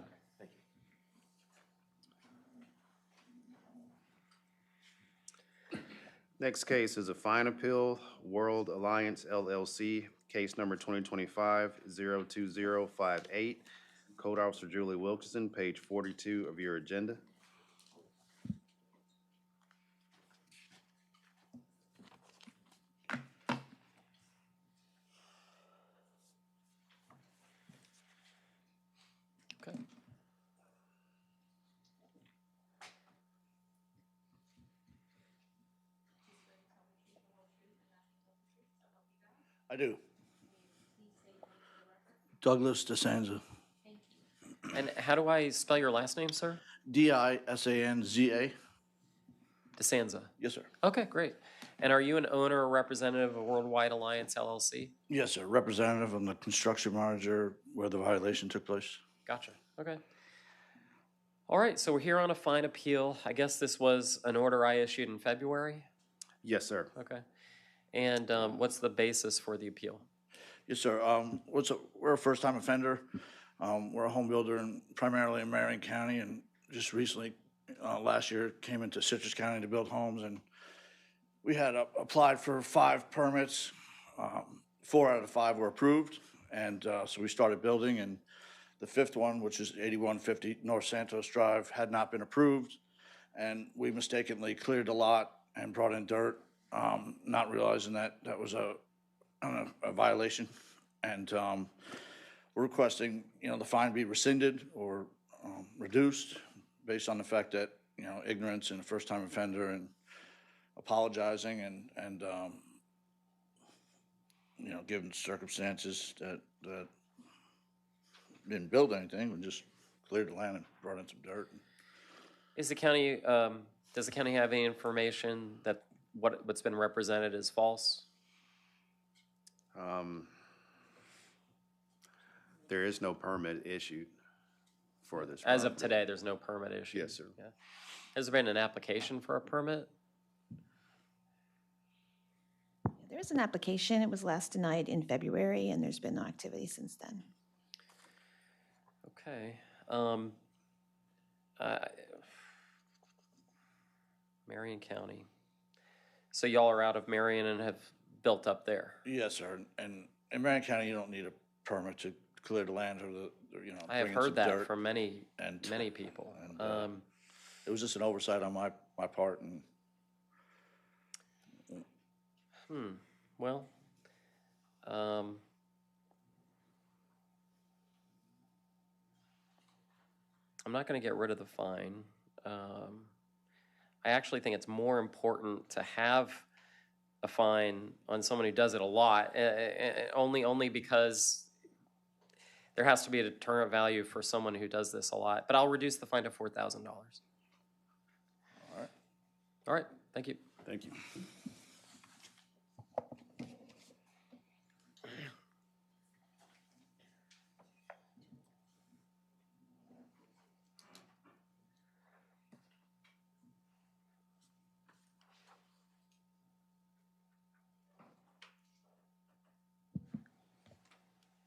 Next case is a fine appeal, World Alliance LLC, case number 2025-02058. Code Officer Julie Wilkinson, page 42 of your agenda. Okay. I do. Douglas DeSanza. And how do I spell your last name, sir? DISANZA. DeSanza. Yes, sir. Okay, great. And are you an owner or representative of Worldwide Alliance LLC? Yes, sir. Representative. I'm the construction manager where the violation took place. Gotcha. Okay. All right, so we're here on a fine appeal. I guess this was an order I issued in February? Yes, sir. Okay. And what's the basis for the appeal? Yes, sir. We're a first-time offender. We're a home builder primarily in Marion County, and just recently, last year, came into Citrus County to build homes, and we had applied for 5 permits. 4 out of 5 were approved, and so we started building, and the 5th one, which is 8150 North Santos Drive, had not been approved, and we mistakenly cleared the lot and brought in dirt, not realizing that that was a violation, and we're requesting, the fine be rescinded or reduced based on the fact that, ignorance and a first-time offender, and apologizing and given circumstances that didn't build anything, we just cleared the land and brought in some dirt. Is the county, does the county have any information that what's been represented is false? There is no permit issued for this As of property. today, there's no permit issued? Yes, sir. Yeah. Has there been an application for a permit? There was an application. It was last denied in February, and there's been no activity since then. Okay. Marion County. So y'all are out of Marion and have built up there? Yes, sir. And in Marion County, you don't need a permit to clear the land or I have bring in heard some that dirt. from many people. And, it was just an oversight on my part, and Well, I'm not going to get rid of the fine. I actually think it's more important to have a fine on someone who does it a lot, only because there has to be a deterrent value for someone who does this a lot. But I'll reduce the fine to $4,000. all right. All right, thank you. Thank you.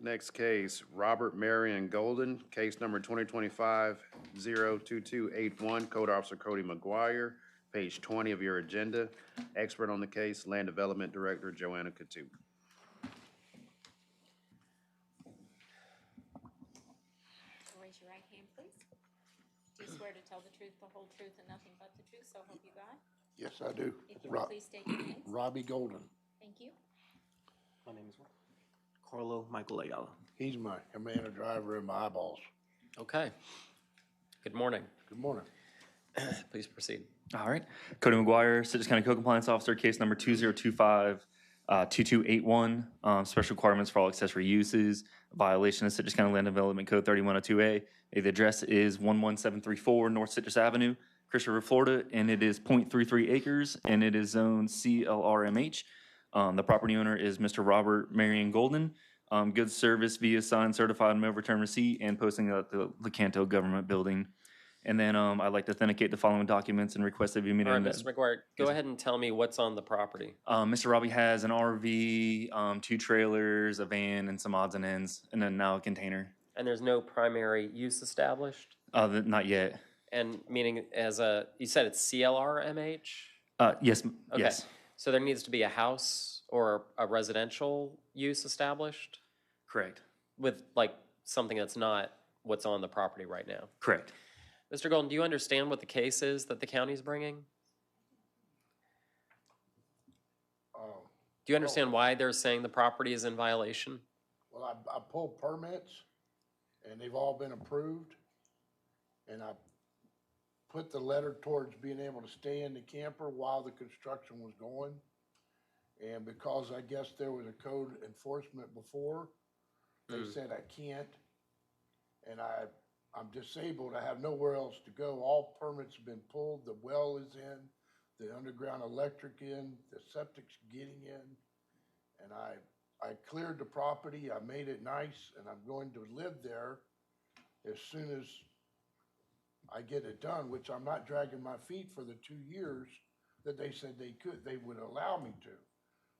Next case, Robert Marion Golden, case number 2025-02281, Code Officer Cody McGuire, page 20 of your agenda. Expert on the case, Land Development Director Joanna Katu. Raise your right hand, please. Do you swear to tell the truth, the whole truth, and nothing but the truth, so help you God? Yes, I do. If you would please state your name. Robbie Golden. Thank you. My name is Carlo Michael Ayala. He's my commander driver and my eyeballs. Okay. Good morning. Good morning. Please proceed. All right. Cody McGuire, Citrus County Code Compliance Officer, case number 2025-2281, special requirements for all accessory uses, violation of Citrus County Land Development Code 3102A. The address is 11734 North Citrus Avenue, Chris River, Florida, and it is 0.33 acres, and it is zone CLRMH. The property owner is Mr. Robert Marion Golden. Goods service via signed certified mail return receipt and posting at the Lecanto Government Building. And then I'd like to authenticate the following documents and request that you meet. All right, Mr. McGuire, go ahead and tell me what's on the property. Mr. Robbie has an RV, 2 trailers, a van, and some odds and ends, and then now a container. And there's no primary use established? Not yet. And meaning you said it's CLRMH? Yes, Okay. yes. So there needs to be a house or a residential use established? Correct. With like something that's not what's on the property right now? Correct. Mr. Golden, do you understand what the case is that the county's bringing? Do you understand why they're saying the property is in violation? Well, I pulled permits and they've all been approved. And I put the letter towards being able to stay in the camper while the construction was going. And because I guess there was a code enforcement before, they said I can't. And I'm disabled. I have nowhere else to go. All permits have been pulled. The well is in, the underground electric in, the septic's getting in. And I cleared the property. I made it nice, and I'm going to live there as soon as I get it done, which I'm not dragging my feet for the 2 years that they said they would allow me to.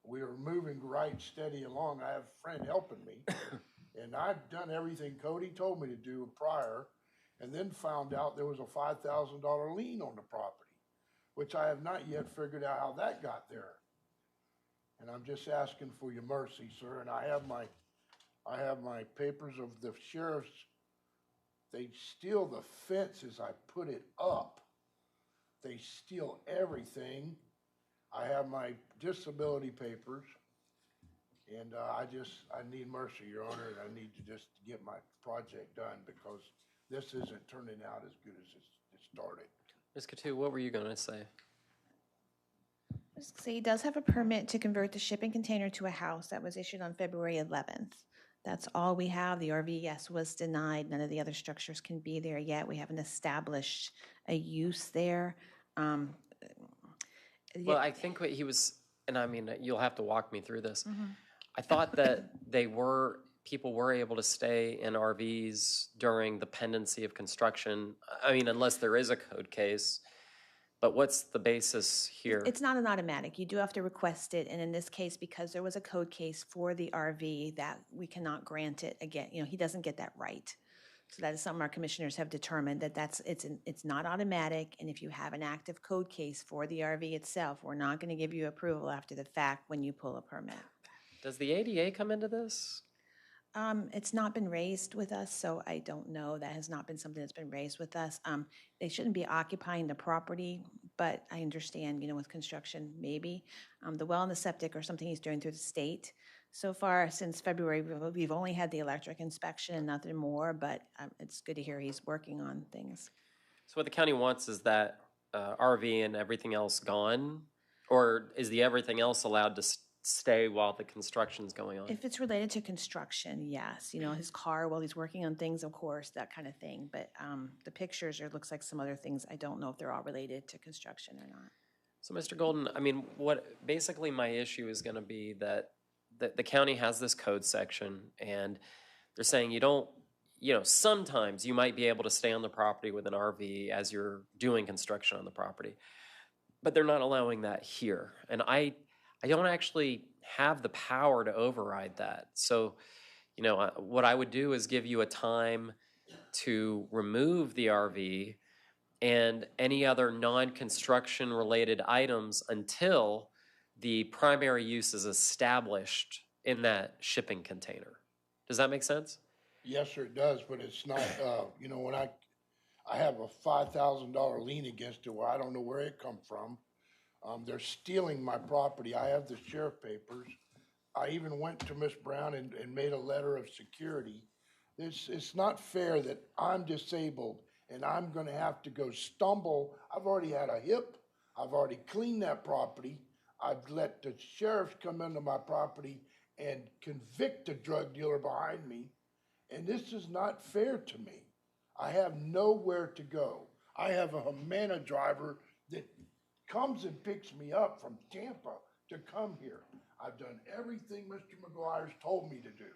We are moving right steady along. I have a friend helping me. And I've done everything Cody told me to do prior, and then found out there was a $5,000 lien on the property, which I have not yet figured out how that got there. And I'm just asking for your mercy, sir, and I have my papers of the sheriff's. They steal the fence as I put it up. They steal everything. I have my disability papers. And I need mercy, Your Honor, and I need to just get my project done because this isn't turning out as good as it started. Ms. Katu, what were you going to say? So he does have a permit to convert the shipping container to a house that was issued on February 11th. That's all we have. The RV, yes, was denied. None of the other structures can be there yet. We haven't established a use there. Well, I think what he was, and I mean, you'll have to walk me through this. Mhm. I thought that people were able to stay in RVs during the pendency of construction. I mean, unless there is a code case. But what's the basis here? It's not an automatic. You do have to request it, and in this case, because there was a code case for the RV, that we cannot grant it again. You know, he doesn't get that right. So that is something our commissioners have determined, that it's not automatic, and if you have an active code case for the RV itself, we're not going to give you approval after the fact when you pull a permit. Does the ADA come into this? It's not been raised with us, so I don't know. That has not been something that's been raised with us. They shouldn't be occupying the property, but I understand, you know, with construction, maybe. The well and the septic are something he's doing through the state. So far, since February, we've only had the electric inspection and nothing more, but it's good to hear he's working on things. So what the county wants is that RV and everything else gone? Or is the everything else allowed to stay while the construction's going on? If it's related to construction, yes. You know, his car while he's working on things, of course, that kind of thing. But the pictures, it looks like some other things. I don't know if they're all related to construction or not. So, Mr. Golden, I mean, basically my issue is going to be that the county has this code section, and they're saying you don't, you know, sometimes you might be able to stay on the property with an RV as you're doing construction on the property, but they're not allowing that here. And I don't actually have the power to override that. So, you know, what I would do is give you a time to remove the RV and any other non-construction related items until the primary use is established in that shipping container. Does that make sense? Yes, sir, it does, but it's not, you know, when I have a $5,000 lien against it where I don't know where it come from. They're stealing my property. I have the sheriff papers. I even went to Miss Brown and made a letter of security. It's not fair that I'm disabled and I'm gonna have to go stumble. I've already had a hip. I've already cleaned that property. I've let the sheriff come into my property and convict a drug dealer behind me. And this is not fair to me. I have nowhere to go. I have a Humana driver that comes and picks me up from Tampa to come here. I've done everything Mr. McGuire's told me to do.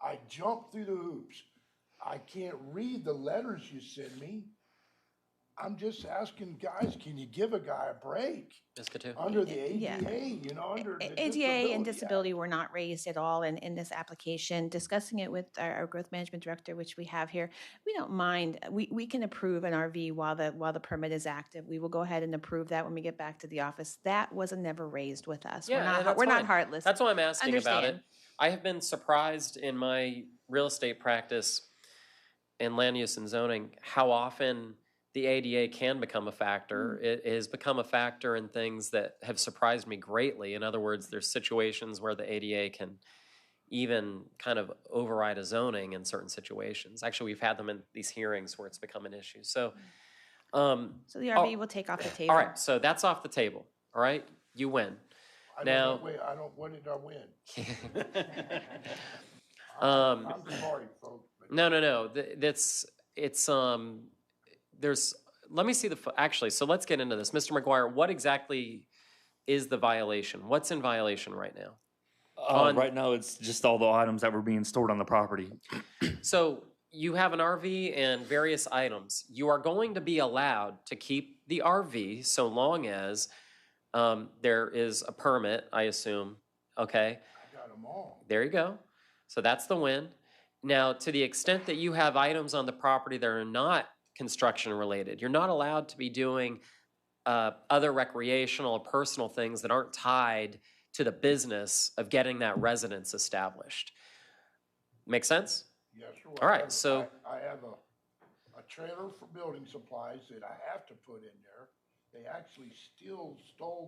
I jumped through the hoops. I can't read the letters you send me. I'm just asking, guys, can you give a guy a break? Under the ADA, Yeah. you know, under the ADA and Disability Act. disability were not raised at all in this application. Discussing it with our growth management director, which we have here, we don't mind. We can approve an RV while the permit is active. We will go ahead and approve that when we get back to the office. That was never raised with us. Yeah, and that's We're not fine. heartless. That's why I'm asking about it. Understand. I have been surprised in my real estate practice in land use and zoning how often the ADA can become a factor. It has become a factor in things that have surprised me greatly. In other words, there's situations where the ADA can even kind of override a zoning in certain situations. Actually, we've had them in these hearings where it's become an issue. So, So the RV will take off the table. all right, so that's off the table. All right, you win. Now, What did I win? Um, I'm sorry, folks. no. Let me see actually, so let's get into this. Mr. McGuire, what exactly is the violation? What's in violation right now? Right now, it's just all the items that were being stored on the property. So you have an RV and various items. You are going to be allowed to keep the RV so long as there is a permit, I assume, okay? I got them all. There you go. So that's the win. Now, to the extent that you have items on the property that are not construction related, you're not allowed to be doing other recreational or personal things that aren't tied to the business of getting that residence established. Make sense? Yes, sir. All right, so I have a trailer for building supplies that I have to put in there. They actually stole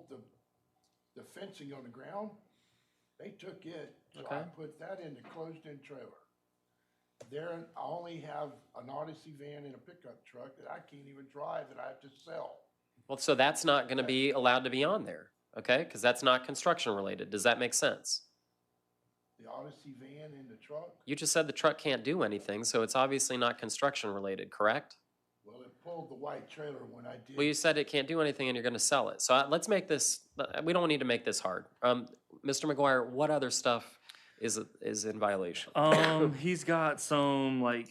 the fencing on the ground. They took it, so I Okay. put that in the closed-in trailer. There, I only have an Odyssey van and a pickup truck that I can't even drive that I have to sell. well, so that's not going to be allowed to be on there, okay? Because that's not construction related. Does that make sense? The Odyssey van and the truck? You just said the truck can't do anything, so it's obviously not construction related, correct? Well, it pulled the white trailer when I did. Well, you said it can't do anything and you're gonna sell it. So let's make this, we don't need to make this hard. Mr. McGuire, what other stuff is in violation? He's got some like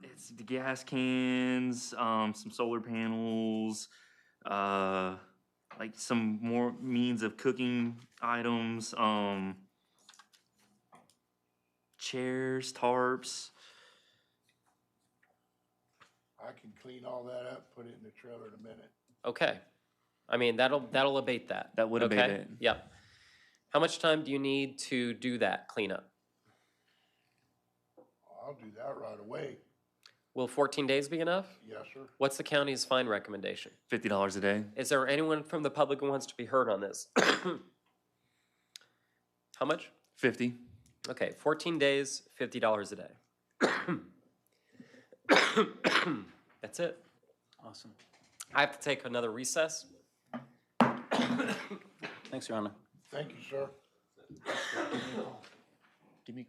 it's the gas cans, some solar panels, like some more means of cooking items, chairs, tarps. I can clean all that up, put it in the trailer in a minute. Okay. I mean, that'll abate that. That would abate okay? it. Yep. How much time do you need to do that cleanup? I'll do that right away. Will 14 days be enough? Yes, sir. What's the county's fine recommendation? $50 a day. Is there anyone from the public who wants to be heard on this? How much? 50. Okay, 14 days, $50 a day. That's it. Awesome. I have to take another recess. Thanks, Your Honor. Thank you, sir. Give me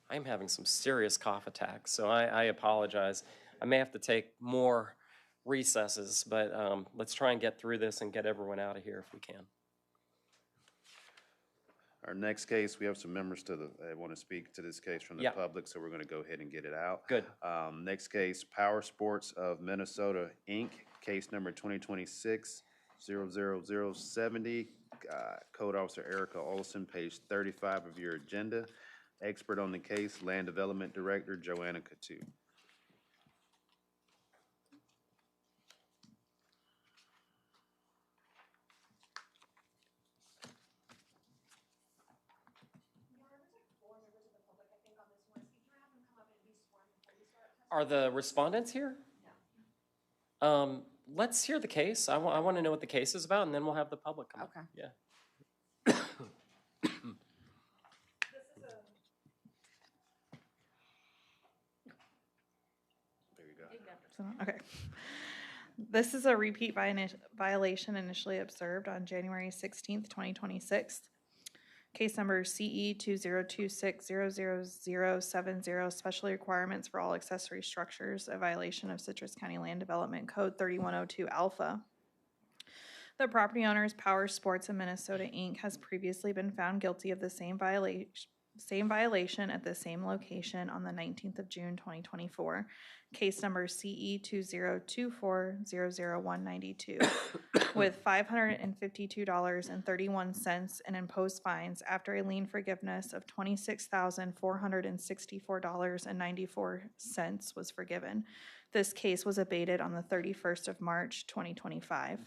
I'm having some serious cough attacks, so I apologize. I may have to take more recesses, but let's try and get through this and get everyone out of here if we can. Our next case, we have some members that want to speak to this case from the Yeah. public, so we're going to go ahead and get it out. Good. Next case, Power Sports of Minnesota, Inc., case number 2026-00070. Code Officer Erica Olson, page 35 of your agenda. Expert on the case, Land Development Director Joanna Coutu. Are the respondents here? Let's hear the case. I want to know what the case is about, and then we'll have the public come up. Okay. Yeah. Okay. This is a repeat violation initially observed on January 16th, 2026. Case number CE 2026000070, special requirements for all accessory structures, a violation of Citrus County Land Development Code 3102 Alpha. The property owner's Power Sports of Minnesota, Inc. has previously been found guilty of the same violation at the same location on the 19th of June, 2024. Case number CE 2024000192 with $552.31 in imposed fines after a lien forgiveness of $26,464.94 was forgiven. This case was abated on the 31st of March, 2025.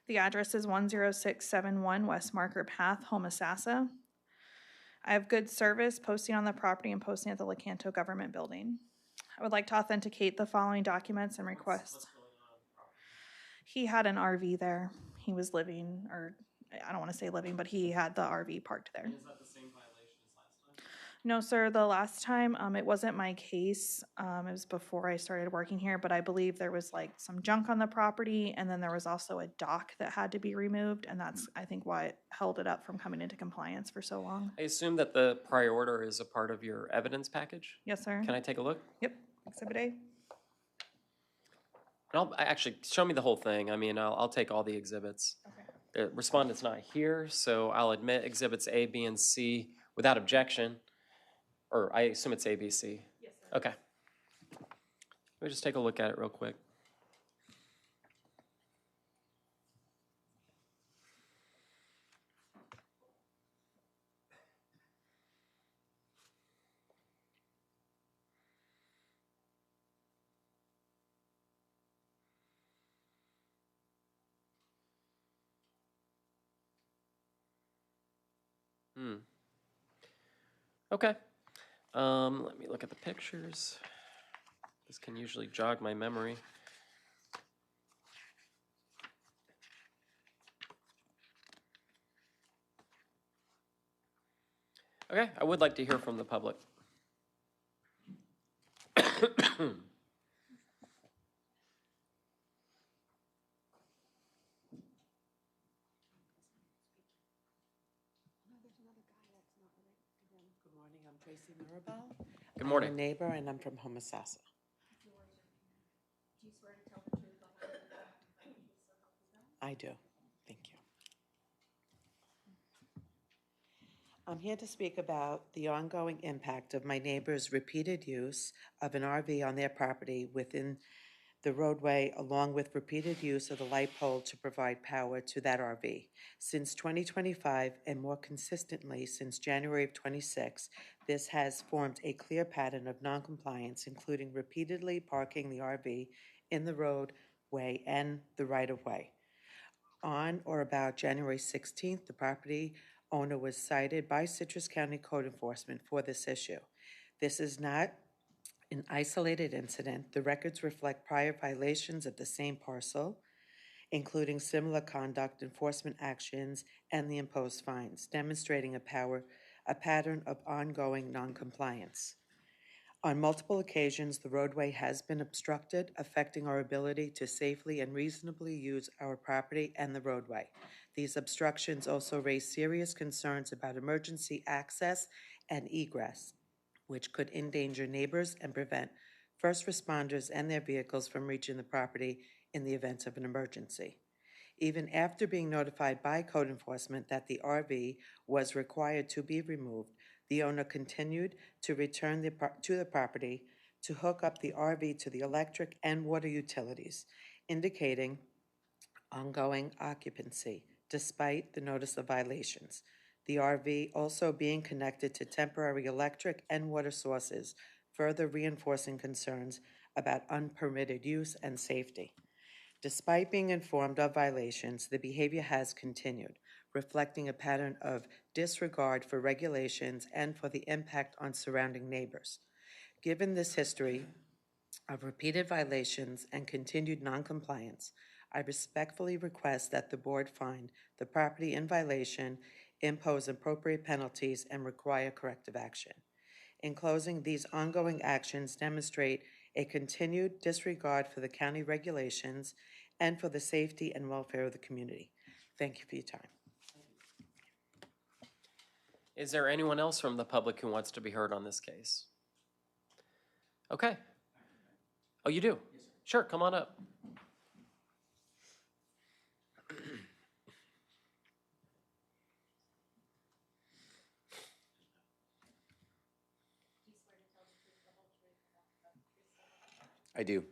The address is 10671 West Marker Path, Homosassa. I have good service posting on the property and posting at the Lecanto Government Building. I would like to authenticate the following documents and requests. He had an RV there. He was living, or I don't want to say living, but he had the RV parked there. Is that the same violation as last time? No, sir. The last time, it wasn't my case. It was before I started working here, but I believe there was like some junk on the property, and then there was also a dock that had to be removed, and that's, I think, why it held it up from coming into compliance for so long. I assume that the prior order is a part of your evidence package? Yes, sir. Can I take a look? Yep. Exhibit A. And actually, show me the whole thing. I mean, I'll take all the exhibits. Okay. The respondent's not here, so I'll admit exhibits A, B, and C without objection. Or I assume it's A, B, C. Yes, sir. Okay. Let me just take a look at it real quick. Okay. Let me look at the pictures. This can usually jog my memory. Okay, I would like to hear from the public. Good morning, I'm Tracy Mirabal. Good morning. I'm a neighbor and I'm from Homosassa. Do you swear to tell the truth, the whole truth, and nothing but the truth, so help you God? I do, thank you. I'm here to speak about the ongoing impact of my neighbor's repeated use of an RV on their property within the roadway, along with repeated use of the light pole to provide power to that RV. Since 2025, and more consistently since January of 26, this has formed a clear pattern of noncompliance, including repeatedly parking the RV in the roadway and the right-of-way. On or about January 16th, the property owner was cited by Citrus County Code Enforcement for this issue. This is not an isolated incident. The records reflect prior violations of the same parcel, including similar conduct, enforcement actions, and the imposed fines, demonstrating a pattern of ongoing noncompliance. On multiple occasions, the roadway has been obstructed, affecting our ability to safely and reasonably use our property and the roadway. These obstructions also raise serious concerns about emergency access and egress, which could endanger neighbors and prevent first responders and their vehicles from reaching the property in the event of an emergency. Even after being notified by code enforcement that the RV was required to be removed, the owner continued to return to the property to hook up the RV to the electric and water utilities, indicating ongoing occupancy despite the notice of violations. The RV also being connected to temporary electric and water sources, further reinforcing concerns about unpermitted use and safety. Despite being informed of violations, the behavior has continued, reflecting a pattern of disregard for regulations and for the impact on surrounding neighbors. Given this history of repeated violations and continued noncompliance, I respectfully request that the board find the property in violation, impose appropriate penalties, and require corrective action. In closing, these ongoing actions demonstrate a continued disregard for the county regulations and for the safety and welfare of the community. Thank you for your time. Is there anyone else from the public who wants to be heard on this case? Okay. Oh, you do? Yes, sure, come on up. I do.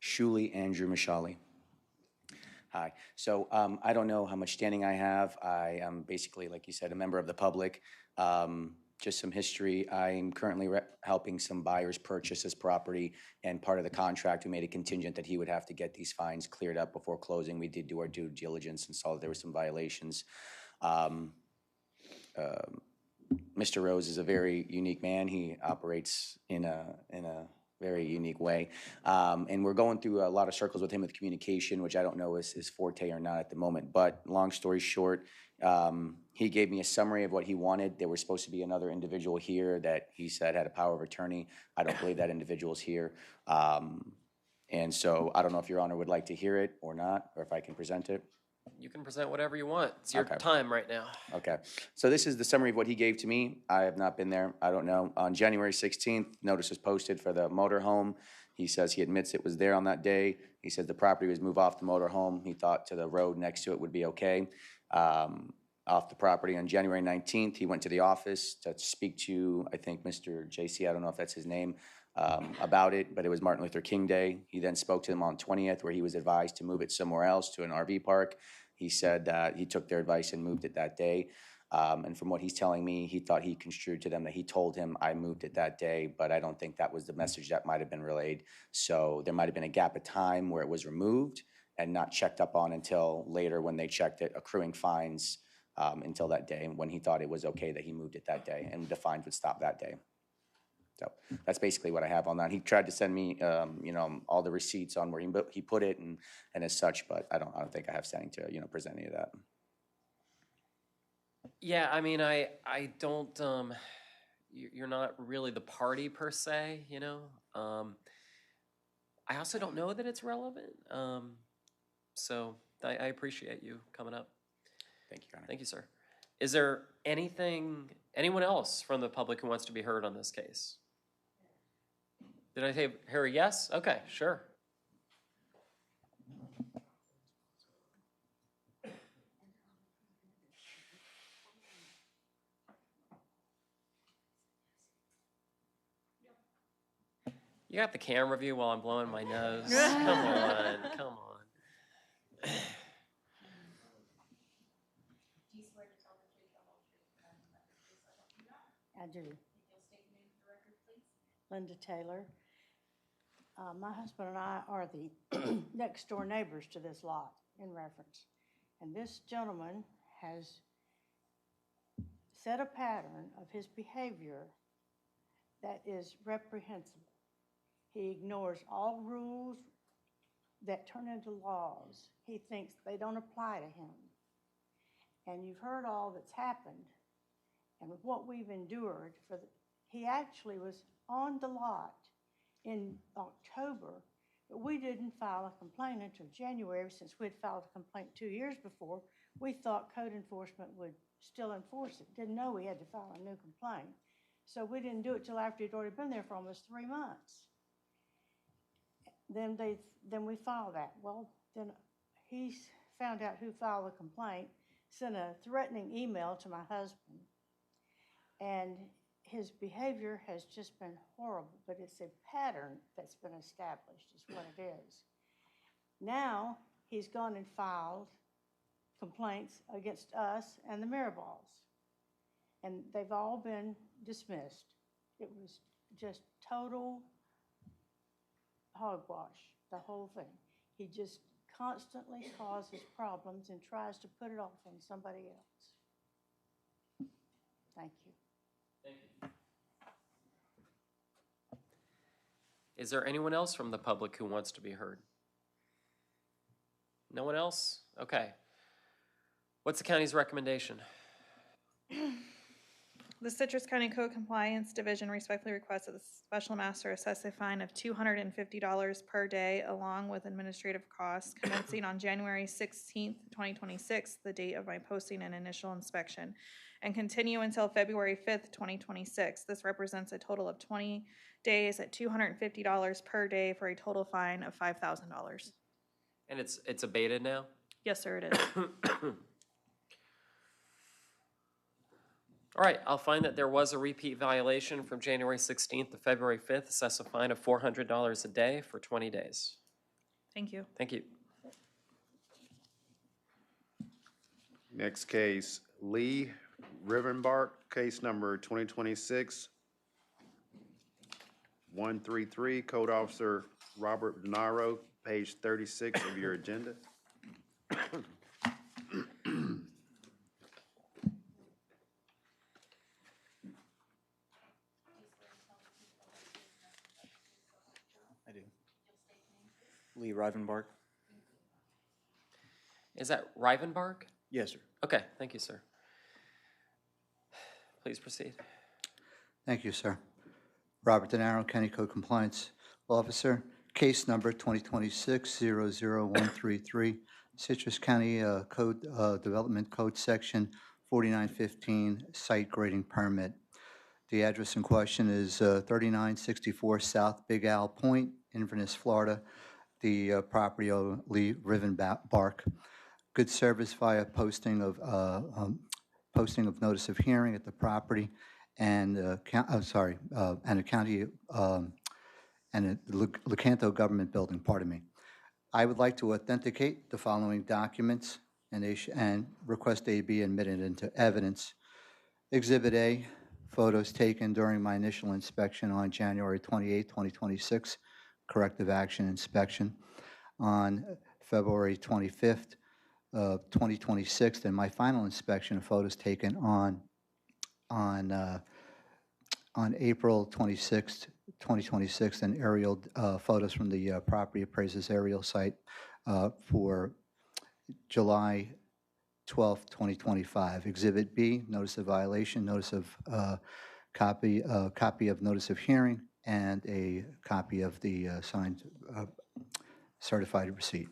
Shuli Andrew Mishali. Hi. So I don't know how much standing I have. I am basically, like you said, a member of the public. Just some history. I'm currently helping some buyers purchase this property, and part of the contract, we made a contingent that he would have to get these fines cleared up before closing. We did do our due diligence and saw that there were some violations. Mr. Rose is a very unique man. He operates in a very unique way. And we're going through a lot of circles with him with communication, which I don't know is his forte or not at the moment. But long story short, he gave me a summary of what he wanted. There was supposed to be another individual here that he said had a power of attorney. I don't believe that individual's here. And so I don't know if Your Honor would like to hear it or not, or if I can present it. You can present whatever you want. It's your time right now. Okay. So this is the summary of what he gave to me. I have not been there. I don't know. On January 16th, notice was posted for the motorhome. He says he admits it was there on that day. He said the property was moved off the motorhome. He thought to the road next to it would be okay. Off the property on January 19th, he went to the office to speak to, I think, Mr. JC, I don't know if that's his name, about it, but it was Martin Luther King Day. He then spoke to them on 20th, where he was advised to move it somewhere else to an RV park. He said that he took their advice and moved it that day. And from what he's telling me, he thought he construed to them that he told him I moved it that day, but I don't think that was the message that might have been relayed. So there might have been a gap of time where it was removed and not checked up on until later when they checked it, accruing fines until that day, when he thought it was okay that he moved it that day and the fines would stop that day. So that's basically what I have on that. He tried to send me, all the receipts on where he put it and as such, but I don't think I have standing to, present any of that. Yeah, I mean, I don't, you're not really the party per se, I also don't know that it's relevant. So I appreciate you coming up. Thank you, Your Honor. Thank you, sir. Is there anyone else from the public who wants to be heard on this case? Did I hear a yes? Okay, sure. You got the camera view while I'm blowing my nose? Come on, come on. I do. Linda Taylor. My husband and I are the next door neighbors to this lot in reference. And this gentleman has set a pattern of his behavior that is reprehensible. He ignores all rules that turn into laws. He thinks they don't apply to him. And you've heard all that's happened and what we've endured. He actually was on the lot in October, but we didn't file a complaint until January, since we'd filed a complaint 2 years before We thought code enforcement would still enforce it, didn't know we had to file a new complaint. So we didn't do it till after he'd already been there for almost 3 months. Then we filed that. Well, then he found out who filed the complaint, sent a threatening email to my husband, and his behavior has just been horrible, but it's a pattern that's been established is what it is. Now, he's gone and filed complaints against us and the Miraballs, and they've all been dismissed. It was just total hogwash, the whole thing. He just constantly causes problems and tries to put it off on somebody else. Thank you. Thank you. Is there anyone else from the public who wants to be heard? No one else? Okay. What's the county's recommendation? The Citrus County Code Compliance Division respectfully requests that the special master assess a fine of $250 per day along with administrative costs commencing on January 16th, 2026, the date of my posting and initial inspection, and continue until February 5th, 2026. This represents a total of 20 days at $250 per day for a total fine of $5,000. And it's abated now? Yes, sir, it is. All right, I'll find that there was a repeat violation from January 16th to February 5th. Assess a fine of $400 a day for 20 days. Thank you. Thank you. Next case, Lee Rivenbark, case number 2026-133, Code Officer Robert Denaro, page 36 of your agenda. I do. Lee Rivenbark. Is that Rivenbark? Yes, sir. Okay, thank you, sir. Please proceed. Thank you, sir. Robert Denaro, County Code Compliance Officer. Case number 2026-00133, Citrus County Code Development Code Section 4915, Site Grading Permit. The address in question is 3964 South Big Owl Point, Inverness, Florida. The property owner, Lee Rivenbark. Good service via posting of notice of hearing at the property and a county and a Lecanto government building. Pardon me. I would like to authenticate the following documents and request they be admitted into evidence. Exhibit A, photos taken during my initial inspection on January 28, 2026, corrective action inspection on February 25th, 2026, and my final inspection of photos taken on April 26th, 2026, and aerial photos from the property appraiser's aerial site for July 12th, 2025. Exhibit B, notice of violation, notice of copy of notice of hearing, and a copy of the signed certified receipt.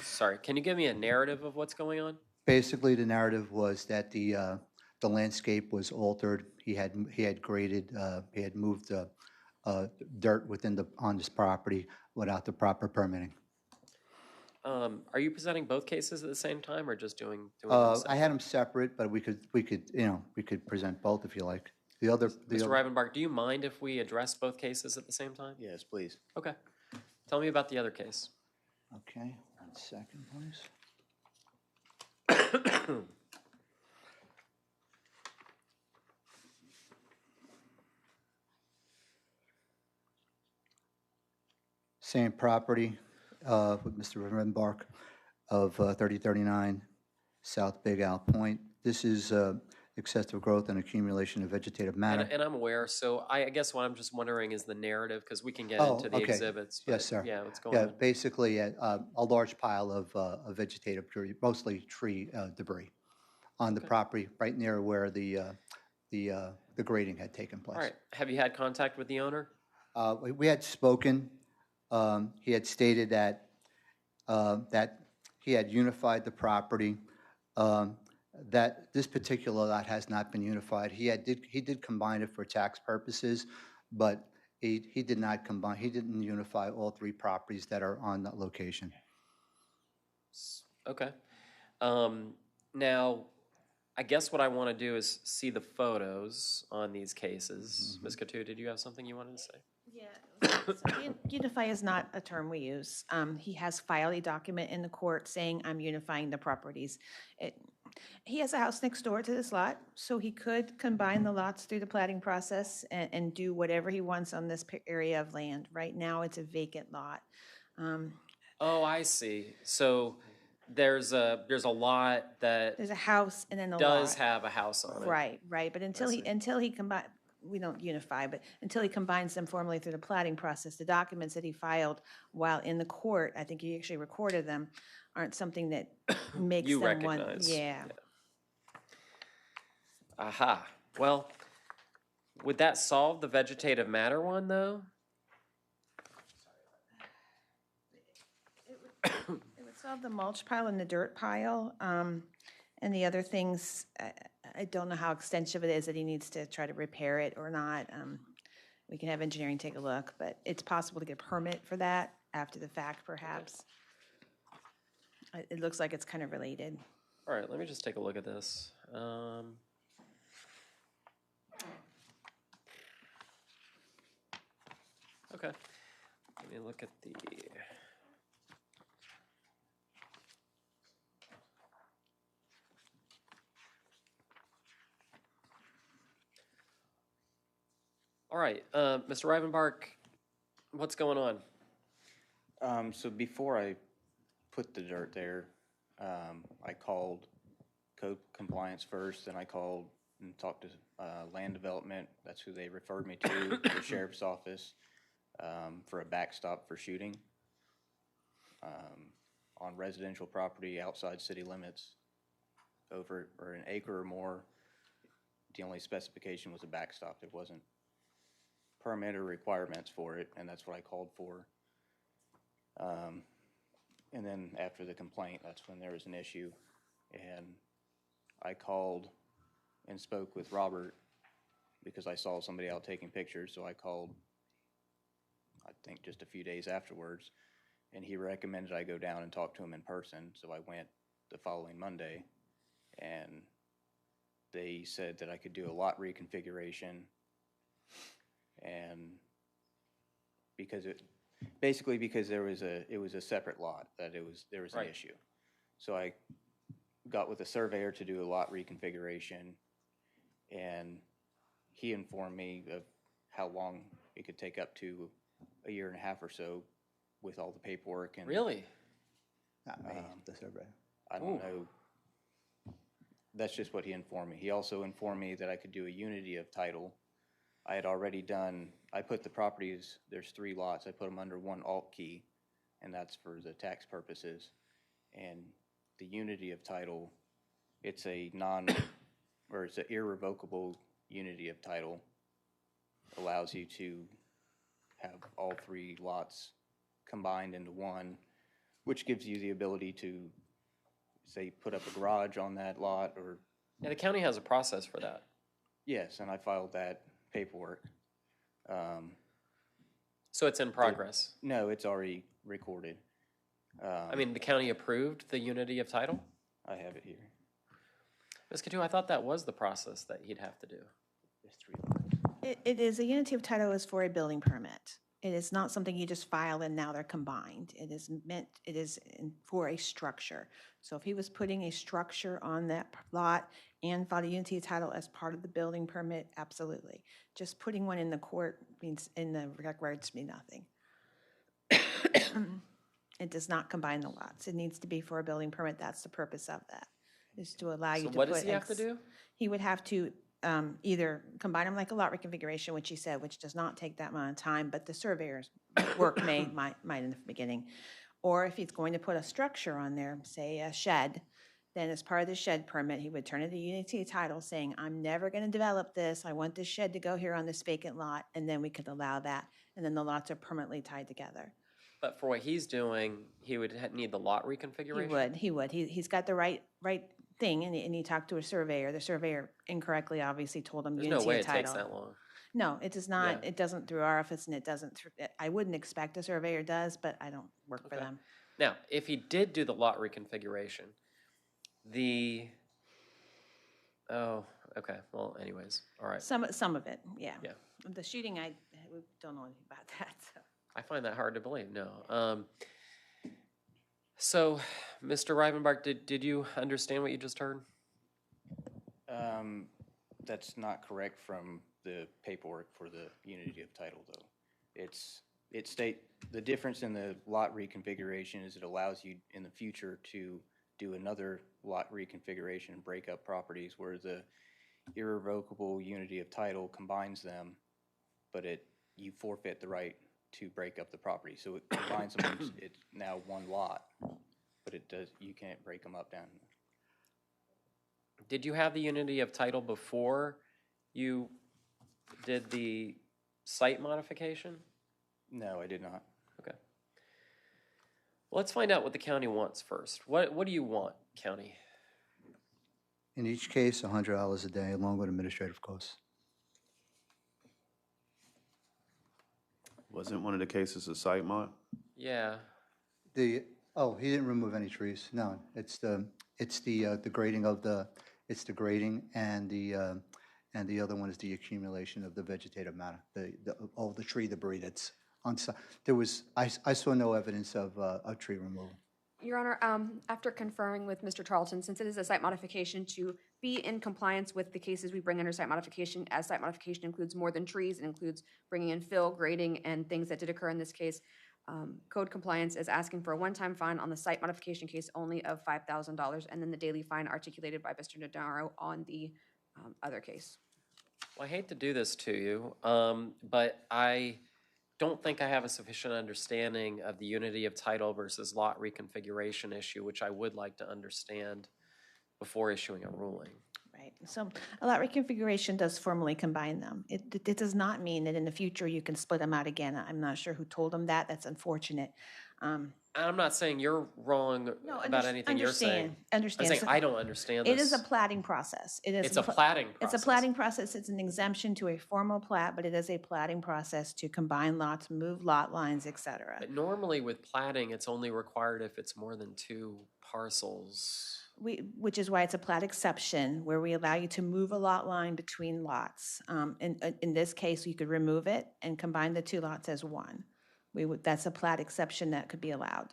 Sorry, can you give me a narrative of what's going on? Basically, the narrative was that the landscape was altered. He had graded, he had moved dirt on this property without the proper permitting. Are you presenting both cases at the same time, or just doing them I separate? had them separate, but we could present both if you like. Mr. Rivenbark, do you mind if we address both cases at the same time? Yes, please. Okay. Tell me about the other case. Okay, 1 second, please. Same property with Mr. Rivenbark of 3039 South Big Owl Point. This is excessive growth and accumulation of vegetative matter. And I'm aware, so I guess what I'm just wondering is the narrative, because we can get Oh, into the okay. exhibits. but Yes, sir. Yeah, what's going on? Basically, a large pile of vegetative debris, mostly tree debris, on the property right near where the grading had taken place. All right. Have you had contact with the owner? We had spoken. He had stated that he had unified the property. That this particular lot has not been unified. He did combine it for tax purposes, but he did not combine, he didn't unify all three properties that are on that location. Okay. Now, I guess what I want to do is see the photos on these cases. Ms. Katu, did you have something you wanted to say? Yeah, so unify is not a term we use. He has filed a document in the court saying, I'm unifying the properties. He has a house next door to this lot, so he could combine the lots through the platting process and do whatever he wants on this area of land. Right now, it's a vacant lot. Oh, I see. So there's a lot that There's a house and then a lot. does have a house on it. Right, right, but until he combine, we don't unify, but until he combines them formally through the platting process, the documents that he filed while in the court, I think he actually recorded them, aren't something that makes You them one. recognize. Yeah. Aha. Well, would that solve the vegetative matter one, though? It would solve the mulch pile and the dirt pile, and the other things, I don't know how extensive it is that he needs to try to repair it or not. We can have engineering take a look, but it's possible to get a permit for that after the fact, perhaps. It looks like it's kind of related. All right, let me just take a look at this. Okay. Let me look at the... All right, Mr. Rivenbark, what's going on? So before I put the dirt there, I called Code Compliance first, then I called and talked to Land Development. That's who they referred me to, the Sheriff's Office, for a backstop for shooting on residential property outside city limits over or an acre or more. The only specification was a backstop. It wasn't permit or requirements for it, and that's what I called for. And then after the complaint, that's when there was an issue. And I called and spoke with Robert because I saw somebody out taking pictures, so I called, I think, just a few days afterwards, and he recommended I go down and talk to him in person, so I went the following Monday, and they said that I could do a lot reconfiguration, and because basically because it was a separate lot, that there was an issue. So I got with a surveyor to do a lot reconfiguration, and he informed me of how long it could take up to a year and a half or so with all the paperwork. And Really? Not me, the surveyor. I don't know. That's just what he informed me. He also informed me that I could do a unity of title. I had already done, I put the properties, there's 3 lots, I put them under one alt key, and that's for the tax purposes. And the unity of title, it's a it's an irrevocable unity of title. Allows you to have all 3 lots combined into one, which gives you the ability to, say, put up a garage on that lot or... Yeah, the county has a process for that. Yes, and I filed that paperwork. So it's in progress? No, it's already recorded. I mean, the county approved the unity of title? I have it here. Ms. Katu, I thought that was the process that he'd have to do. There's 3 lots. It is, a unity of title is for a building permit. It is not something you just file and now they're combined. It is for a structure. So if he was putting a structure on that lot and filed a unity of title as part of the building permit, absolutely. Just putting one in the court means, in the records, mean nothing. It does not combine the lots. It needs to be for a building permit. That's the purpose of that, is to allow you to put... So what does he have to do? He would have to either combine them like a lot reconfiguration, which he said, which does not take that amount of time, but the surveyor's work might in the beginning. Or if he's going to put a structure on there, say a shed, then as part of the shed permit, he would turn it to unity of title saying, I'm never going to develop this. I want this shed to go here on this vacant lot, and then we could allow that. And then the lots are permanently tied together. But for what he's doing, he would need the lot reconfiguration? He would. He's got the right thing, and he talked to a surveyor. The surveyor incorrectly obviously told him There's unity no way of it takes title. that long. No, it does not. Yeah. It doesn't through our office, and it doesn't through, I wouldn't expect a surveyor does, but I don't work for Okay. them. Now, if he did do the lot reconfiguration, oh, okay, well, anyways, all right. Some of it, yeah. Yeah. The shooting, we don't know anything about that, so. I find that hard to believe, no. So, Mr. Rivenbark, did you understand what you just heard? That's not correct from the paperwork for the unity of title, though. The difference in the lot reconfiguration is it allows you in the future to do another lot reconfiguration and break up properties, where the irrevocable unity of title combines them, but you forfeit the right to break up the property. So it combines them, it's now one lot, but you can't break them up down. Did you have the unity of title before you did the site modification? No, I did not. Okay. Well, let's find out what the county wants first. What do you want, county? In each case, $100 a day, along with administrative costs. Wasn't one of the cases a site mod? Yeah. He didn't remove any trees. No, it's the grading of it's the grading, and the other one is the accumulation of the vegetative matter, all the tree debris that's on site. I saw no evidence of tree removal. Your Honor, after conferring with Mr. Charlton, since it is a site modification, to be in compliance with the cases we bring under site modification, as site modification includes more than trees, it includes bringing in fill, grading, and things that did occur in this case, Code Compliance is asking for a one-time fine on the site modification case only of $5,000, and then the daily fine articulated by Mr. Nadaro on the other case. Well, I hate to do this to you, but I don't think I have a sufficient understanding of the unity of title versus lot reconfiguration issue, which I would like to understand before issuing a ruling. Right, so a lot reconfiguration does formally combine them. It does not mean that in the future you can split them out again. I'm not sure who told them that. That's unfortunate. And I'm not saying you're wrong about anything you're saying. Understand. I'm saying I don't understand this. It is a platting process. It's a platting process. It's a platting process. It's an exemption to a formal plat, but it is a platting process to combine lots, move lot lines, et cetera. But normally with platting, it's only required if it's more than 2 parcels. Which is why it's a plat exception, where we allow you to move a lot line between lots. In this case, you could remove it and combine the 2 lots as one. That's a plat exception that could be allowed.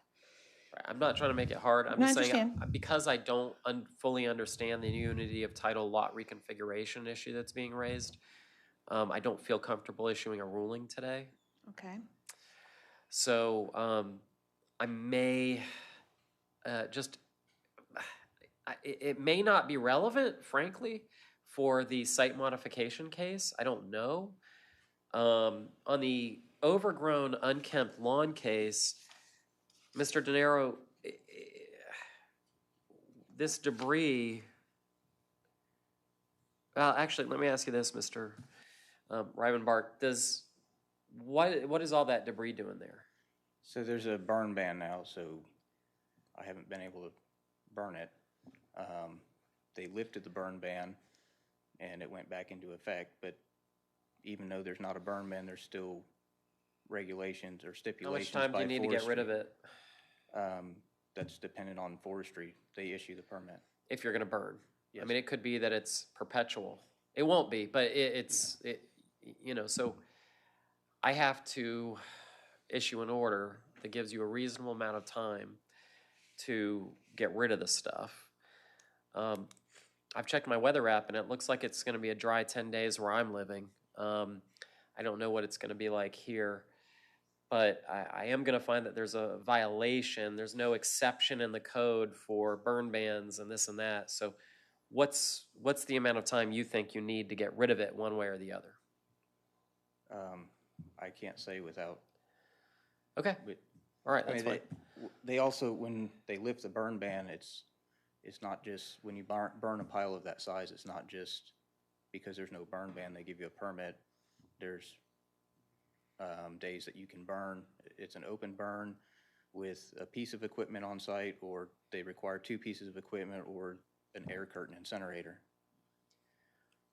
I'm not trying to make it hard. I'm No, just I saying, understand. because I don't fully understand the unity of title lot reconfiguration issue that's being raised, I don't feel comfortable issuing a ruling today. Okay. So I may it may not be relevant, frankly, for the site modification case. I don't know. On the overgrown, unkempt lawn case, Mr. De Niro, this debris, well, actually, let me ask you this, Mr. Rivenbark. What is all that debris doing there? So there's a burn ban now, so I haven't been able to burn it. They lifted the burn ban, and it went back into effect, but even though there's not a burn ban, there's still regulations or stipulations by How much time do you need to get rid of it? That's dependent on forestry. They issue the permit. If you're going to burn. Yes. I mean, it could be that it's perpetual. It won't be, but so I have to issue an order that gives you a reasonable amount of time to get rid of the stuff. I've checked my weather app, and it looks like it's going to be a dry 10 days where I'm living. I don't know what it's going to be like here, but I am going to find that there's a violation. There's no exception in the code for burn bans and this and that. So what's the amount of time you think you need to get rid of it one way or the other? I can't say without. Okay. All right, that's fine. They also, when they lift the burn ban, it's not just, when you burn a pile of that size, it's not just because there's no burn ban, they give you a permit. There's days that you can burn. It's an open burn with a piece of equipment on site, or they require 2 pieces of equipment, or an air curtain incinerator.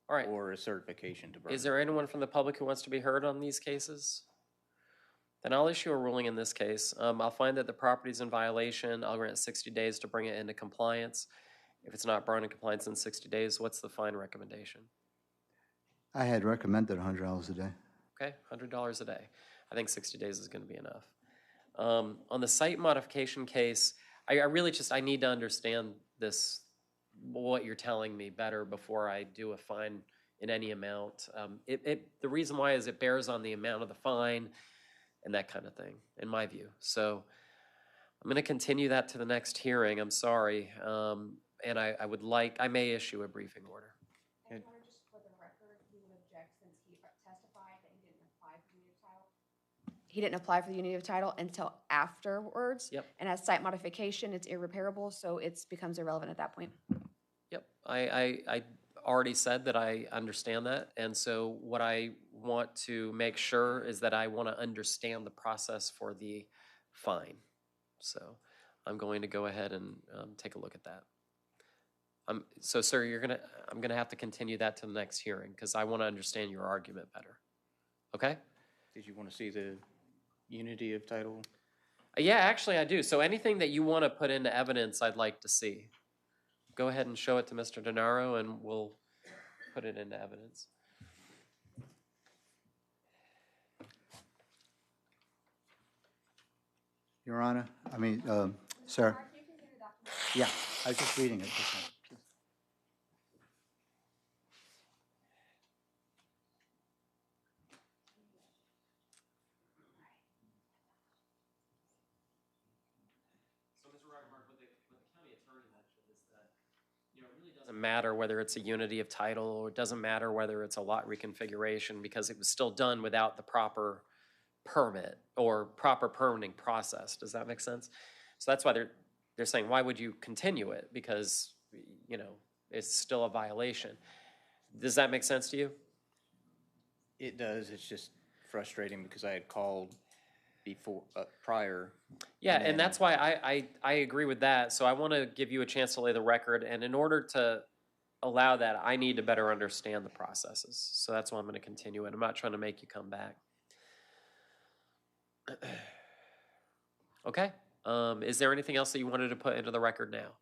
All right. Or a certification to burn. Is there anyone from the public who wants to be heard on these cases? Then I'll issue a ruling in this case. I'll find that the property is in violation. I'll grant 60 days to bring it into compliance. If it's not brought in compliance in 60 days, what's the fine recommendation? I had recommended $100 a day. Okay, $100 a day. I think 60 days is going to be enough. On the site modification case, I really just, I need to understand this, what you're telling me better before I do a fine in any amount. The reason why is it bears on the amount of the fine and that kind of thing, in my view. So I'm going to continue that to the next hearing. I'm sorry. And I would like, I may issue a briefing order. And just for the record, he would object since he testified that he didn't apply for the unit of title. He didn't apply for the unit of title until afterwards. Yep. And as site modification, it's irreparable, so it becomes irrelevant at that point. Yep, I already said that I understand that, and so what I want to make sure is that I want to understand the process for the fine. So I'm going to go ahead and take a look at that. So, sir, I'm gonna have to continue that to the next hearing because I want to understand your argument better. Okay? Did you want to see the unity of title? Yeah, actually, I do. So anything that you want to put into evidence, I'd like to see. Go ahead and show it to Mr. DeNaro, and we'll put it into evidence. Your Honor, sir. Yeah, I was just reading it. This one. Doesn't matter whether it's a unity of title, or it doesn't matter whether it's a lot reconfiguration, because it was still done without the proper permit or proper permitting process. Does that make sense? So that's why they're saying, why would you continue it? Because, you know, it's still a violation. Does that make sense to you? It does. It's just frustrating because I had called before, prior. Yeah, and that's why I agree with that. So I want to give you a chance to lay the record, and in order to allow that, I need to better understand the processes. So that's why I'm going to continue it. I'm not trying to make you come back. Okay. Is there anything else that you wanted to put into the record now?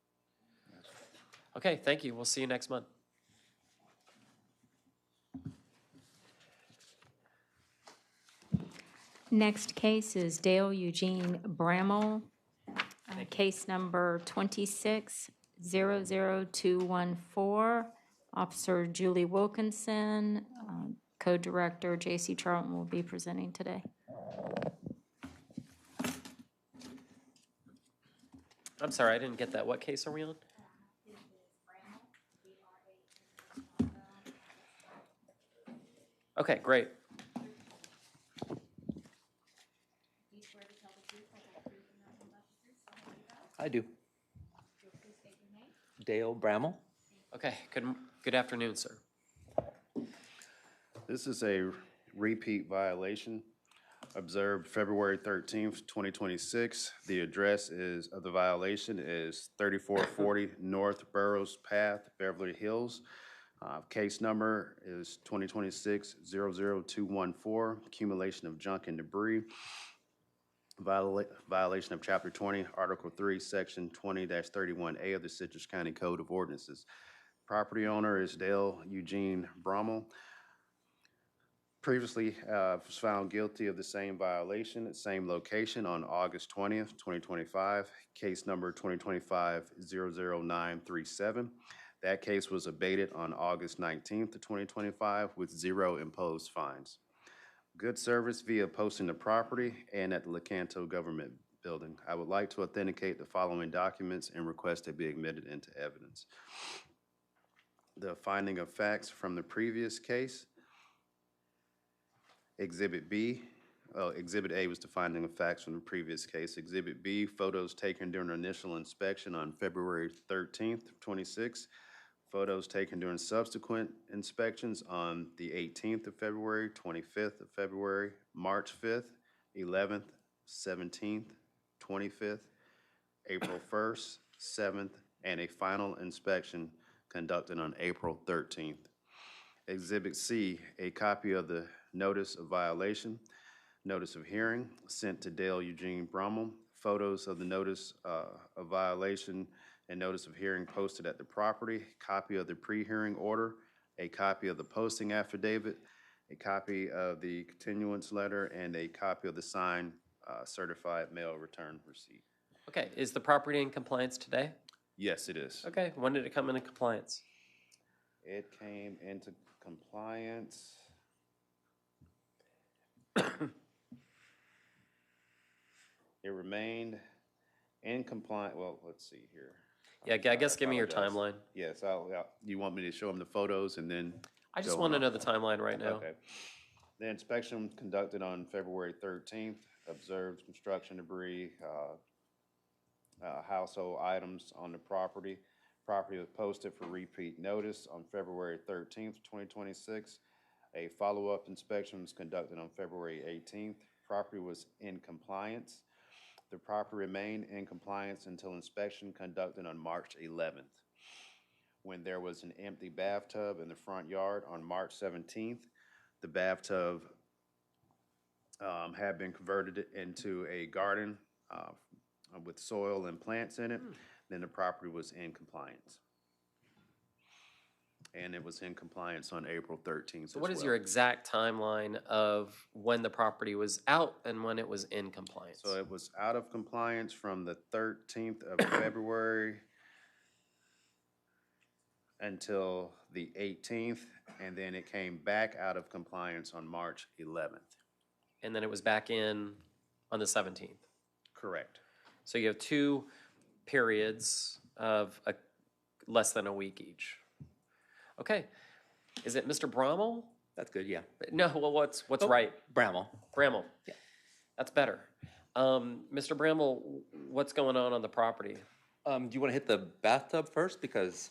Okay, thank you. We'll see you next month. Next case is Dale Eugene Bramall, case number 2600214. Officer Julie Wilkinson, Code Director J.C. Charlton will be presenting today. I'm sorry, I didn't get that. What case are we on? Okay, great. I do. Dale Bramall. Okay, good afternoon, sir. This is a repeat violation observed February 13th, 2026. The address of the violation is 3440 North Burroughs Path, Beverly Hills. Case number is 2026-00214, accumulation of junk and debris. Violation of Chapter 20, Article 3, Section 20-31A of the Citrus County Code of Ordinances. Property owner is Dale Eugene Bramall. Previously was found guilty of the same violation at same location on August 20th, 2025, case number 2025-00937. That case was abated on August 19th of 2025 with 0 imposed fines. Good service via posting the property and at the Lecanto Government Building. I would like to authenticate the following documents and request they be admitted into evidence. The finding of facts from the previous case. Exhibit B. Exhibit A was the finding of facts from the previous case. Exhibit B, photos taken during initial inspection on February 13th, 26. Photos taken during subsequent inspections on the 18th of February, 25th of February, March 5th, 11th, 17th, 25th, April 1st, 7th, and a final inspection conducted on April 13th. Exhibit C, a copy of the notice of violation, notice of hearing sent to Dale Eugene Brummel, photos of the notice of violation and notice of hearing posted at the property, copy of the pre-hearing order, a copy of the posting affidavit, a copy of the continuance letter, and a copy of the signed certified mail return receipt. Okay, is the property in compliance today? Yes, it is. Okay, when did it come into compliance? It came into compliance. It remained in compliance, well, let's see here. Yeah, I guess give me your apologize. timeline. Yes, you want me to show them the photos and then? I just go want to on? know the timeline right now. Okay. The inspection conducted on February 13th, observed construction debris, household items on the property. Property was posted for repeat notice on February 13th, 2026. A follow-up inspection was conducted on February 18th. Property was in compliance. The property remained in compliance until inspection conducted on March 11th, when there was an empty bathtub in the front yard on March 17th. The bathtub had been converted into a garden with soil and plants in it. Then the property was in compliance. And it was in compliance on April 13th. So what is your exact timeline of when the property was out and when it was in compliance? So it was out of compliance from the 13th of February until the 18th, and then it came back out of compliance on March 11th. And then it was back in on the 17th? Correct. So you have two periods of less than a week each. Okay. Is it Mr. Brommel? That's good, yeah. No, well, what's right? Bramall. Bramall. Yeah. That's better. Mr. Bramall, what's going on the property? Do you want to hit the bathtub first? Because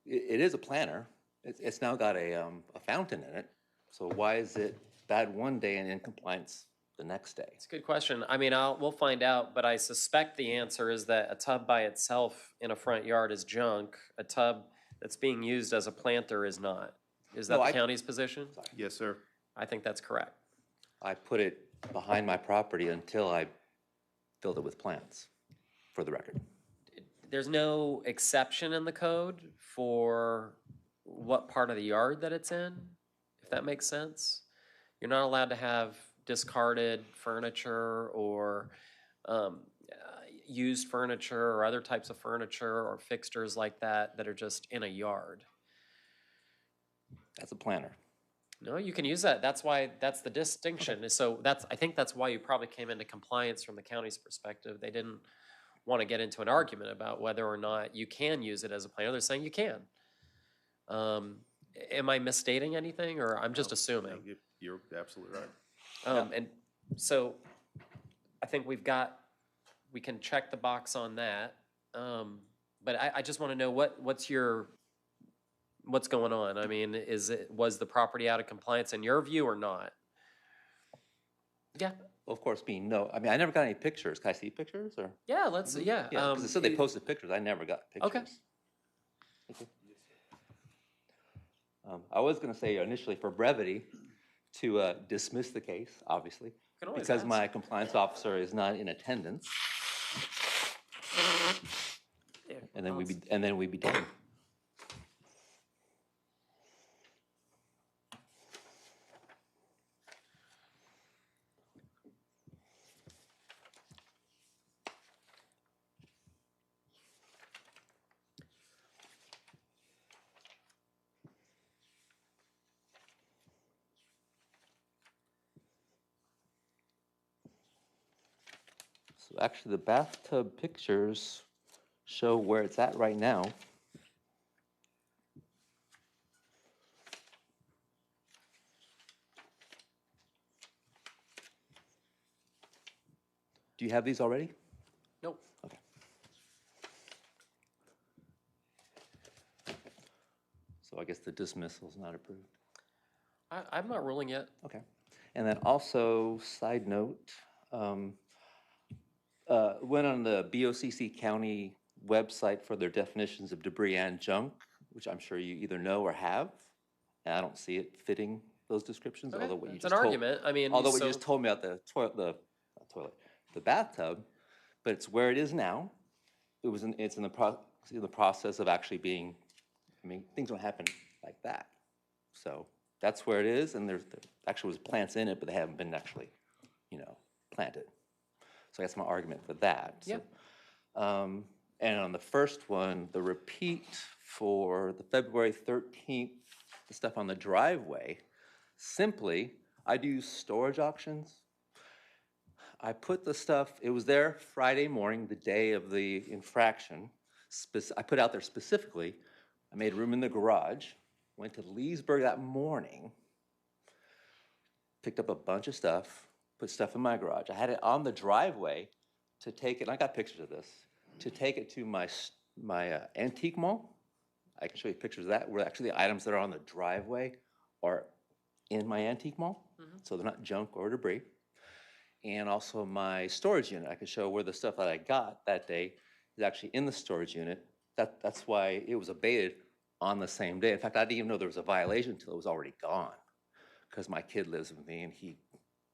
it is a planter. It's now got a fountain in it. So why is it bad one day and in compliance the next day? It's a good question. I mean, we'll find out, but I suspect the answer is that a tub by itself in a front yard is junk. A tub that's being used as a planter is not. Is that the county's position? Sorry. Yes, sir. I think that's correct. I put it behind my property until I filled it with plants, for the record. There's no exception in the code for what part of the yard that it's in, if that makes sense. You're not allowed to have discarded furniture or used furniture or other types of furniture or fixtures like that that are just in a yard. That's a planter. No, you can use that. That's why, that's the distinction. Okay. So I think that's why you probably came into compliance from the county's perspective. They didn't want to get into an argument about whether or not you can use it as a planter. They're saying you can. Am I misstating anything, or I'm just assuming? No, you're absolutely right. And so I think we can check the box on that. But I just want to know what's going on? I mean, was the property out of compliance in your view or not? Yeah. Well, of course, no. I mean, I never got any pictures. Can I see pictures? Or? Yeah, let's, yeah. Yeah, because it said they posted pictures. I never got pictures. Okay. I was going to say initially, for brevity, to dismiss the case, obviously, because my compliance officer is not in attendance, and then we'd be done. So actually, the bathtub pictures show where it's at right now. Do you have these already? Nope. Okay. So I guess the dismissal is not approved. I'm not ruling yet. Okay. And then also, side note, went on the BOCC County website for their definitions of debris and junk, which I'm sure you either know or have. And I don't see it fitting those descriptions, Okay, although what you it's just an told, argument. I mean, although what so- you just told me about the the bathtub, but it's where it is now. It's in the process of actually being. I mean, things don't happen like that. So that's where it is, and there actually was plants in it, but they haven't been actually, planted. So that's my argument for that. Yep. So, and on the first one, the repeat for the February 13th, the stuff on the driveway, simply, I do storage auctions. I put the stuff, it was there Friday morning, the day of the infraction. I put out there specifically, I made room in the garage, went to Leesburg that morning, picked up a bunch of stuff, put stuff in my garage. I had it on the driveway to take it, and I got pictures of this, to take it to my antique mall. I can show you pictures of that, where actually the items that are on the driveway are in my antique mall, so they're not junk or debris. And also my storage unit. I can show where the stuff that I got that day is actually in the storage unit. That's why it was abated on the same day. In fact, I didn't even know there was a violation until it was already gone, because my kid lives with me and he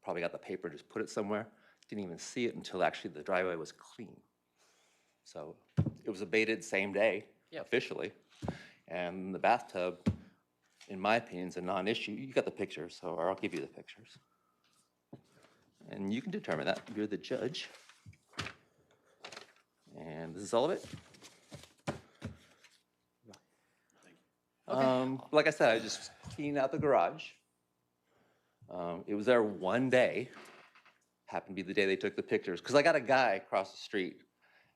probably got the paper and just put it somewhere. Didn't even see it until actually the driveway was clean. So it was abated same day, officially. And the bathtub, in my opinion, is a non-issue. You got the pictures, or I'll give you the pictures. And you can determine that. You're the judge. And this is all of it. Like I said, I just cleaned out the garage. It was there one day. Happened to be the day they took the pictures. Because I got a guy across the street.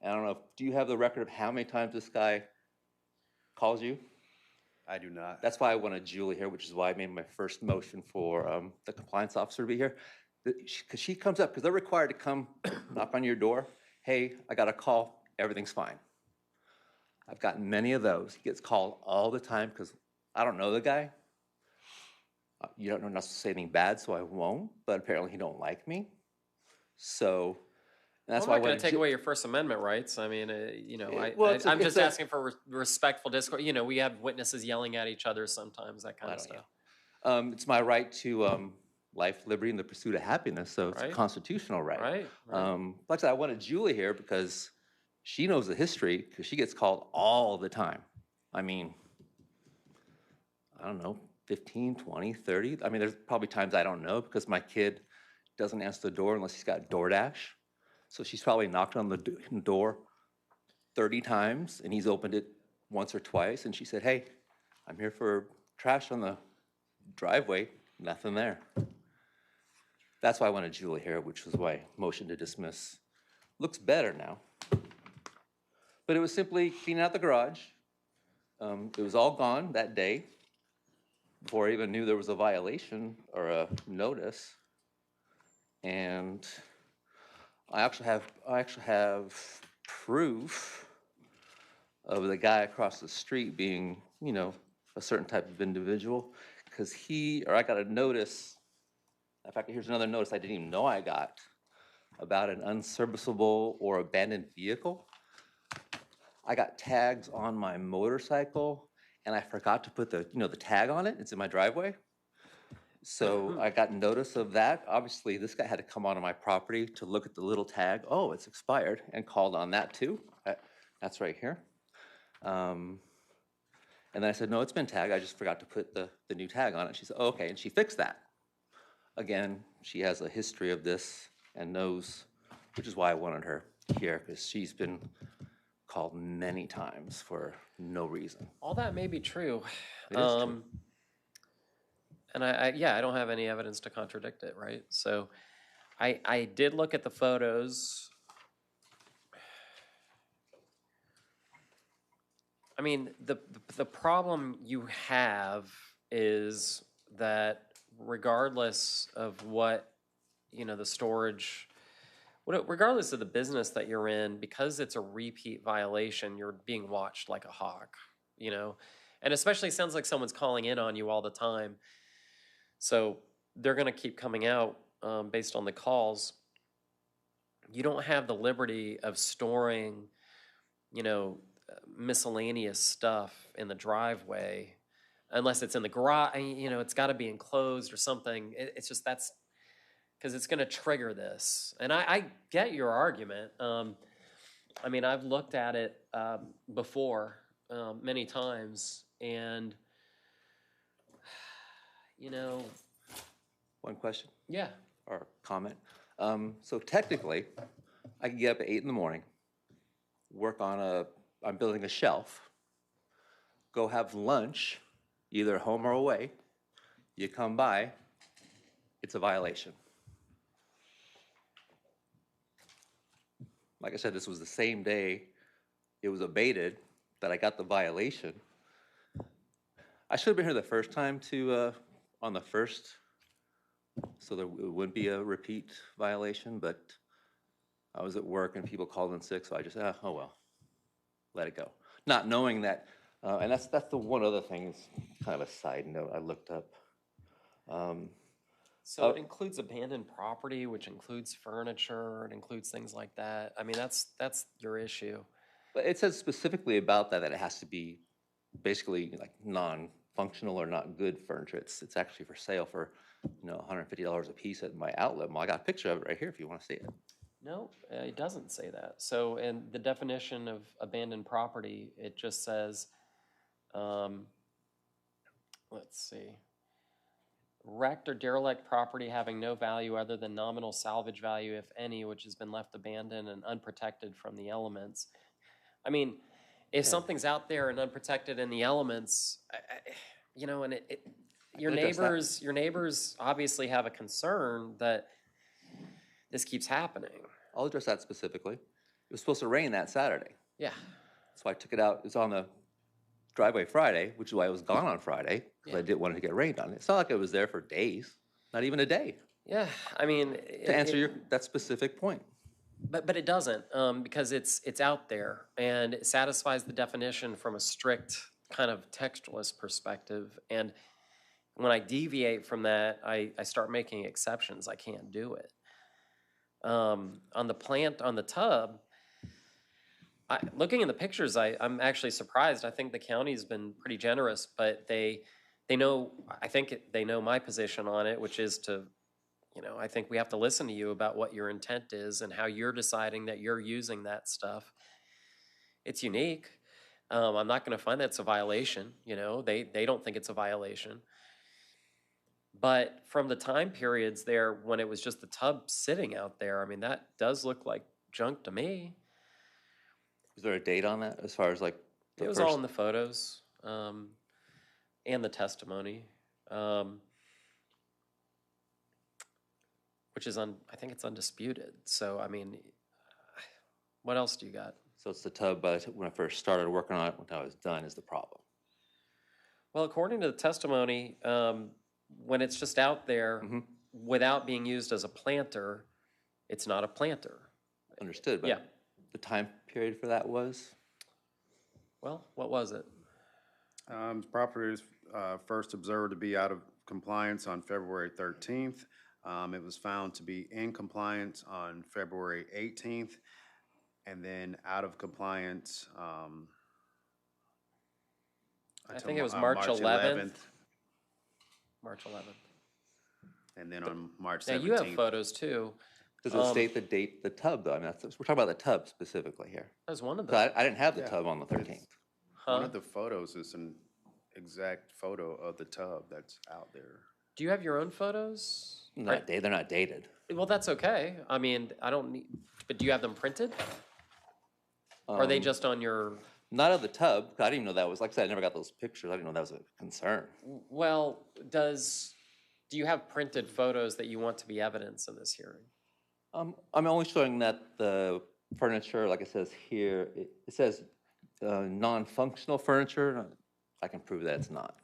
And I don't know, do you have the record of how many times this guy calls you? I do not. That's why I wanted Julie here, which is why I made my first motion for the compliance officer to be here. Because she comes up, because they're required to come knock on your door. Hey, I got a call, everything's fine. I've gotten many of those. He gets called all the time because I don't know the guy. You don't know not to say anything bad, so I won't. But apparently he don't like me. So that's I'm why not going to take away your First Amendment rights. I mean, I'm just asking for respectful discourse. We have witnesses yelling at each other sometimes, that kind of stuff. It's my right to life, liberty, and the pursuit of happiness. So it's a Right. constitutional right. Right. Like I said, I wanted Julie here because she knows the history, because she gets called all the time. I mean, I don't know, 15, 20, 30. I mean, there's probably times I don't know because my kid doesn't answer the door unless he's got DoorDash. So she's probably knocked on the door 30 times, and he's opened it once or twice. And she said, hey, I'm here for trash on the driveway. Nothing there. That's why I wanted Julie here, which was why motion to dismiss. Looks better now. But it was simply cleaning out the garage. It was all gone that day before I even knew there was a violation or a notice. And I actually have proof of the guy across the street being, a certain type of individual, because I got a notice. In fact, here's another notice I didn't even know I got about an unserviceable or abandoned vehicle. I got tags on my motorcycle, and I forgot to put the tag on it. It's in my driveway. So I got notice of that. Obviously, this guy had to come onto my property to look at the little tag. Oh, it's expired, and called on that too. That's right here. And then I said, no, it's been tagged. I just forgot to put the new tag on it. She said, oh, okay, and she fixed that. Again, she has a history of this and knows, which is why I wanted her here, because she's been called many times for no reason. All that may be true. It is true. And I don't have any evidence to contradict it, right? So I did look at the photos. I mean, the problem you have is that regardless of what, the storage, regardless of the business that you're in, because it's a repeat violation, you're being watched like a hawk, And especially sounds like someone's calling in on you all the time. So they're going to keep coming out based on the calls. You don't have the liberty of storing, miscellaneous stuff in the driveway unless it's in the garage. It's got to be enclosed or something. It's just that's because it's going to trigger this. And I get your argument. I've looked at it before many times, and One question yeah. or comment. So technically, I can get up at 8 in the morning, work on I'm building a shelf, go have lunch, either home or away. You come by, it's a violation. Like I said, this was the same day it was abated that I got the violation. I should have been here the first time on the first, so there wouldn't be a repeat violation, but I was at work and people called in sick, so I just, oh well, let it go. Not knowing that, and that's the one other thing, is kind of a side note I looked up. So it includes abandoned property, which includes furniture, it includes things like that. That's your issue. But it says specifically about that it has to be basically like non-functional or not good furniture. It's actually for sale for $150 a piece at my outlet mall. I got a picture of it right here if you want to see it. No, it doesn't say that. So in the definition of abandoned property, it just says, let's see, wrecked or derelict property having no value other than nominal salvage value, if any, which has been left abandoned and unprotected from the elements. If something's out there and unprotected in the elements, and your neighbors obviously have a concern that this keeps happening. I'll address that specifically. It was supposed to rain that Saturday. Yeah. So I took it out. It's on the driveway Friday, which is why I was gone on Friday, because I didn't want it to get rained on. It's not like it was there for days, not even a day. Yeah, to answer that specific point. But it doesn't, because it's out there, and it satisfies the definition from a strict kind of textualist perspective. And when I deviate from that, I start making exceptions. I can't do it. On the tub, looking in the pictures, I'm actually surprised. I think the county's been pretty generous, but they know, I think they know my position on it, which is to, I think we have to listen to you about what your intent is and how you're deciding that you're using that stuff. It's unique. I'm not going to find that's a violation. They don't think it's a violation. But from the time periods there when it was just the tub sitting out there, that does look like junk to me. Is there a date on that as far as like it was all in the photos and the testimony, which is I think it's undisputed. So what else do you got? So it's the tub, but when I first started working on it, when I was done, is the problem. Well, according to the testimony, when it's just out there without being used as a planter, it's not a planter. Understood, but the time period for that was? Well, what was it? Property was first observed to be out of compliance on February 13th. It was found to be in compliance on February 18th, and then out of compliance, I think it was March 11th. March 11th. And then on March 17th. Now, you have photos too. Does it state the date, the tub, though? We're talking about the tub specifically here. That was one of them. I didn't have the tub on the 13th. One of the photos is an exact photo of the tub that's out there. Do you have your own photos? They're not dated. Well, that's okay. I don't need, but do you have them printed? Or are they just on your... Not of the tub. I didn't even know that was, like I said, I never got those pictures. I didn't know that was a concern. Well, do you have printed photos that you want to be evidence in this hearing? I'm only showing that the furniture, like it says here, it says non-functional furniture. I can prove that it's not.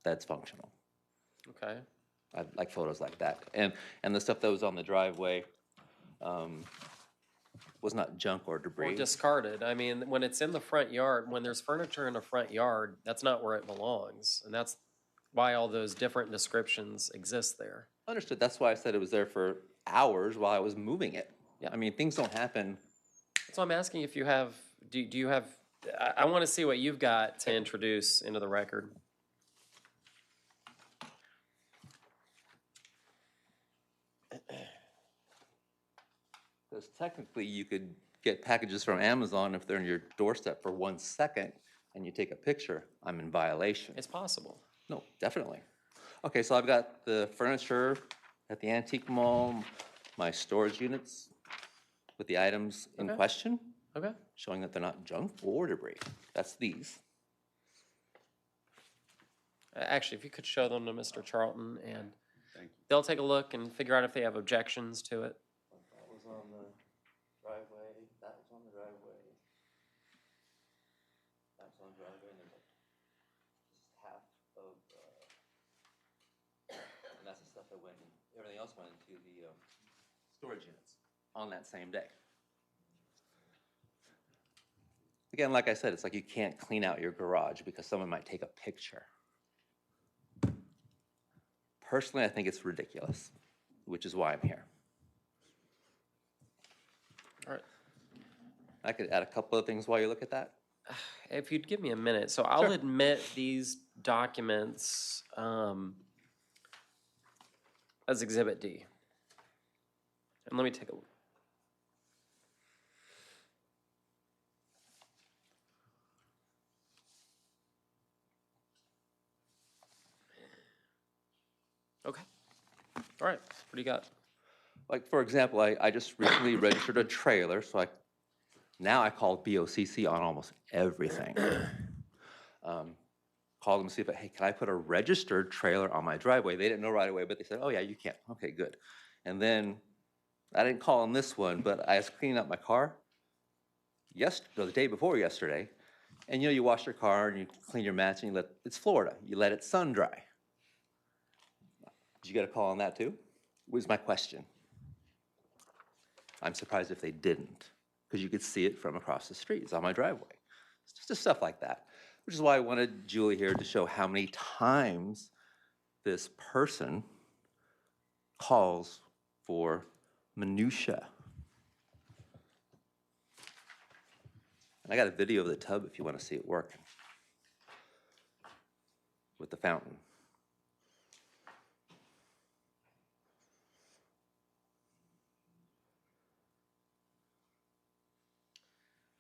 That's functional. Okay. I like photos like that. And the stuff that was on the driveway, was not junk or debris. Or discarded. I mean, when it's in the front yard, when there's furniture in the front yard, that's not where it belongs. And that's why all those different descriptions exist there. Understood. That's why I said it was there for hours while I was moving it. Yeah. I mean, things don't happen. So I'm asking if you have, do you have, I want to see what you've got to introduce into the record. Because technically you could get packages from Amazon if they're on your doorstep for 1 second and you take a picture, I'm in violation. It's possible. No, definitely. Okay, so I've got the furniture at the antique mall, my storage units with the items in question. Okay. Showing that they're not junk or debris. That's these. Actually, if you could show them to Mr. Charlton, and they'll take a look and figure out if they have objections to it. That was on the driveway, that was on the driveway. That was on the driveway, and there's like, this is half of, and that's the stuff that went in, everything else went into the storage units on that same day. Again, like I said, it's like you can't clean out your garage because someone might take a picture. Personally, I think it's ridiculous, which is why I'm here. All right. I could add a couple of things while you look at that. If you'd give me a minute. So I'll admit these documents as Exhibit D. And let me take a look. Okay. All right. What do you got? Like, for example, I just recently registered a trailer, so now I call BOCC on almost everything. Called them to see if, hey, can I put a registered trailer on my driveway? They didn't know right away, but they said, oh yeah, you can. Okay, good. And then I didn't call on this one, but I was cleaning up my car the day before yesterday. And you wash your car and you clean your mats and it's Florida. You let it sun dry. Did you get a call on that too? Was my question. I'm surprised if they didn't, because you could see it from across the street. It's on my driveway. It's just stuff like that, which is why I wanted Julie here to show how many times this person calls for minutia. And I got a video of the tub if you want to see it work with the fountain.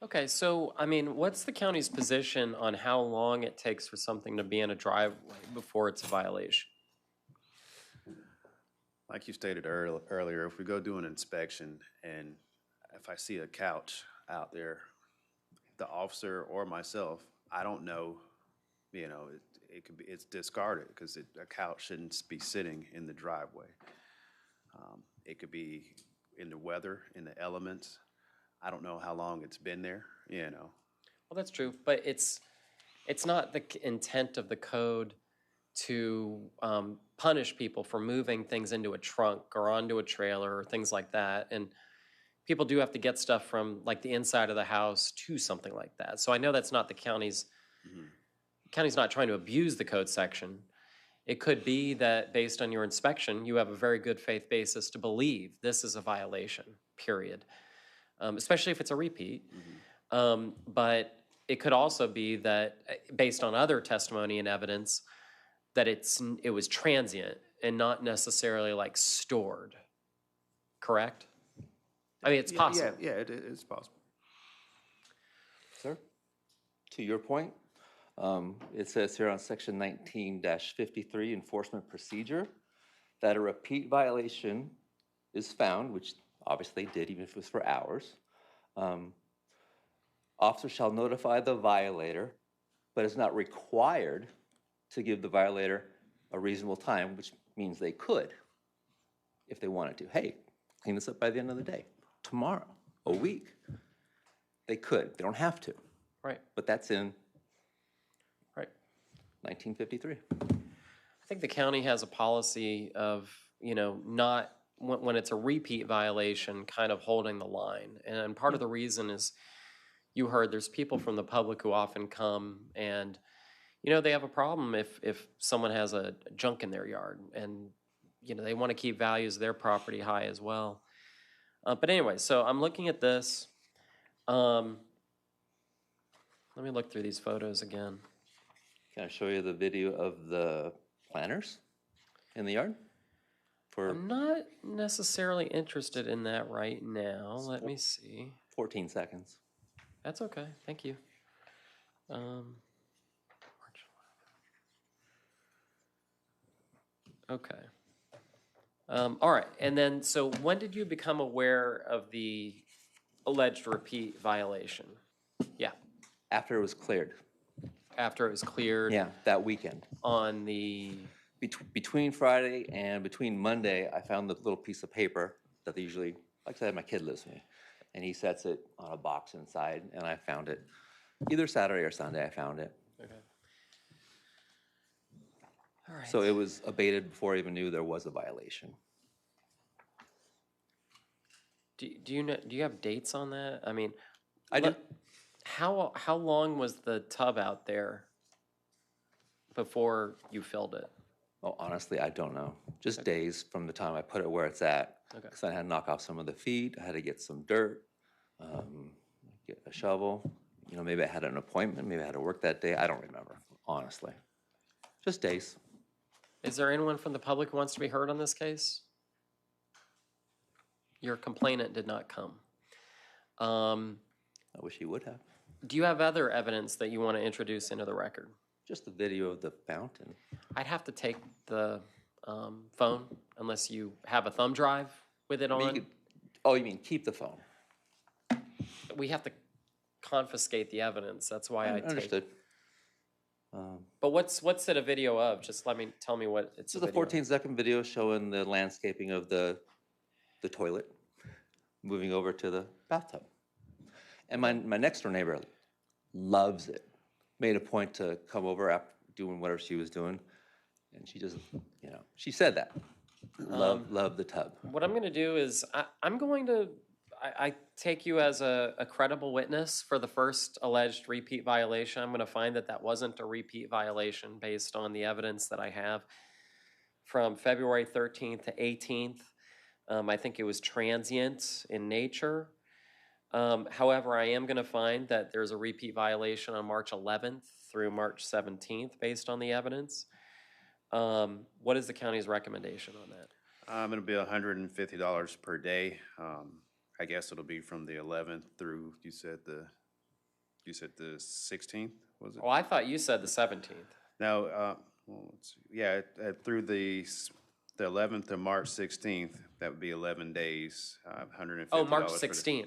Okay, so, I mean, what's the county's position on how long it takes for something to be in a driveway before it's a violation? Like you stated earlier, if we go do an inspection and if I see a couch out there, the officer or myself, I don't know, it could be, it's discarded because a couch shouldn't be sitting in the driveway. It could be in the weather, in the elements. I don't know how long it's been there, Well, that's true, but it's not the intent of the code to punish people for moving things into a trunk or onto a trailer or things like that. And people do have to get stuff from like the inside of the house to something like that. So I know that's not the county's, county's not trying to abuse the code section. It could be that based on your inspection, you have a very good faith basis to believe this is a violation, period. Especially if it's a repeat. But it could also be that, based on other testimony and evidence, that it was transient and not necessarily like stored. Correct? I mean, it's possible. Yeah, it is possible. Sir, to your point, it says here on section 19-53 enforcement procedure that a repeat violation is found, which obviously they did, even if it was for hours. Officer shall notify the violator, but is not required to give the violator a reasonable time, which means they could, if they wanted to. Hey, clean this up by the end of the day, tomorrow, a week. They could. They don't have to. Right. But that's in 1953. I think the county has a policy of, not when it's a repeat violation, kind of holding the line. And part of the reason is, you heard there's people from the public who often come and, they have a problem if someone has a junk in their yard, and, they want to keep values of their property high as well. But anyway, so I'm looking at this. Let me look through these photos again. Can I show you the video of the planters in the yard? I'm not necessarily interested in that right now. Let me see. 14 seconds. That's okay. Thank you. Okay. All right. And then, so when did you become aware of the alleged repeat violation? Yeah. After it was cleared. After it was cleared? Yeah, that weekend. On the... Between Friday and between Monday, I found the little piece of paper that they usually, like I said, my kid lives with me, and he sets it on a box inside, and I found it. Either Saturday or Sunday, I found it. Okay. All right. So it was abated before I even knew there was a violation. Do you have dates on that? I mean, I do. How long was the tub out there before you filled it? Oh, honestly, I don't know. Just days from the time I put it where it's at. Okay. Because I had to knock off some of the feet. I had to get some dirt, get a shovel. Maybe I had an appointment. Maybe I had to work that day. I don't remember, honestly. Just days. Is there anyone from the public who wants to be heard on this case? Your complainant did not come. I wish he would have. Do you have other evidence that you want to introduce into the record? Just the video of the fountain. I'd have to take the phone, unless you have a thumb drive with it on. You mean keep the phone? We have to confiscate the evidence. That's why I understood. But what's it a video of? Just tell me what it's. This is a 14-second video showing the landscaping of the toilet, moving over to the bathtub. And my next door neighbor loves it. Made a point to come over after doing whatever she was doing, and she just, she said that. Love the tub. What I'm going to do is I take you as a credible witness for the first alleged repeat violation. I'm going to find that wasn't a repeat violation based on the evidence that I have from February 13th to 18th. I think it was transient in nature. However, I am going to find that there's a repeat violation on March 11th through March 17th based on the evidence. What is the county's recommendation on that? It'll be $150 per day. I guess it'll be from the 11th through, you said the 16th, was it? Oh, I thought you said the 17th. No, let's see. Yeah, through the 11th to March 16th, that would be 11 days, $150. Oh, March 16th.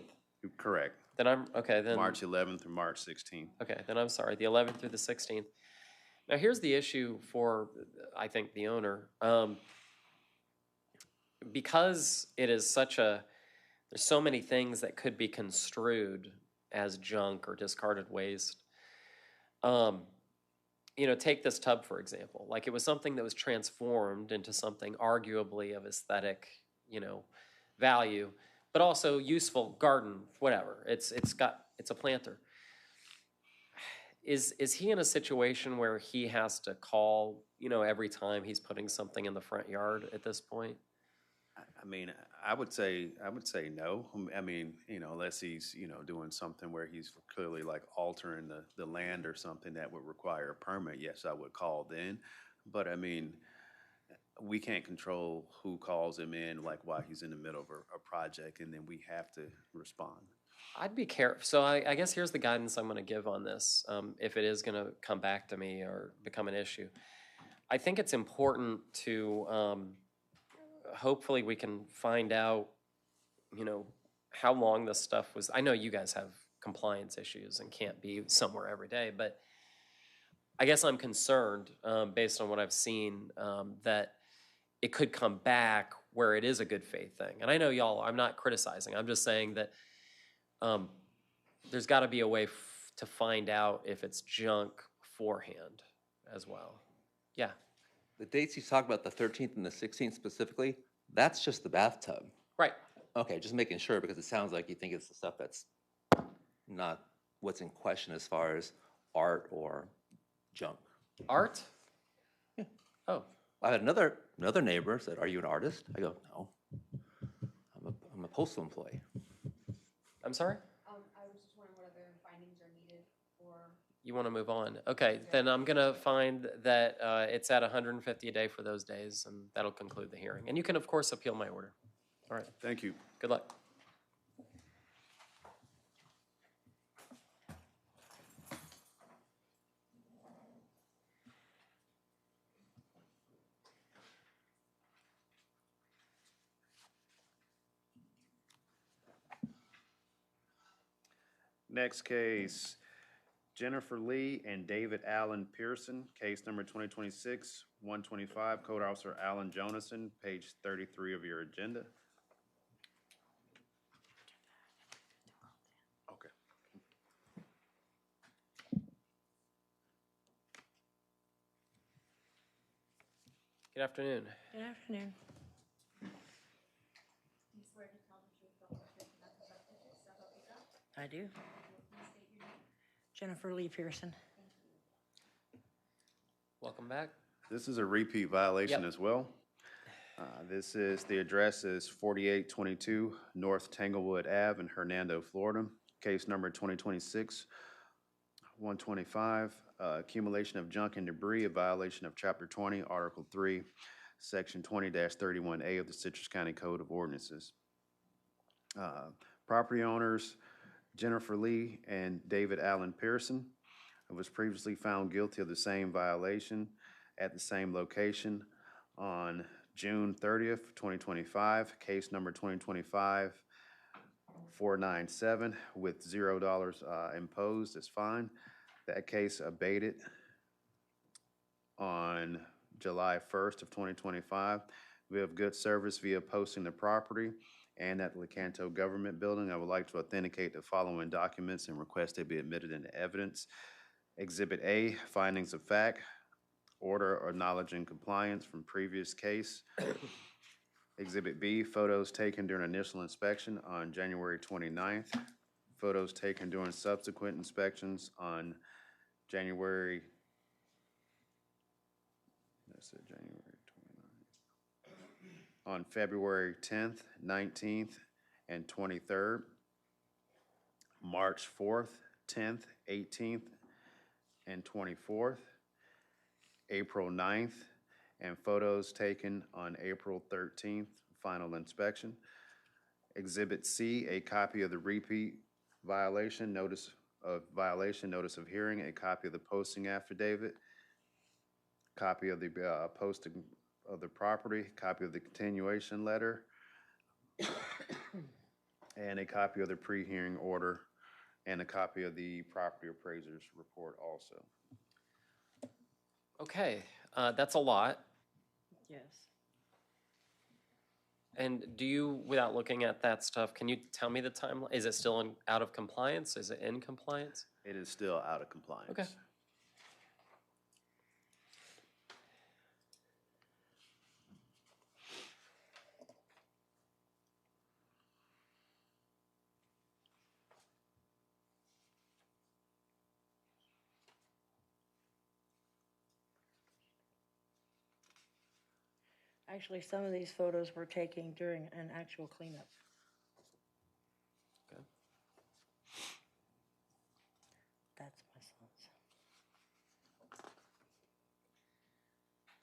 Correct. Then March 11th through March 16th. Okay, then I'm sorry, the 11th through the 16th. Now, here's the issue for, I think, the owner. Because it is there's so many things that could be construed as junk or discarded waste. Take this tub, for example. Like, it was something that was transformed into something arguably of aesthetic, value, but also useful garden, whatever. It's a planter. Is he in a situation where he has to call, every time he's putting something in the front yard at this point? I mean, I would say no. I mean, unless he's, doing something where he's clearly like altering the land or something that would require a permit. Yes, I would call then. But I mean, we can't control who calls him in, like while he's in the middle of a project, and then we have to respond. I'd be careful. So I guess here's the guidance I'm going to give on this, if it is going to come back to me or become an issue. I think it's important to, hopefully we can find out, how long this stuff was. I know you guys have compliance issues and can't be somewhere every day, but I guess I'm concerned, based on what I've seen, that it could come back where it is a good faith thing. And I know y'all, I'm not criticizing. I'm just saying that there's got to be a way to find out if it's junk beforehand as well. Yeah. The dates he's talking about, the 13th and the 16th specifically, That's just the bathtub. Right. Okay, just making sure because it sounds like you think it's the stuff that's not what's in question as far as art or junk. Art? Yeah. Oh. I had another neighbor said, "Are you an artist?" I go, "No, I'm a postal employee." I'm sorry? I was just wondering what other findings are needed for. You want to move on? Okay, then I'm going to find that it's at 150 a day for those days, and that'll conclude the hearing. And you can, of course, appeal my order. All right. Thank you. Good luck. Next case, Jennifer Lee and David Allen Pearson, case number 2026-125, Code Officer Alan Jonason, page 33 of your agenda. Okay. Good afternoon. Good afternoon. I do. Jennifer Lee Pearson. Welcome back. This is a repeat violation as well. The address is 4822 North Tanglewood Ave in Hernando, Florida. Case number 2026-125, accumulation of junk and debris, a violation of Chapter 20, Article 3, Section 20-31A of the Citrus County Code of Ordinances. Property owners Jennifer Lee and David Allen Pearson was previously found guilty of the same violation at the same location on June 30th, 2025, case number 2025-497 with $0 imposed as fine. That case abated on July 1st of 2025. We have good service via posting the property and at the Lecanto Government Building. I would like to authenticate the following documents and request they be admitted into evidence. Exhibit A, findings of fact, order or knowledge in compliance from previous case. Exhibit B, photos taken during initial inspection on January 29th. Photos taken during subsequent inspections on January 29th. On February 10th, 19th, and 23rd. March 4th, 10th, 18th, and 24th. April 9th, and photos taken on April 13th, final inspection. Exhibit C, a copy of the repeat violation, notice of hearing, a copy of the posting affidavit, copy of the posting of the property, copy of the continuation letter, and a copy of the pre-hearing order, and a copy of the property appraiser's report also. Okay, that's a lot. Yes. And do you, without looking at that stuff, can you tell me the timeline? Is it still out of compliance? Is it in compliance? It is still out of compliance. Okay. Actually, some of these photos were taken during an actual cleanup. Okay. That's my son's.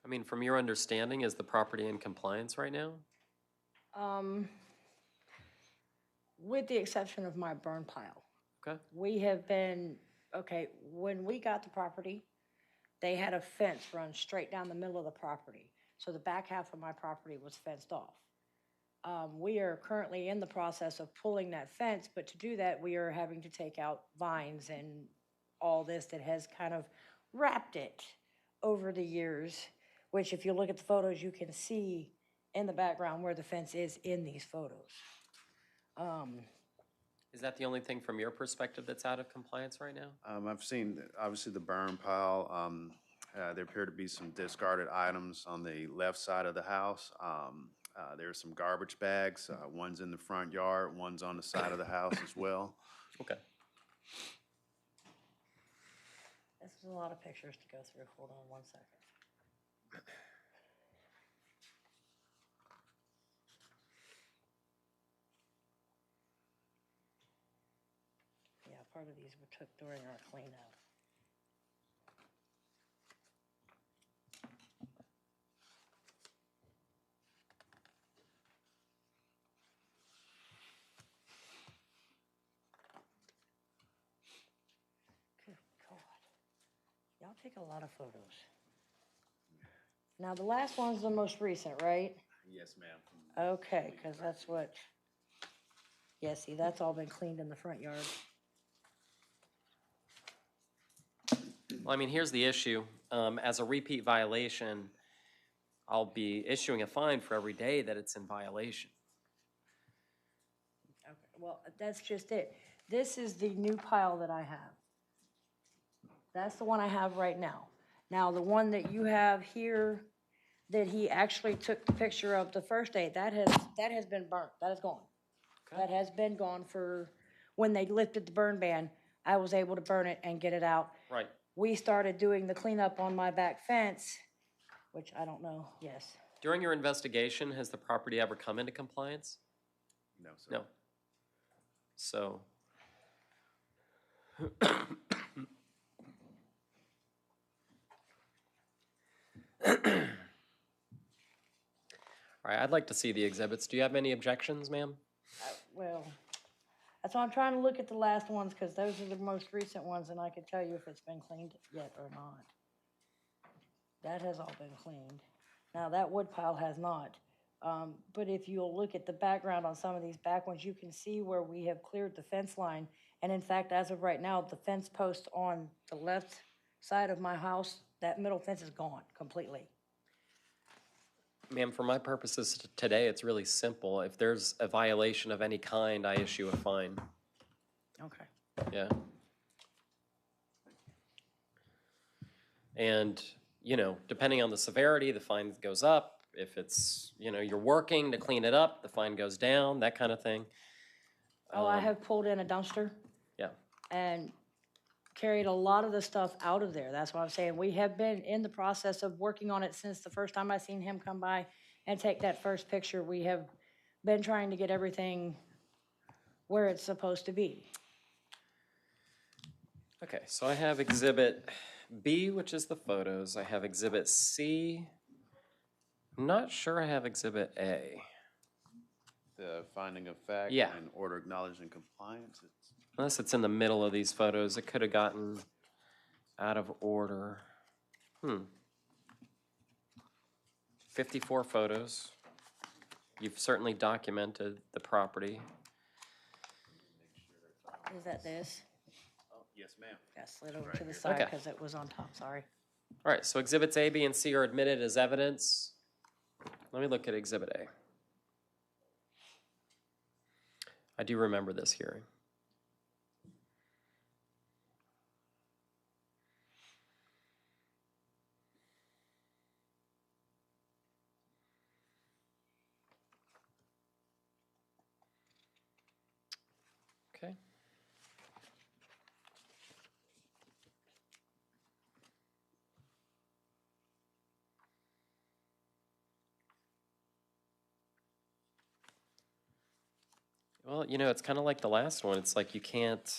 I mean, from your understanding, is the property in compliance right now? With the exception of my burn pile. Okay. We have been, when we got the property, they had a fence run straight down the middle of the property. So the back half of my property was fenced off. We are currently in the process of pulling that fence, but to do that, we are having to take out vines and all this that has kind of wrapped it over the years, which if you look at the photos, you can see in the background where the fence is in these photos. Is that the only thing from your perspective that's out of compliance right now? I've seen, obviously, the burn pile. There appear to be some discarded items on the left side of the house. There's some garbage bags. One's in the front yard, one's on the side of the house as well. Okay. This is a lot of pictures to go through. Hold on 1 second. Yeah, part of these we took during our cleanup. Good God. Y'all take a lot of photos. Now, the last one's the most recent, right? Yes, ma'am. Okay, because that's what, yeah, see, that's all been cleaned in the front yard. Well, I mean, here's the issue. As a repeat violation, I'll be issuing a fine for every day that it's in violation. Okay, well, that's just it. This is the new pile that I have. That's the one I have right now. Now, the one that you have here that he actually took the picture of the first day, that has been burnt. That is gone. Okay. That has been gone for, when they lifted the burn ban, I was able to burn it and get it out. Right. We started doing the cleanup on my back fence, which I don't know, yes. During your investigation, has the property ever come into compliance? No, sir. No. So. All right, I'd like to see the exhibits. Do you have any objections, ma'am? Well, that's why I'm trying to look at the last ones, because those are the most recent ones, and I can tell you if it's been cleaned yet or not. That has all been cleaned. Now, that wood pile has not. But if you'll look at the background on some of these back ones, you can see where we have cleared the fence line. And in fact, as of right now, the fence post on the left side of my house, that middle fence is gone completely. Ma'am, for my purposes today, it's really simple. If there's a violation of any kind, I issue a fine. Okay. Yeah. And, you know, depending on the severity, the fine goes up. If it's, you know, you're working to clean it up, the fine goes down, that kind of thing. Oh, I have pulled in a dumpster Yeah. and carried a lot of the stuff out of there. That's what I'm saying. We have been in the process of working on it since the first time I seen him come by and take that first picture. We have been trying to get everything where it's supposed to be. Okay, so I have Exhibit B, which is the photos. I have Exhibit C. I'm not sure I have Exhibit A. The finding of fact Yeah. and order acknowledging compliance. Unless it's in the middle of these photos, it could have gotten out of order. 54 photos. You've certainly documented the property. Is that this? Yes, ma'am. Yeah, slid over Right to the here. side Okay. because it was on top, sorry. All right, so Exhibits A, B, and C are admitted as evidence. Let me look at Exhibit A. I do remember this hearing. Okay. Well, you know, it's kind of like the last one. It's like you can't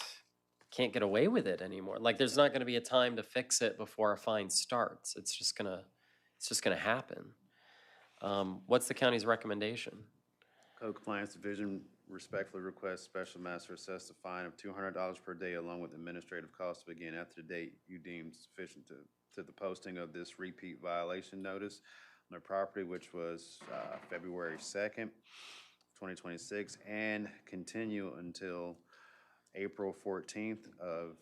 get away with it anymore. Like there's not going to be a time to fix it before a fine starts. It's just gonna happen. What's the county's recommendation? Code Compliance Division respectfully requests Special Master assess a fine of $200 per day along with administrative costs to begin after the date you deem sufficient to the posting of this repeat violation notice on the property, which was February 2nd, 2026, and continue until April 14th of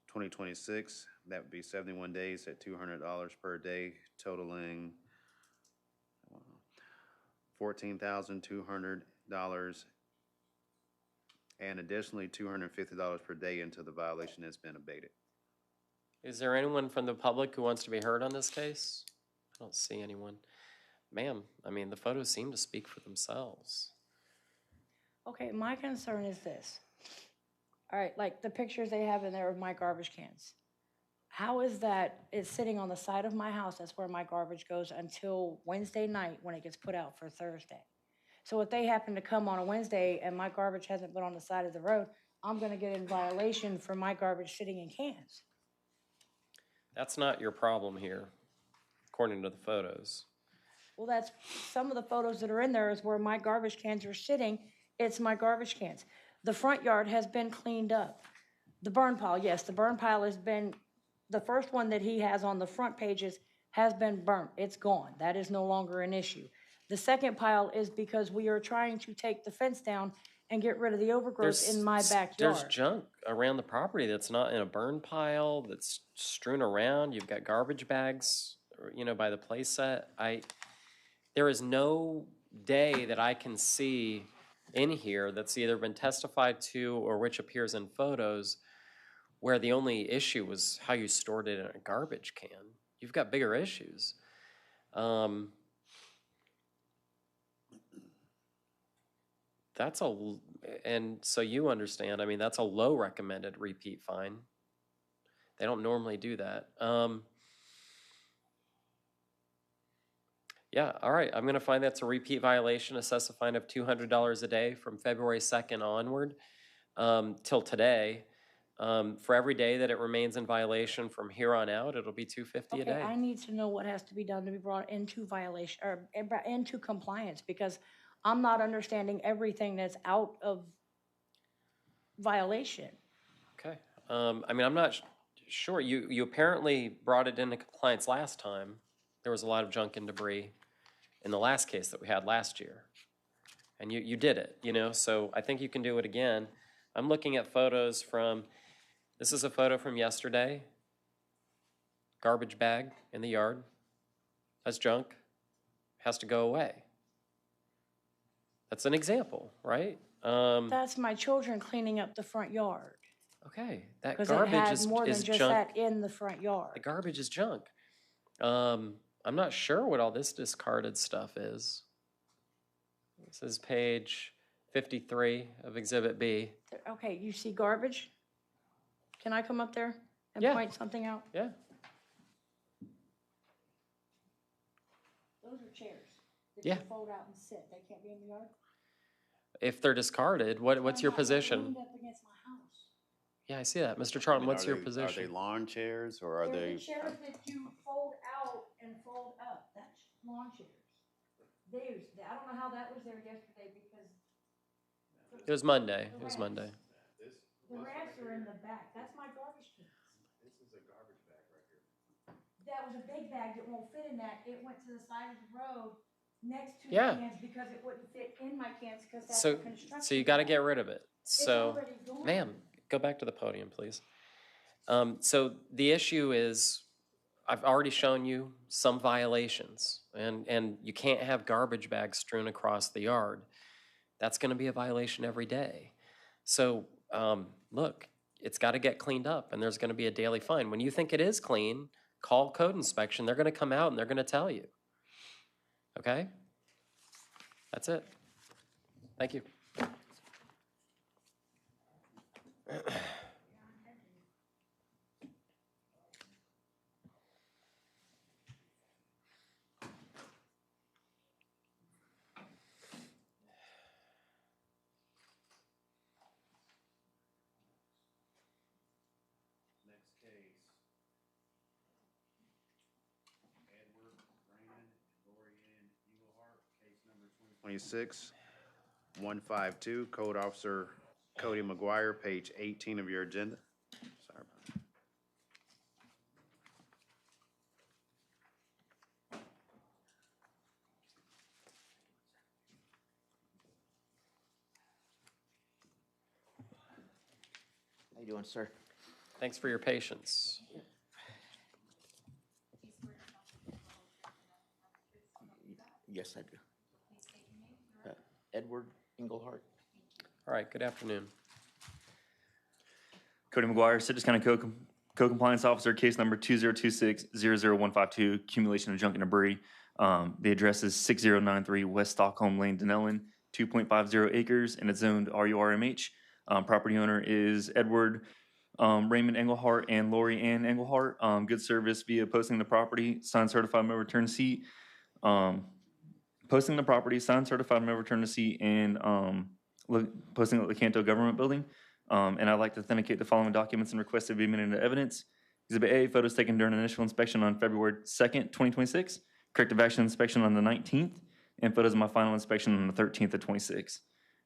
2026. That would be 71 days at $200 per day, totaling $14,200, and additionally $250 per day until the violation has been abated. Is there anyone from the public who wants to be heard on this case? I don't see anyone. ma'am, I mean, the photos seem to speak for themselves. Okay, my concern is this. All right, like the pictures they have in there of my garbage cans. How is that, it's sitting on the side of my house, that's where my garbage goes until Wednesday night when it gets put out for Thursday. So if they happen to come on a Wednesday and my garbage hasn't been on the side of the road, I'm gonna get in violation for my garbage sitting in cans. That's not your problem here, according to the photos. Well, that's, some of the photos that are in there is where my garbage cans are sitting. It's my garbage cans. The front yard has been cleaned up. The burn pile, yes, the burn pile has been, the first one that he has on the front pages has been burnt. It's gone. That is no longer an issue. The second pile is because we are trying to take the fence down and get rid of the overgrowth in my backyard. There's junk around the property that's not in a burn pile, that's strewn around. You've got garbage bags, by the place set. There is no day that I can see in here that's either been testified to or which appears in photos where the only issue was how you stored it in a garbage can. You've got bigger issues. And so you understand, I mean, that's a low recommended repeat fine. They don't normally do that. Yeah, all right, I'm gonna find that's a repeat violation, assess a fine of $200 a day from February 2nd onward till today. For every day that it remains in violation from here on out, it'll be $250 a day. I need to know what has to be done to be brought into violation, or into compliance, because I'm not understanding everything that's out of violation. Okay, I mean, I'm not sure. You apparently brought it into compliance last time. There was a lot of junk and debris in the last case that we had last year. And you did it, so I think you can do it again. I'm looking at photos from, this is a photo from yesterday. Garbage bag in the yard. That's junk. Has to go away. That's an example, right? That's my children cleaning up the front yard. Okay, that Because garbage it has is more than just junk. that in the front yard. The garbage is junk. I'm not sure what all this discarded stuff is. This is page 53 of Exhibit B. Okay, you see garbage? Can I come up there and Yeah. point something out? Yeah. Those are chairs that Yeah. you fold out and sit. They can't be in the yard? If they're discarded, what's your They're position? leaned up against my house. Yeah, I see that. Mr. Charlton, what's your Are they position? lawn chairs or are They're they? the chairs that you fold out and fold up. That's lawn chairs. I don't know how that was there yesterday because. It was Monday. It was Monday. The racks are in the back. That's my garbage cans. This is a garbage bag right here. That was a big bag that won't fit in that. It went to the side of the road next to the Yeah. cans because it wouldn't fit in my cans because that's So, a construction. so you got to get rid of it. So, already gone. ma'am, go back to the podium, please. So the issue is, I've already shown you some violations, and you can't have garbage bags strewn across the yard. That's going to be a violation every day. So, look, it's got to get cleaned up, and there's going to be a daily fine. When you think it is clean, call code inspection. They're going to come out, and they're going to tell you. Okay? That's it. Thank you. Next case. Edward, Raymond, Lorianne, Eaglehart, case number 2026-152, Code Officer Cody McGuire, page 18 of your agenda. Sorry about that. How you doing, sir? Thanks for your patience. Yes, I do. Edward Englehart. All right, good afternoon. Cody McGuire, Citrus County Code Compliance Officer, case number 2026-00152, accumulation of junk and debris. The address is 6093 West Stockholm Lane, Dunellen, 2.50 acres, and it's zoned RURMH. Property owner is Edward Raymond Engelhart and Lori Ann Engelhart. Good service via posting the property, signed certified mail return receipt. Posting the property, signed certified mail return receipt, and posting at the Canto Government Building. And I'd like to authenticate the following documents and request to be admitted into evidence. Exhibit A, photos taken during initial inspection on February 2nd, 2026. Corrective action inspection on the 19th. And photos of my final inspection on the 13th of 26.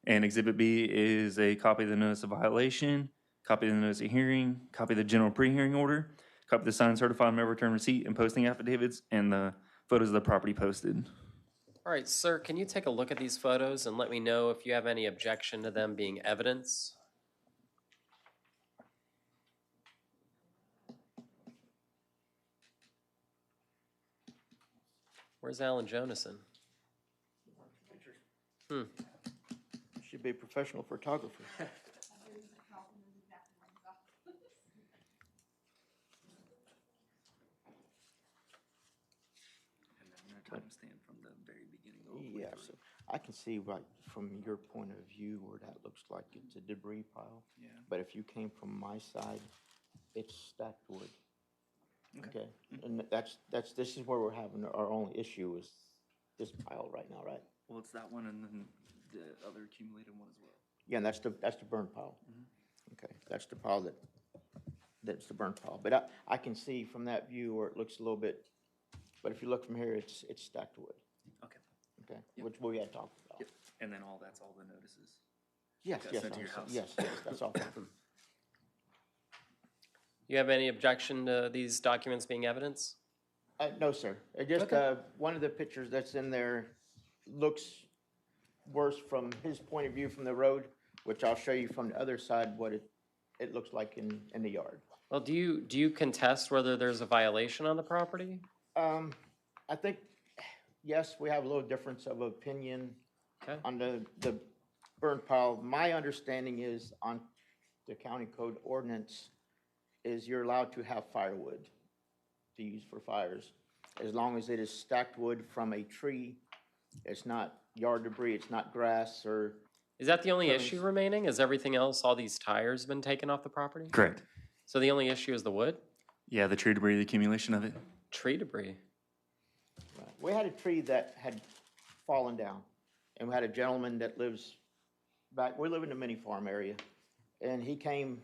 And Exhibit B is a copy of the notice of violation, copy of the notice of hearing, copy of the general pre-hearing order, copy of the signed certified mail return receipt and posting affidavits, and the photos of the property posted. All right, sir, can you take a look at these photos and let me know if you have any objection to them being evidence? Where's Alan Jonason? Should be a professional photographer. Timestamp from the very beginning. Yeah, so I can see right from your point of view where that looks like it's a debris pile. Yeah. But if you came from my side, it's stacked wood. Okay, and this is where we're having our only issue is this pile right now, right? Well, it's that one and then the other accumulated one as well. Yeah, and that's the burn pile. Okay, that's the pile that's the burn pile. But I can see from that view where it looks a little bit, but if you look from here, it's stacked wood. Okay. Okay, which we had talked about. Yep. And then that's all the notices. Yes, That's yes, sent to your house. yes, that's all. You have any objection to these documents being evidence? No, sir. Just one of the pictures that's in there looks worse from his point of view from the road, which I'll show you from the other side what it looks like in the yard. Well, do you contest whether there's a violation on the property? I think, yes, we have a little difference of opinion on the burn pile. My understanding is on the county code ordinance is you're allowed to have firewood to use for fires, as long as it is stacked wood from a tree. It's not yard debris, it's not grass or... Is that the only issue remaining? Is everything else, all these tires been taken off the property? Correct. So the only issue is the wood? Yeah, the tree debris, the accumulation of it. Tree debris? Right. We had a tree that had fallen down, and we had a gentleman that lives back, we live in the mini farm area, and he came,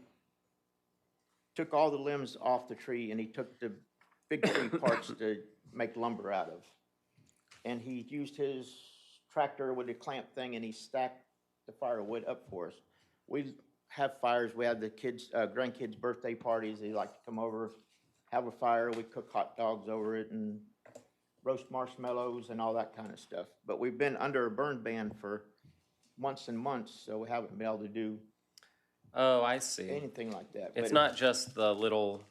took all the limbs off the tree, and he took the big tree parts to make lumber out of. And he used his tractor with the clamp thing, and he stacked the firewood up for us. We have fires. We have the kids, grandkids' birthday parties. They like to come over, have a fire. We cook hot dogs over it and roast marshmallows and all that kind of stuff. But we've been under a burn ban for months and months, so we haven't been able to do Oh, I see. anything like that. It's But not just the little,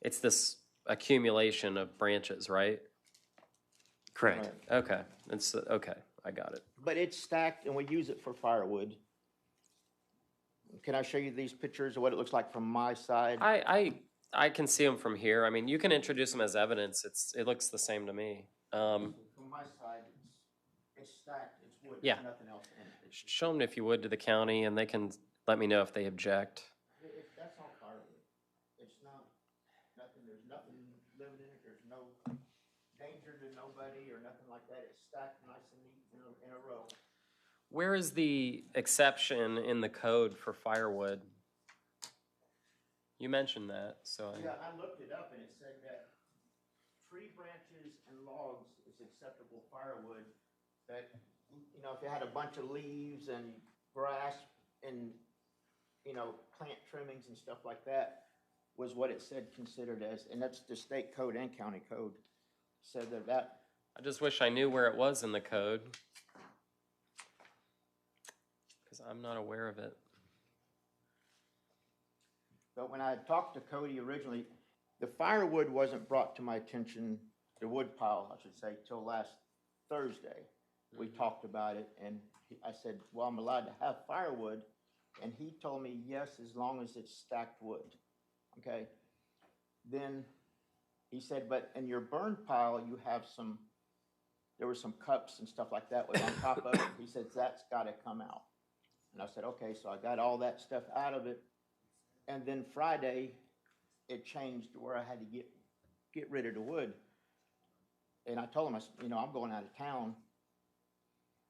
it's this accumulation of branches, right? Correct. Okay, it's, okay, I got it. But it's stacked, and we use it for firewood. Can I show you these pictures of what it looks like from my side? I can see them from here. I mean, you can introduce them as evidence. It looks the same to me. From my side, it's stacked, it's wood, Yeah. there's nothing else in it. Show them if you would to the county, and they can let me know if they object. That's all firewood. It's not, there's nothing living in it, there's no danger to nobody or nothing like that. It's stacked nice and neat in a row. Where is the exception in the code for firewood? You mentioned that, so Yeah, I looked it up and it said that tree branches and logs is acceptable firewood. That, you know, if you had a bunch of leaves and grass and, you know, plant trimmings and stuff like that was what it said considered as, and that's the state code and county code said that. I just wish I knew where it was in the code, because I'm not aware of it. But when I talked to Cody originally, the firewood wasn't brought to my attention, the wood pile, I should say, till last Thursday. We talked about it, and I said, well, I'm allowed to have firewood, and he told me, yes, as long as it's stacked wood, okay? Then he said, but in your burn pile, you have some there were some cups and stuff like that was on top of it. He says, that's gotta come out. And I said, okay, so I got all that stuff out of it. And then Friday, it changed to where I had to get rid of the wood. And I told him, I said, you know, I'm going out of town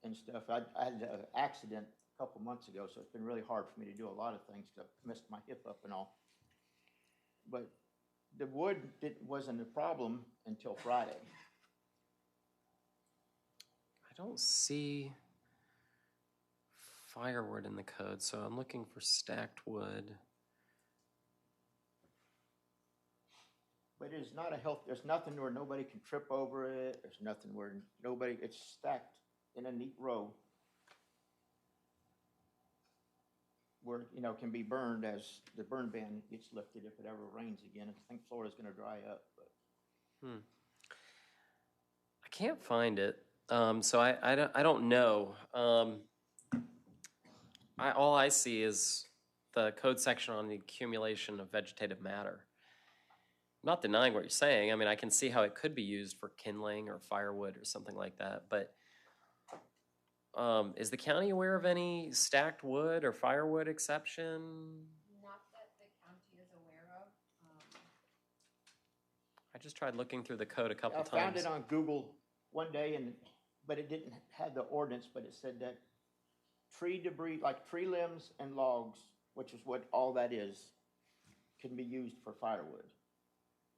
and stuff. I had an accident a couple months ago, so it's been really hard for me to do a lot of things because I messed my hip up and all. But the wood wasn't a problem until Friday. I don't see firewood in the code, so I'm looking for stacked wood. But it's not a health, there's nothing where nobody can trip over it. There's nothing where nobody, it's stacked in a neat row where, you know, can be burned as the burn ban gets lifted if it ever rains again. I think Florida's going to dry up. But. I can't find it, so I don't know. All I see is the code section on the accumulation of vegetative matter. I'm not denying what you're saying. I mean, I can see how it could be used for kindling or firewood or something like that, but is the county aware of any stacked wood or firewood exception? Not that the county is aware of. I just tried looking through the code a couple times. I found it on Google one day, but it didn't have the ordinance, but it said that tree debris, like tree limbs and logs, which is what all that is, can be used for firewood.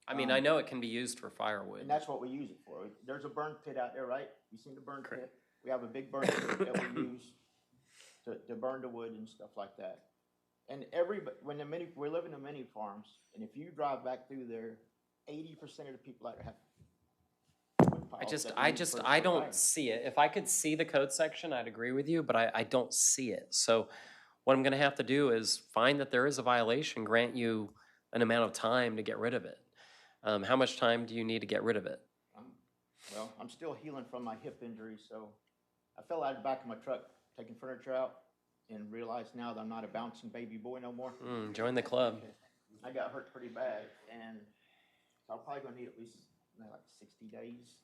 I mean, I know it can be used for firewood. And that's what we use it for. There's a burn pit out there, right? You seen the burn pit? We have a big burn pit that we use to burn the wood and stuff like that. And we live in the mini farms, and if you drive back through there, 80% of the people out there have wood piles. I don't see it. If I could see the code section, I'd agree with you, but I don't see it. So what I'm gonna have to do is find that there is a violation, grant you an amount of time to get rid of it. How much time do you need to get rid of it? Well, I'm still healing from my hip injury, so I fell out of the back of my truck taking furniture out and realized now that I'm not a bouncing baby boy no more. Join the club. I got hurt pretty bad, and so I'm probably going to need at least like 60 days.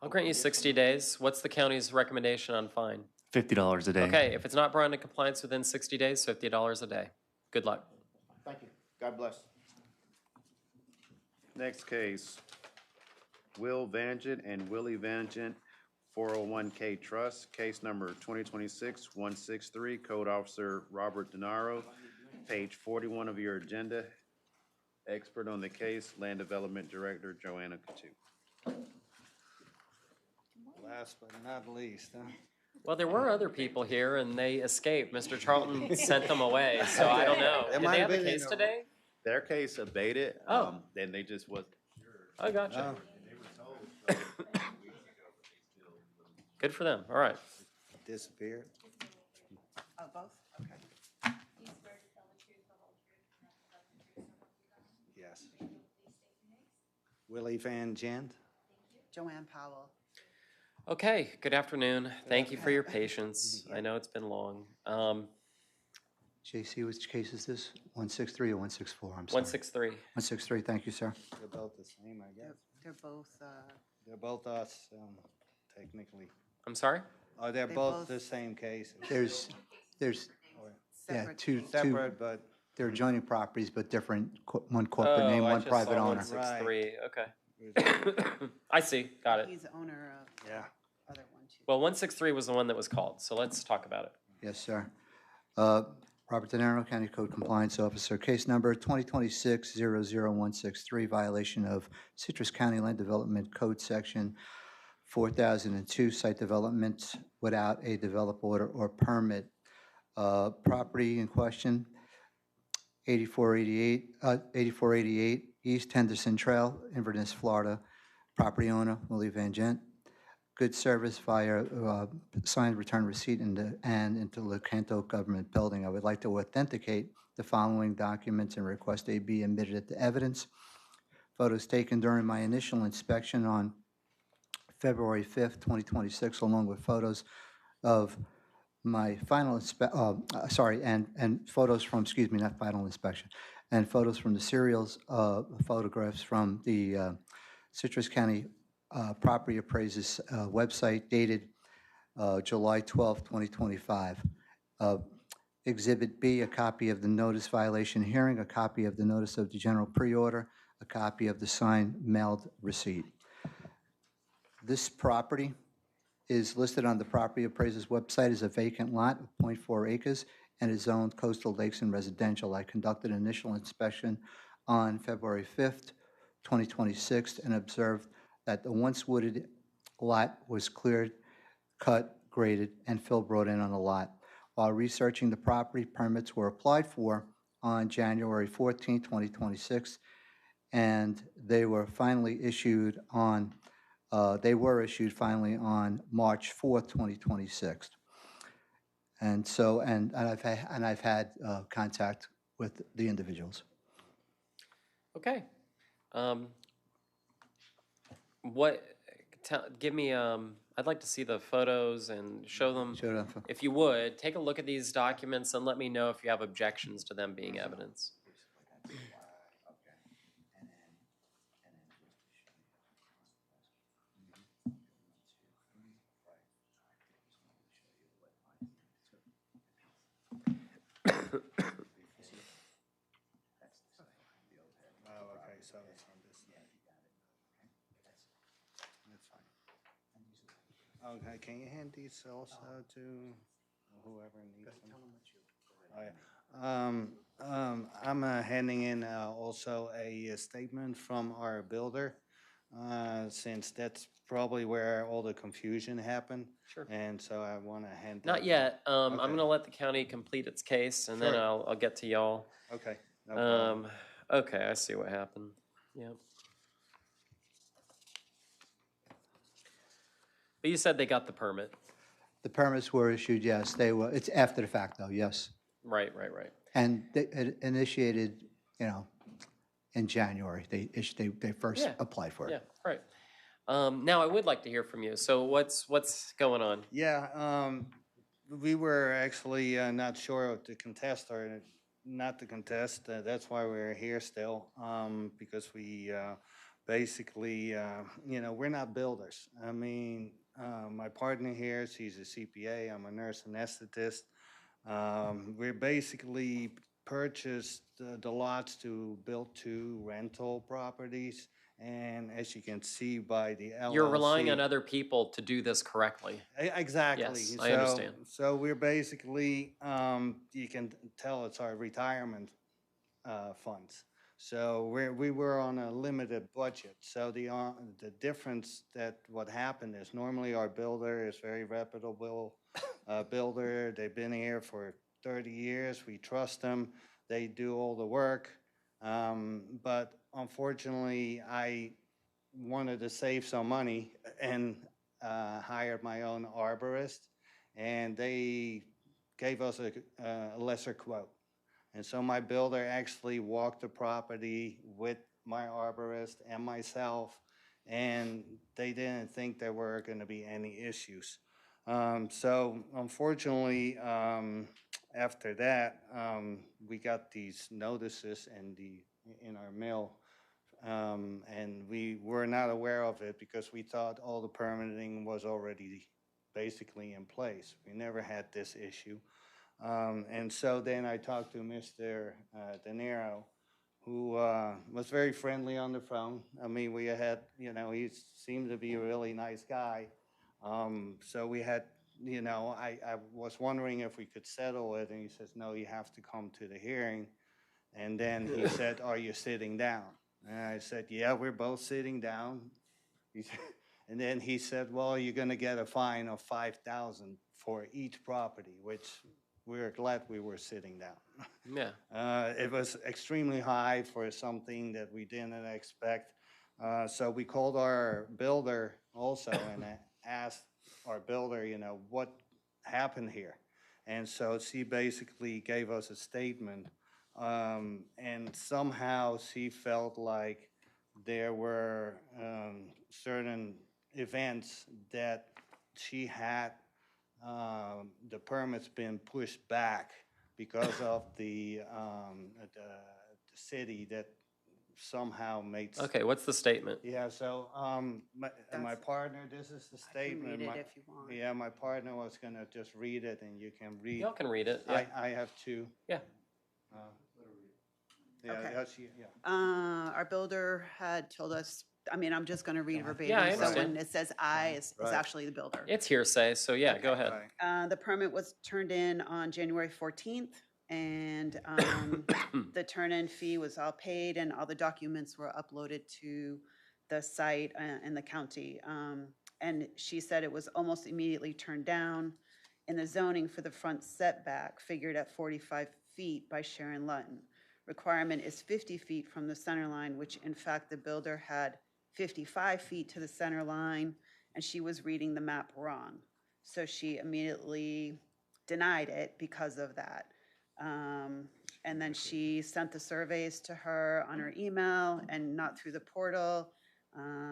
I'll grant you 60 days. What's the county's recommendation on fine? $50 a day. Okay, if it's not brought into compliance within 60 days, $50 a day. Good luck. Thank you. God bless. Next case, Will Vangent and Willie Vangent, 401K Trust, case number 2026-163, Code Officer Robert DeNaro, page 41 of your agenda. Expert on the case, Land Development Director Joanna Coutu. Last but not least, huh? Well, there were other people here and they escaped. Mr. Charlton sent them away, so I don't know. Did they have a case today? Their case abated. Then they just was. I gotcha. Good for them. All right. Disappeared. Oh, both? Okay. Yes. Willie Van Gent. Joanne Powell. Okay, good afternoon. Thank you for your patience. I know it's been long. JC, which case is this? 163 or 164? I'm sorry. 163. 163, thank you, sir. They're both the same, I guess. They're both, They're both us, technically. I'm sorry? Oh, they're both the same case. There's, yeah, two, Separate, but. they're adjoining properties, but different, one corporate name, one private owner. 163, okay. I see, got it. he's the owner of the other one, too. Well, 163 was the one that was called, so let's talk about it. Yes, sir. Robert DeNaro, County Code Compliance Officer. Case number 2026-00163, violation of Citrus County Land Development Code Section 4002, site development without a develop order or permit. Property in question, 8488 East Henderson Trail, Inverness, Florida. Property owner, Willie Van Gent. Good service via signed return receipt and into Lecanto Government Building. I would like to authenticate the following documents and request they be admitted into evidence. Photos taken during my initial inspection on February 5th, 2026, along with photos of my final and photos from, excuse me, not final inspection, and photos from the serials, photographs from the Citrus County property appraiser's website dated July 12, 2025. Exhibit B, a copy of the notice violation hearing, a copy of the notice of the general pre-order, a copy of the signed mailed receipt. This property is listed on the property appraiser's website as a vacant lot of 0.4 acres and is zoned coastal lakes and residential. I conducted an initial inspection on February 5th, 2026, and observed that the once wooded lot was cleared, cut, graded, and fill brought in on the lot. While researching the property, permits were applied for on January 14, 2026, and they were finally issued on March 4th, 2026. And so, and I've had contact with the individuals. Okay. Give me, I'd like to see the photos and show them. If you would, take a look at these documents and let me know if you have objections to them being evidence. So it's on this. That's fine. Okay, can you hand these also to whoever needs them? I'm handing in also a statement from our builder, since that's probably where all the confusion happened. Sure. And so I want to hand that. Not yet. I'm Okay. going to let the county complete its case, and then Sure. I'll get to y'all. Okay. No problem. Okay, I see what happened. Yep. But you said they got the permit. The permits were issued, yes. They were. It's after the fact, though, yes. Right. And they it initiated, in January. They first applied for it. Yeah, right. Now I would like to hear from you. So what's going on? Yeah, we were actually not sure of to contest or not to contest. That's why we're here still, because we basically, we're not builders. I mean, my partner here, she's a CPA. I'm a nurse anesthetist. We're basically purchased the lots to build 2 rental properties. And as you can see by the LLC. You're relying on other people to do this correctly. Exactly. Yes, I understand. So we're basically, you can tell it's our retirement funds. So we were on a limited budget. So the difference that what happened is normally our builder is very reputable builder. They've been here for 30 years. We trust them. They do all the work. But unfortunately, I wanted to save some money and hired my own arborist, and they gave us a lesser quote. And so my builder actually walked the property with my arborist and myself, and they didn't think there were going to be any issues. So unfortunately, after that, we got these notices in our mail, and we were not aware of it because we thought all the permitting was already basically in place. We never had this issue. And so then I talked to Mr. De Niro, who was very friendly on the phone. I mean, we had, he seemed to be a really nice guy. So we had, I was wondering if we could settle it, and he says, no, you have to come to the hearing. And then he said, are you sitting down? And I said, yeah, we're both sitting down. And then he said, well, you're going to get a fine of $5,000 for each property, which we're glad we were sitting down. Yeah. It was extremely high for something that we didn't expect. So we called our builder also and asked our builder, what happened here? And so she basically gave us a statement. And somehow she felt like there were certain events that she had the permits been pushed back because of the city that somehow made. Okay, what's the statement? Yeah, so, my partner, this is the statement. read it My- if you want. Yeah, my partner was gonna just read it and you can read. Y'all can read it, yeah. I have two. Yeah. Yeah, Okay. yeah. Our builder had told us, I mean, I'm just gonna read verbatim. Yeah, I So when understand. it says I, it's Right. actually the builder. It's hearsay, so yeah, go ahead. The permit was turned in on January 14th, and the turn-in fee was all paid, and all the documents were uploaded to the site in the county. And she said it was almost immediately turned down, and the zoning for the front setback figured at 45 feet by Sharon Lutton. Requirement is 50 feet from the center line, which in fact the builder had 55 feet to the center line, and she was reading the map wrong. So she immediately denied it because of that. And then she sent the surveys to her on her email and not through the portal,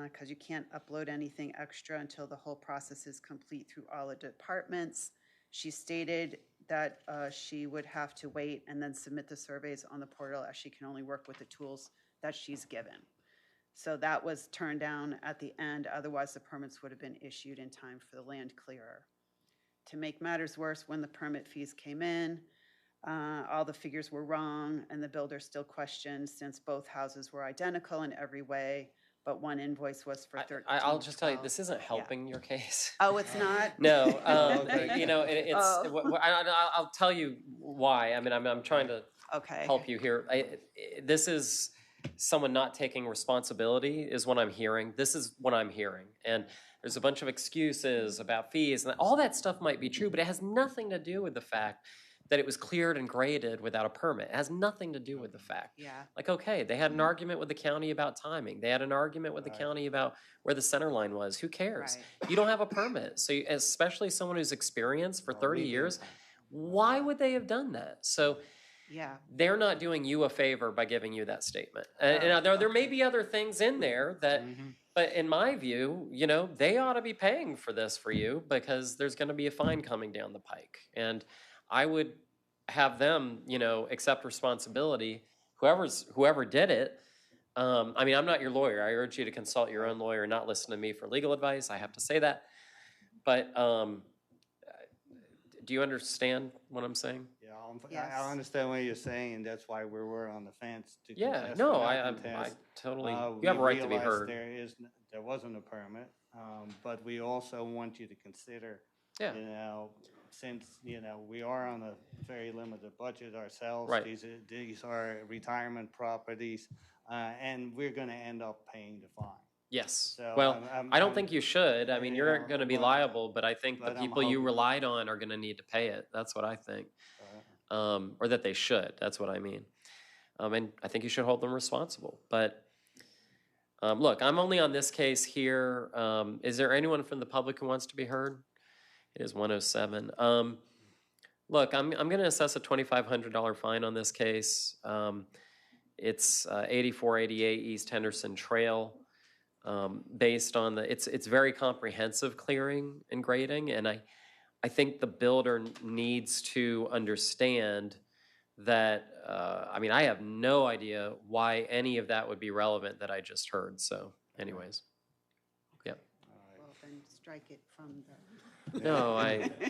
because you can't upload anything extra until the whole process is complete through all the departments. She stated that she would have to wait and then submit the surveys on the portal, as she can only work with the tools that she's given. So that was turned down at the end, otherwise the permits would have been issued in time for the land clearer. To make matters worse, when the permit fees came in, all the figures were wrong, and the builder still questioned, since both houses were identical in every way, but one invoice was for I'll just tell you, this isn't helping your case. Oh, it's not? No, Okay. you know, it's, Oh. I'll tell you why. I mean, I'm trying to Okay. help you here. This is someone not taking responsibility is what I'm hearing. This is what I'm hearing. And there's a bunch of excuses about fees, and all that stuff might be true, but it has nothing to do with the fact that it was cleared and graded without a permit. It has nothing to do with the fact. Yeah. Like, okay, they had an argument with the county about timing. They had an argument with the county about where the center line was. Who cares? You don't have a permit. So especially someone who's experienced for 30 years, why would they have done that? So Yeah. they're not doing you a favor by giving you that statement. And there may be other things in there that, but in my view, you know, they ought to be paying for this for you, because there's going to be a fine coming down the pike. And I would have them, you know, accept responsibility. Whoever did it. I mean, I'm not your lawyer. I urge you to consult your own lawyer, not listen to me for legal advice. I have to say that. But do you understand what I'm saying? Yeah, I understand what you're saying, and that's why we were on the fence to Yeah, contest no, or not I contest. totally. We You have a right to be realized heard. There wasn't a permit, but we also want you to consider, Yeah. you know, since, you know, we are on a very limited budget ourselves. Right. These are retirement properties, and we're gonna end up paying the fine. Yes. So Well, I don't I'm- think you should. I mean, you're know, going to be but- liable, but I think the but I'm people you hoping- relied on are going to need to pay it. That's what I think. Or that they should. That's what I mean. And I think you should hold them responsible. But look, I'm only on this case here. Is there anyone from the public who wants to be heard? It is 1:07. Look, I'm going to assess a $2,500 fine on this case. It's 8488 East Henderson Trail. Based on it's very comprehensive clearing and grading, and I think the builder needs to understand that. I mean, I have no idea why any of that would be relevant that I just heard. So, anyways, yeah. Well, then strike it from the. No,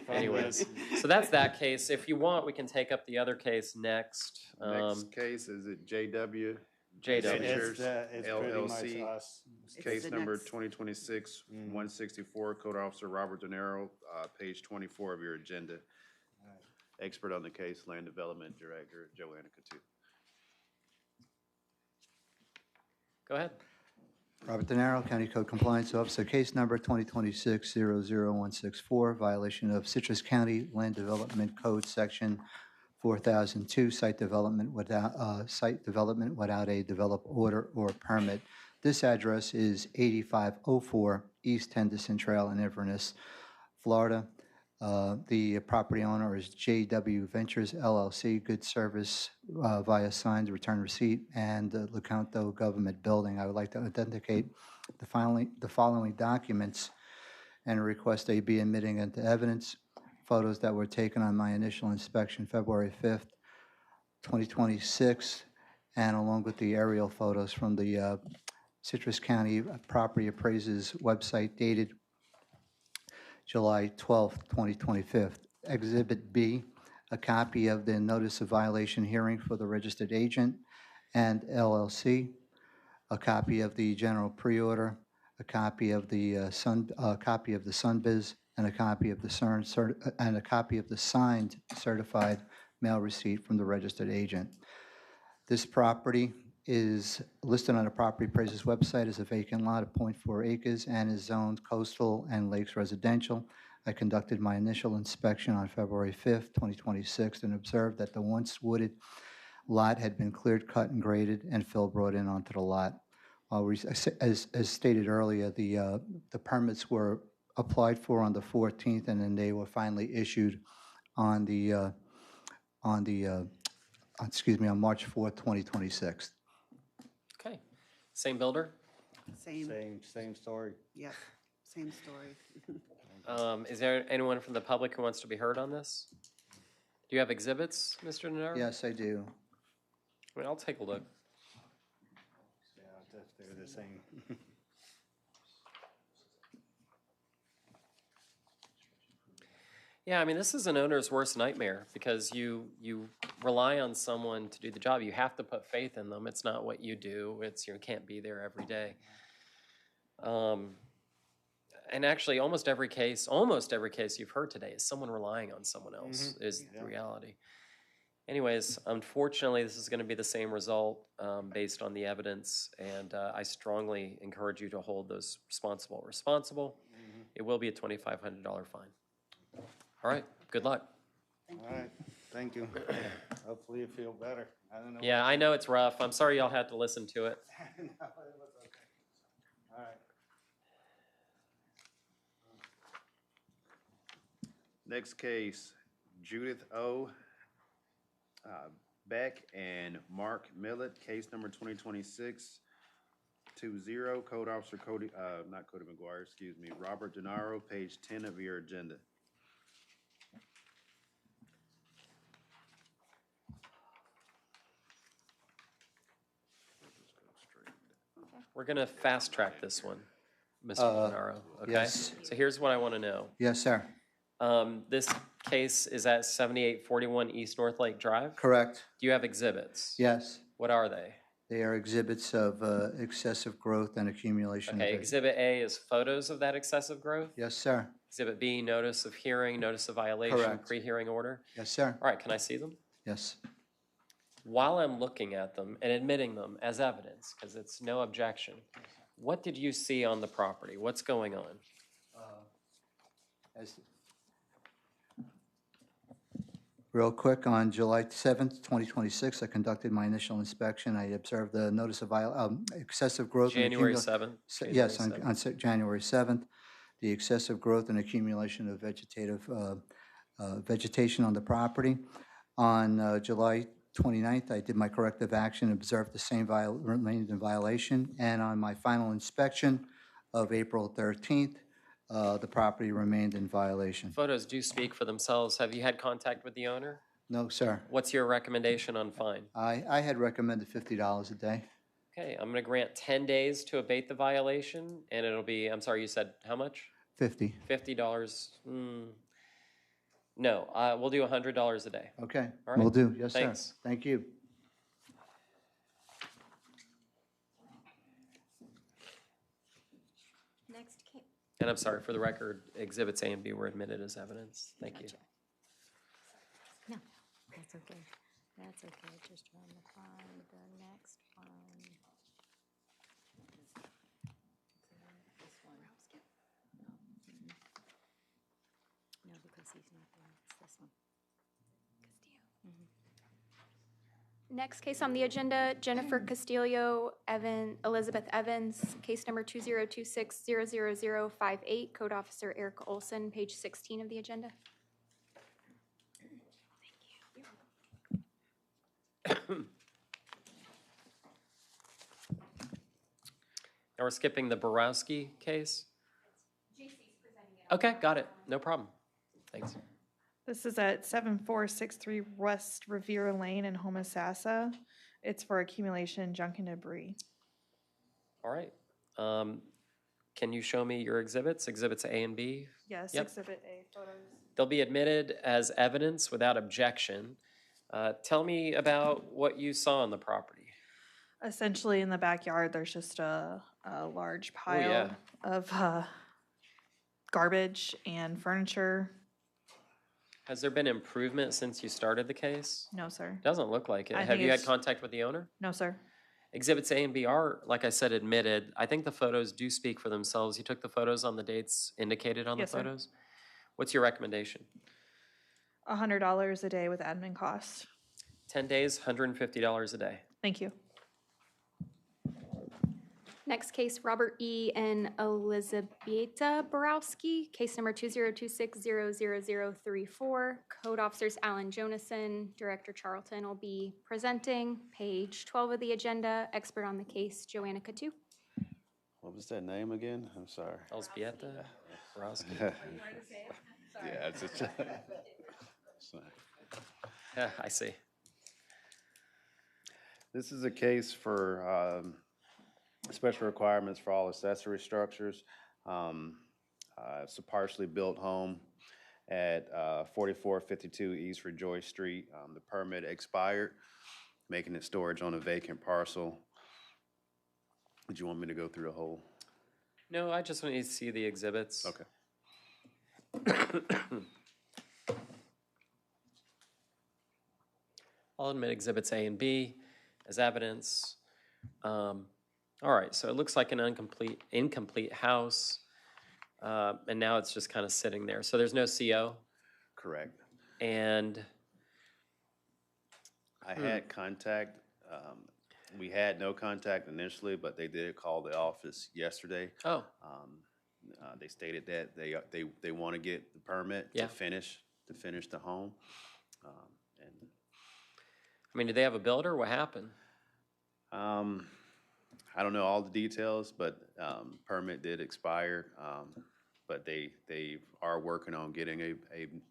anyways. So that's that case. If you want, we can take up the other case next. Next case, is it JW? JW. Ventures, It's pretty much LLC. us. Case the number next- 2026-164, Code Officer Robert De Niro, page 24 of your agenda. Expert on the case, Land Development Director Joanna Coutu. Go ahead. Robert De Niro, County Code Compliance Officer, case number 2026-00164, violation of Citrus County Land Development Code, Section 4002, site development without a develop order or permit. This address is 8504 East Henderson Trail in Inverness, Florida. The property owner is JW Ventures LLC, good service via signed return receipt, and Lecanto Government Building. I would like to authenticate the following documents and request they be admitted into evidence. Photos that were taken on my initial inspection February 5th, 2026, and along with the aerial photos from the Citrus County Property Appraisers website dated July 12th, 2025. Exhibit B, a copy of the notice of violation hearing for the registered agent and LLC, a copy of the general pre-order, a copy of the Sunbiz, and a copy of the signed certified mail receipt from the registered agent. This property is listed on the property appraiser's website as a vacant lot of 0.4 acres and is zoned coastal and lakes residential. I conducted my initial inspection on February 5th, 2026, and observed that the once wooded lot had been cleared, cut, and graded, and fill brought in onto the lot. As stated earlier, the permits were applied for on the 14th, and then they were finally issued on March 4th, 2026. Okay. Same builder? Same story. Yep, same story. Is there anyone from the public who wants to be heard on this? Do you have exhibits, Mr. Nenaro? Yes, I do. I'll take a look. Yeah, they're the same. Yeah, I mean, this is an owner's worst nightmare because you rely on someone to do the job. You have to put faith in them. It's not what you do. It's you can't be there every day. And actually, almost every case you've heard today is someone relying on someone else is the reality. Anyways, unfortunately, this is going to be the same result based on the evidence, and I strongly encourage you to hold those responsible. It will be a $2,500 fine. All right, good luck. All right, thank you. Hopefully you feel better. I don't know. Yeah, I know it's rough. I'm sorry y'all had to listen to it. No, it was okay. All right. Next case, Judith O. Beck and Mark Millett, case number 2026-20, Code Officer Cody, not Cody McGuire, excuse me, Robert Denaro, page 10 of your agenda. We're going to fast track this one, Mr. Denaro. Okay. Yes. So here's what I want to know. Yes, sir. This case is at 7841 East North Lake Drive? Correct. Do you have exhibits? Yes. What are they? They are exhibits of excessive growth and accumulation. Okay, of Exhibit A is photos of that excessive growth? Yes, sir. Exhibit B, notice of hearing, notice of violation, Correct. pre-hearing order? Yes, sir. All right, can I see them? Yes. While I'm looking at them and admitting them as evidence, because it's no objection, what did you see on the property? What's going on? Real quick, on July 7th, 2026, I conducted my initial inspection. I observed the notice of excessive growth. and January accumula- 7th? Yes, January on January 7th, the excessive growth and accumulation of vegetation on the property. On July 29th, I did my corrective action, observed the same remained in violation, and on my final inspection of April 13th, the property remained in violation. Photos do speak for themselves. Have you had contact with the owner? No, sir. What's your recommendation on fine? I had recommended $50 a day. Okay, I'm going to grant 10 days to abate the violation, and it'll be, I'm sorry, you said how much? 50. $50. No, we'll do $100 a day. Okay, All right. will do. Yes, sir. Thanks. Thank you. Next case. And I'm sorry, for the record, exhibits A and B were admitted as evidence. Thank you. No, that's okay. That's okay. Just trying to find the next one. This one. No, because he's not there. It's this one. Next case on the agenda, Jennifer Castillo, Elizabeth Evans, case number 2026-00058, Code Officer Erica Olson, page 16 of the agenda. Now we're skipping the Borowski case? Okay, got it. No problem. Thanks. This is at 7463 West Revere Lane in Homosassa. It's for accumulation, junk, and debris. All right. Can you show me your exhibits, exhibits A and B? Yes, Yep. Exhibit A, photos. They'll be admitted as evidence without objection. Tell me about what you saw on the property. Essentially, in the backyard, there's just a large Oh, yeah. pile of garbage and furniture. Has there been improvement since you started the case? No, sir. Doesn't look like it. I Have think you had it's- contact with the owner? No, sir. Exhibits A and B are, like I said, admitted. I think the photos do speak for themselves. You took the photos on the dates indicated on Yes, the sir. photos? What's your recommendation? $100 a day with admin costs. 10 days, $150 a day. Thank you. Next case, Robert E. and Elizabeta Borowski, case number 2026-00034. Code Officers Alan Jonason, Director Charlton will be presenting. Page 12 of the agenda, expert on the case, Joanna Katu. What was that name again? I'm sorry. Elzbieta Borowski. Yeah, it's just. Yeah, I see. This is a case for special requirements for all accessory structures. It's a partially built home at 4452 East Rejoice Street. The permit expired, making it storage on a vacant parcel. Did you want me to go through the whole? No, I just want you to see the exhibits. Okay. I'll admit exhibits A and B as evidence. All right, so it looks like an incomplete house, and now it's just kind of sitting there. So there's no CO? Correct. And I had contact. We had no contact initially, but they did call the office yesterday. Oh. They stated that they want to get the permit Yeah. to finish the home. And I mean, did they have a builder? What happened? I don't know all the details, but permit did expire. But they are working on getting a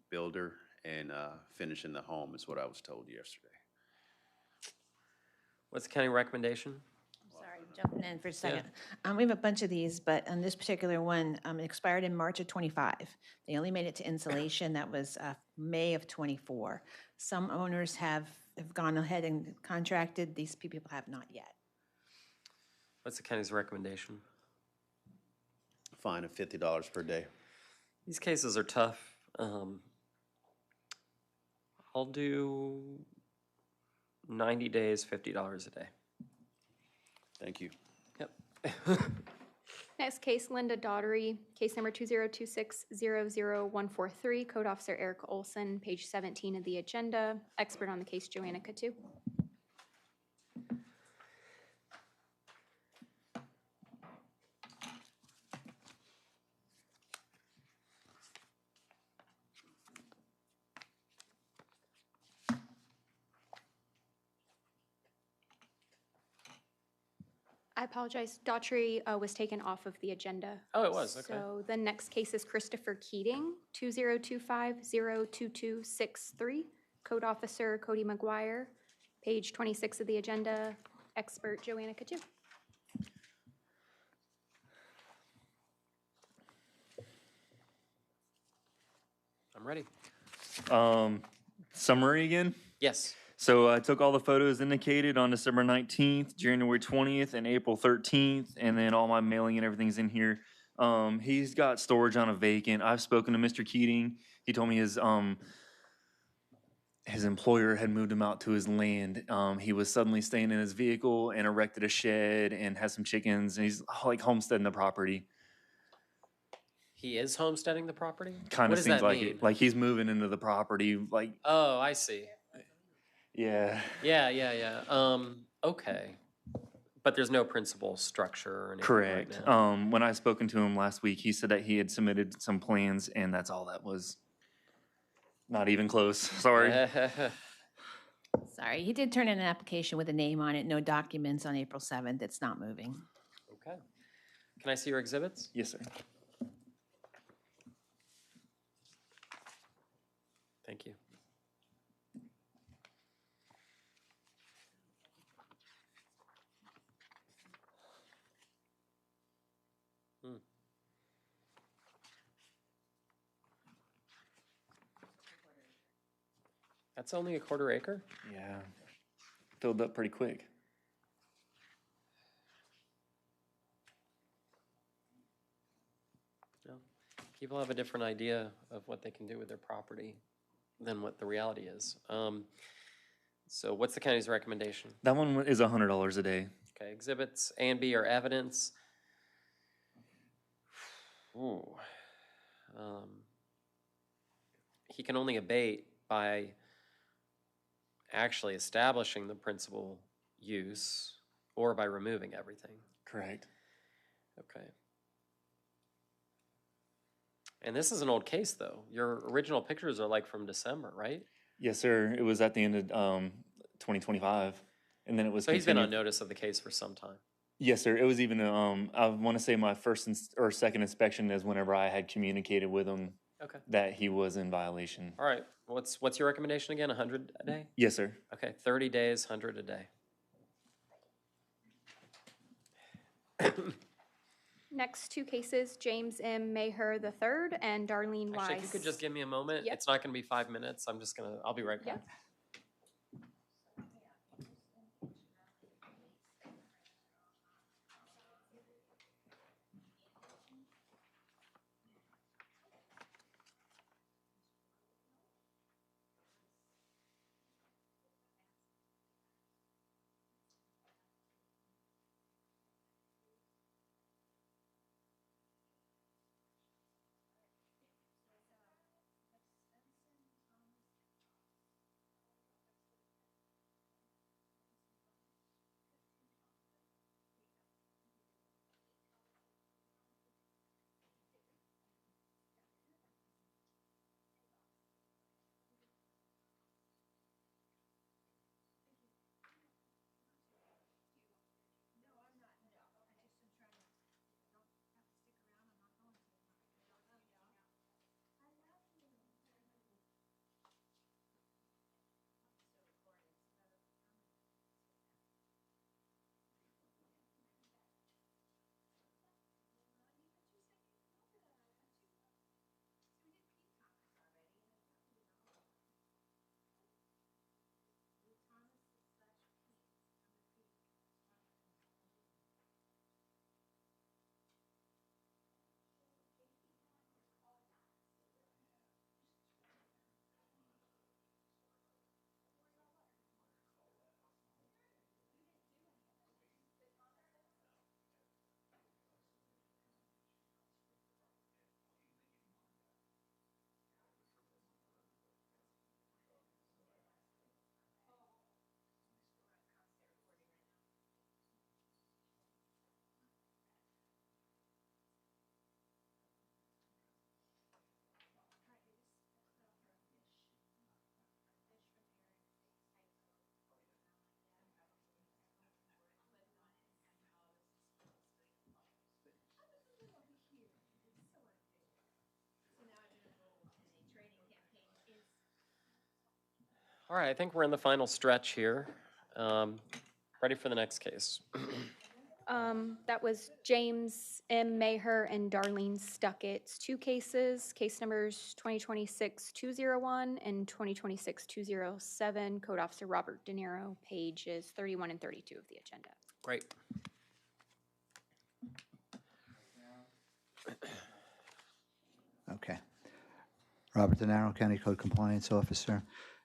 builder and finishing the home is what I was told yesterday. What's the county recommendation? Sorry, jumping in for a second. We have a bunch of these, but on this particular one, it expired in March of '25. They only made it to installation. That was May of '24. Some owners have gone ahead and contracted. These people have not yet. What's the county's recommendation? Fine of $50 per day. These cases are tough. I'll do 90 days, $50 a day. Thank you. Yep. Next case, Linda Daughtery, case number 2026-00143. Code Officer Eric Olson, page 17 of the agenda. Expert on the case, Joanna Katu. I apologize. Daughtry was taken off of the agenda. Oh, it was, okay. So the next case is Christopher Keating, 2025-02263. Code Officer Cody McGuire, page 26 of the agenda. Expert Joanna Katu. I'm ready. Summary again? Yes. So I took all the photos indicated on December 19th, January 20th, and April 13th, and then all my mailing and everything's in here. He's got storage on a vacant. I've spoken to Mr. Keating. He told me his employer had moved him out to his land. He was suddenly staying in his vehicle and erected a shed and has some chickens, and he's like homesteading the property. He is homesteading the property? Kind What of does seems that like mean? it. Like he's moving into the property. Like, Oh, I see. yeah. Yeah. Okay. But there's no principal structure or anything Correct. right now. When I spoken to him last week, he said that he had submitted some plans, and that's all that was. Not even close. Sorry. Sorry, he did turn in an application with a name on it, no documents on April 7th. It's not moving. Okay. Can I see your exhibits? Yes, sir. Thank you. That's only a quarter acre? Yeah. Filled up pretty quick. No. People have a different idea of what they can do with their property than what the reality is. So what's the county's recommendation? That one is $100 a day. Okay, exhibits A and B are evidence. Ooh. He can only abate by actually establishing the principal use or by removing everything. Correct. Okay. And this is an old case, though. Your original pictures are like from December, right? Yes, sir. It was at the end of 2025, and then it was. So he's been on continued. notice of the case for some time. Yes, sir. It was even. I want to say my first or second inspection is whenever I had communicated with him Okay. that he was in violation. All right. What's your recommendation again? 100 a day? Yes, sir. Okay. 30 days, 100 a day. Next two cases, James M. Maher III and Darlene Weiss. Actually, if you could just give me a moment. Yep. It's not going to be 5 minutes. I'll be right back. Yep. All right, I think we're in the final stretch here. Ready for the next case. That was James M. Maher and Darlene Stuckett's two cases, case numbers 2026-201 and 2026-207, Code Officer Robert De Niro, pages 31 and 32 of the agenda. Great. Okay. Robert De Niro, County Code Compliance Officer.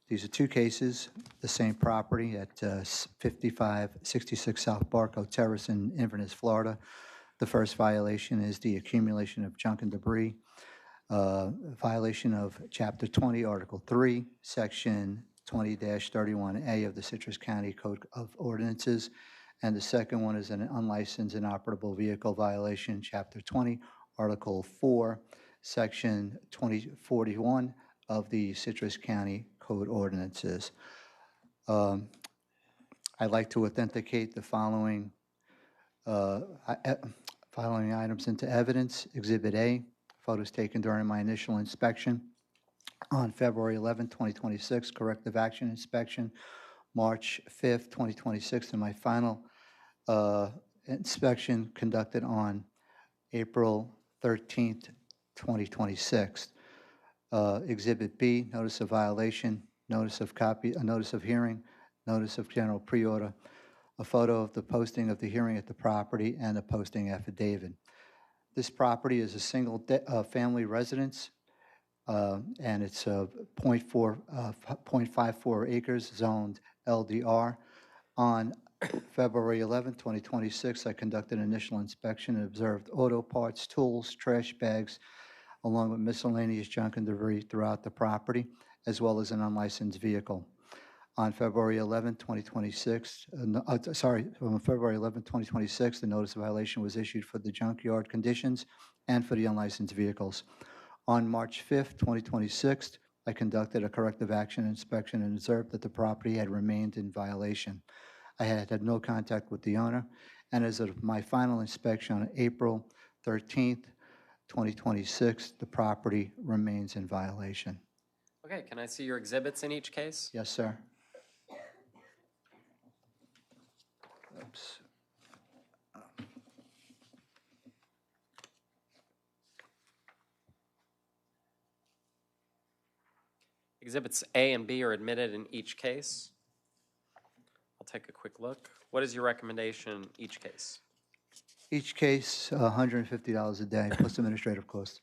These are two cases, the same property at 5566 South Barco Terrace in Inverness, Florida. The first violation is the accumulation of junk and debris, violation of Chapter 20, Article 3, Section 20-31A of the Citrus County Code of Ordinances. And the second one is an unlicensed inoperable vehicle violation, Chapter 20, Article 4, Section 2041 of the Citrus County Code Ordinances. I'd like to authenticate the following items into evidence. Exhibit A, photos taken during my initial inspection on February 11, 2026, corrective action inspection, March 5th, 2026, and my final inspection conducted on April 13th, 2026. Exhibit B, notice of violation a notice of hearing, notice of general pre-order, a photo of the posting of the hearing at the property, and a posting affidavit. This property is a single family residence, and it's 0.54 acres, zoned LDR. On February 11, 2026, I conducted an initial inspection and observed auto parts, tools, trash bags, along with miscellaneous junk and debris throughout the property, as well as an unlicensed vehicle. On February 11, 2026, on February 11, 2026, the notice of violation was issued for the junkyard conditions and for the unlicensed vehicles. On March 5th, 2026, I conducted a corrective action inspection and observed that the property had remained in violation. I had no contact with the owner, and as of my final inspection on April 13th, 2026, the property remains in violation. Okay, can I see your exhibits in each case? Yes, sir. Oops. Exhibits A and B are admitted in each case. I'll take a quick look. What is your recommendation in each case? Each case, $150 a day, plus administrative costs.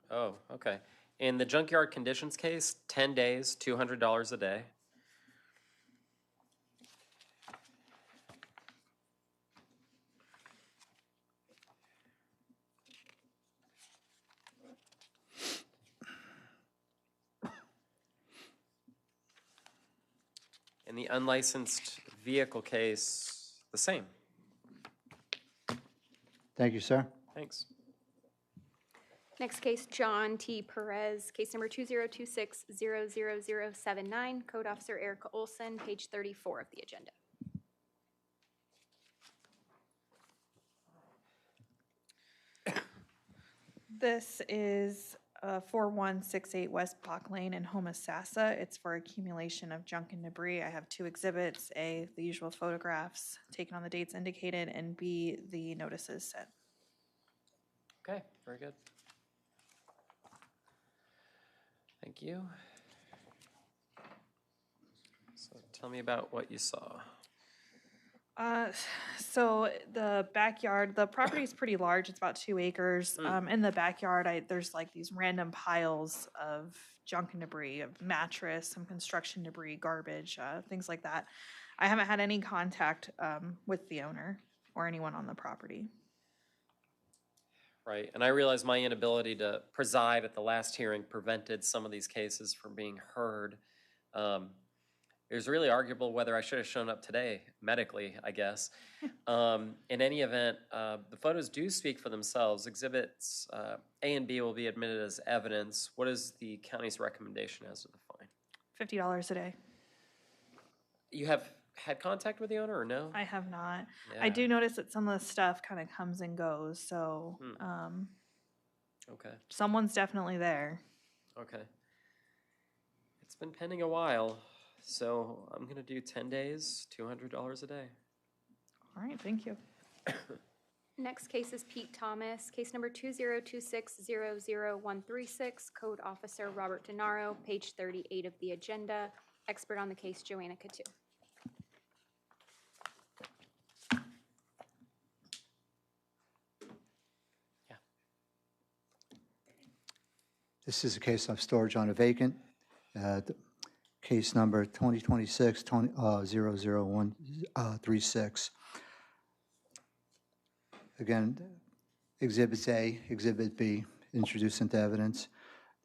Oh, okay. In the junkyard conditions case, 10 days, $200 a day. In the unlicensed vehicle case, the same. Thank you, sir. Thanks. Next case, John T. Perez, case number 2026-00079, Code Officer Erica Olson, page 34 of the agenda. This is 4168 West Block Lane in Homosassa. It's for accumulation of junk and debris. I have two exhibits: A, the usual photographs taken on the dates indicated, and B, the notices sent. Okay, very good. Thank you. So tell me about what you saw. So the backyard, the property is pretty large. It's about 2 acres. In the backyard, there's like these random piles of junk and debris, of mattress, some construction debris, garbage, things like that. I haven't had any contact with the owner or anyone on the property. Right, and I realize my inability to preside at the last hearing prevented some of these cases from being heard. It was really arguable whether I should have shown up today, medically, I guess. In any event, the photos do speak for themselves. Exhibits A and B will be admitted as evidence. What is the county's recommendation as to the fine? $50 a day. You have had contact with the owner or no? I have not. Yeah. I do notice that some of the stuff kind of comes and goes, so Okay. someone's definitely there. Okay. It's been pending a while, so I'm going to do 10 days, $200 a day. All right, thank you. Next case is Pete Thomas, case number 2026-00136, Code Officer Robert Denaro, page 38 of the agenda. Expert on the case, Joanna Catu. This is a case of storage on a vacant. Case number 2026-00136. Again, Exhibits A, Exhibit B, introduced into evidence.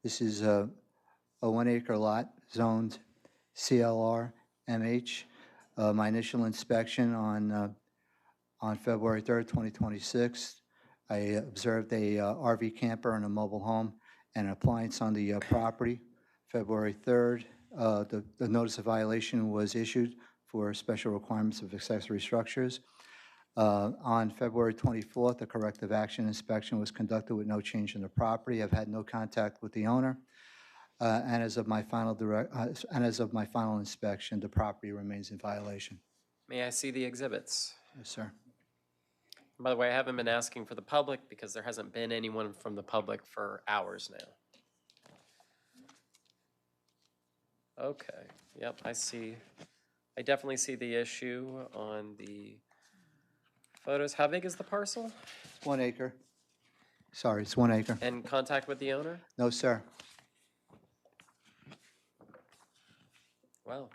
This is a 1 acre lot zoned CLR MH. My initial inspection on February 3rd, 2026, I observed a RV camper and a mobile home and an appliance on the property. February 3rd, the notice of violation was issued for special requirements of accessory structures. On February 24th, a corrective action inspection was conducted with no change in the property. I've had no contact with the owner. And as of my final inspection, the property remains in violation. May I see the exhibits? Yes, sir. By the way, I haven't been asking for the public because there hasn't been anyone from the public for hours now. Okay, yep, I see. I definitely see the issue on the photos. How big is the parcel? It's 1 acre. Sorry, it's 1 acre. And contact with the owner? No, sir. Wow.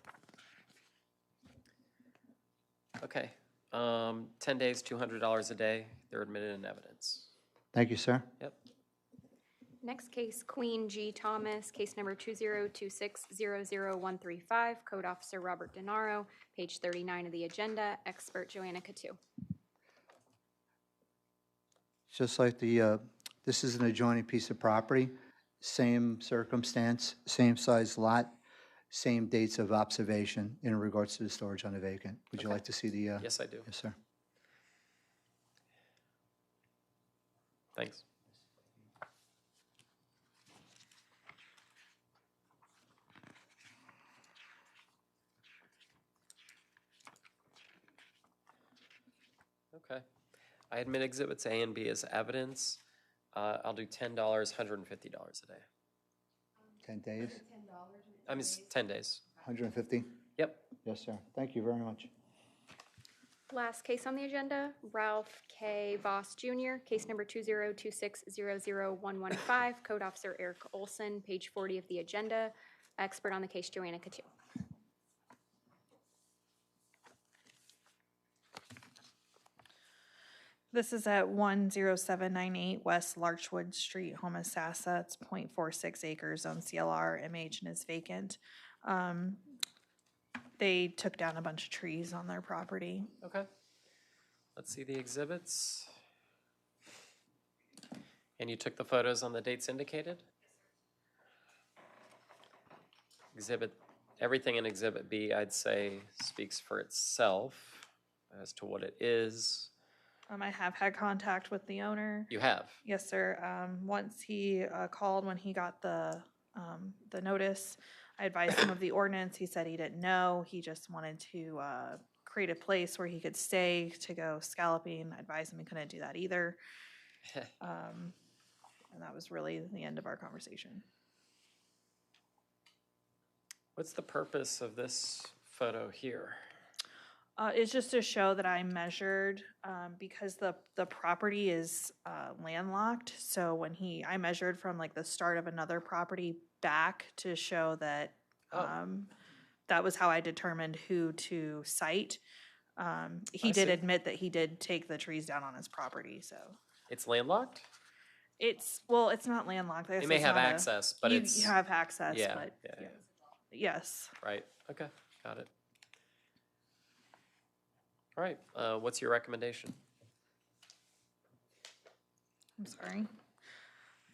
Okay, 10 days, $200 a day. They're admitted in evidence. Thank you, sir. Yep. Next case, Queen G. Thomas, case number 202600135, Code Officer Robert DeNaro, page 39 of the agenda, expert Joanna Katu. Just like this is an adjoining piece of property, same circumstance, same size lot, same dates of observation in regards to the storage on the vacant. Would you like to see the? Yes, I do. Yes, sir. Thanks. Okay. I admit exhibits A and B as evidence. I'll do $10, $150 a day. 10 days, I mean, it's 10 days. 150? Yep. Yes, sir. Thank you very much. Last case on the agenda, Ralph K. Voss Jr., case number 202600115, Code Officer Eric Olson, page 40 of the agenda, expert on the case Joanna Katu. This is at 10798 West Larchwood Street, Homosassa. It's 0.46 acres on CLR, MH, and is vacant. They took down a bunch of trees on their property. Okay. Let's see the exhibits. And you took the photos on the dates indicated? Everything in Exhibit B, I'd say, speaks for itself as to what it is. I have had contact with the owner. You have? Yes, sir. Once he called when he got the notice, I advised him of the ordinance. He said he didn't know. He just wanted to create a place where he could stay to go scalloping. I advised him he couldn't do that either. And that was really the end of our conversation. What's the purpose of this photo here? It's just to show that I measured because the property is landlocked. So when I measured from like the start of another property back to show that that was how I determined who to cite. He did admit that he did take the trees down on his property. So it's landlocked? It's not landlocked. It may have access, but you have access. Yeah, but yes. Right. Okay. Got it. All right, what's your recommendation? I'm sorry.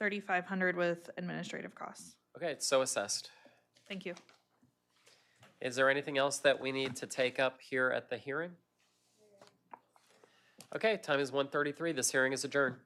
$3,500 with administrative costs. Okay, it's so assessed. Thank you. Is there anything else that we need to take up here at the hearing? Okay, time is 1:33. This hearing is adjourned.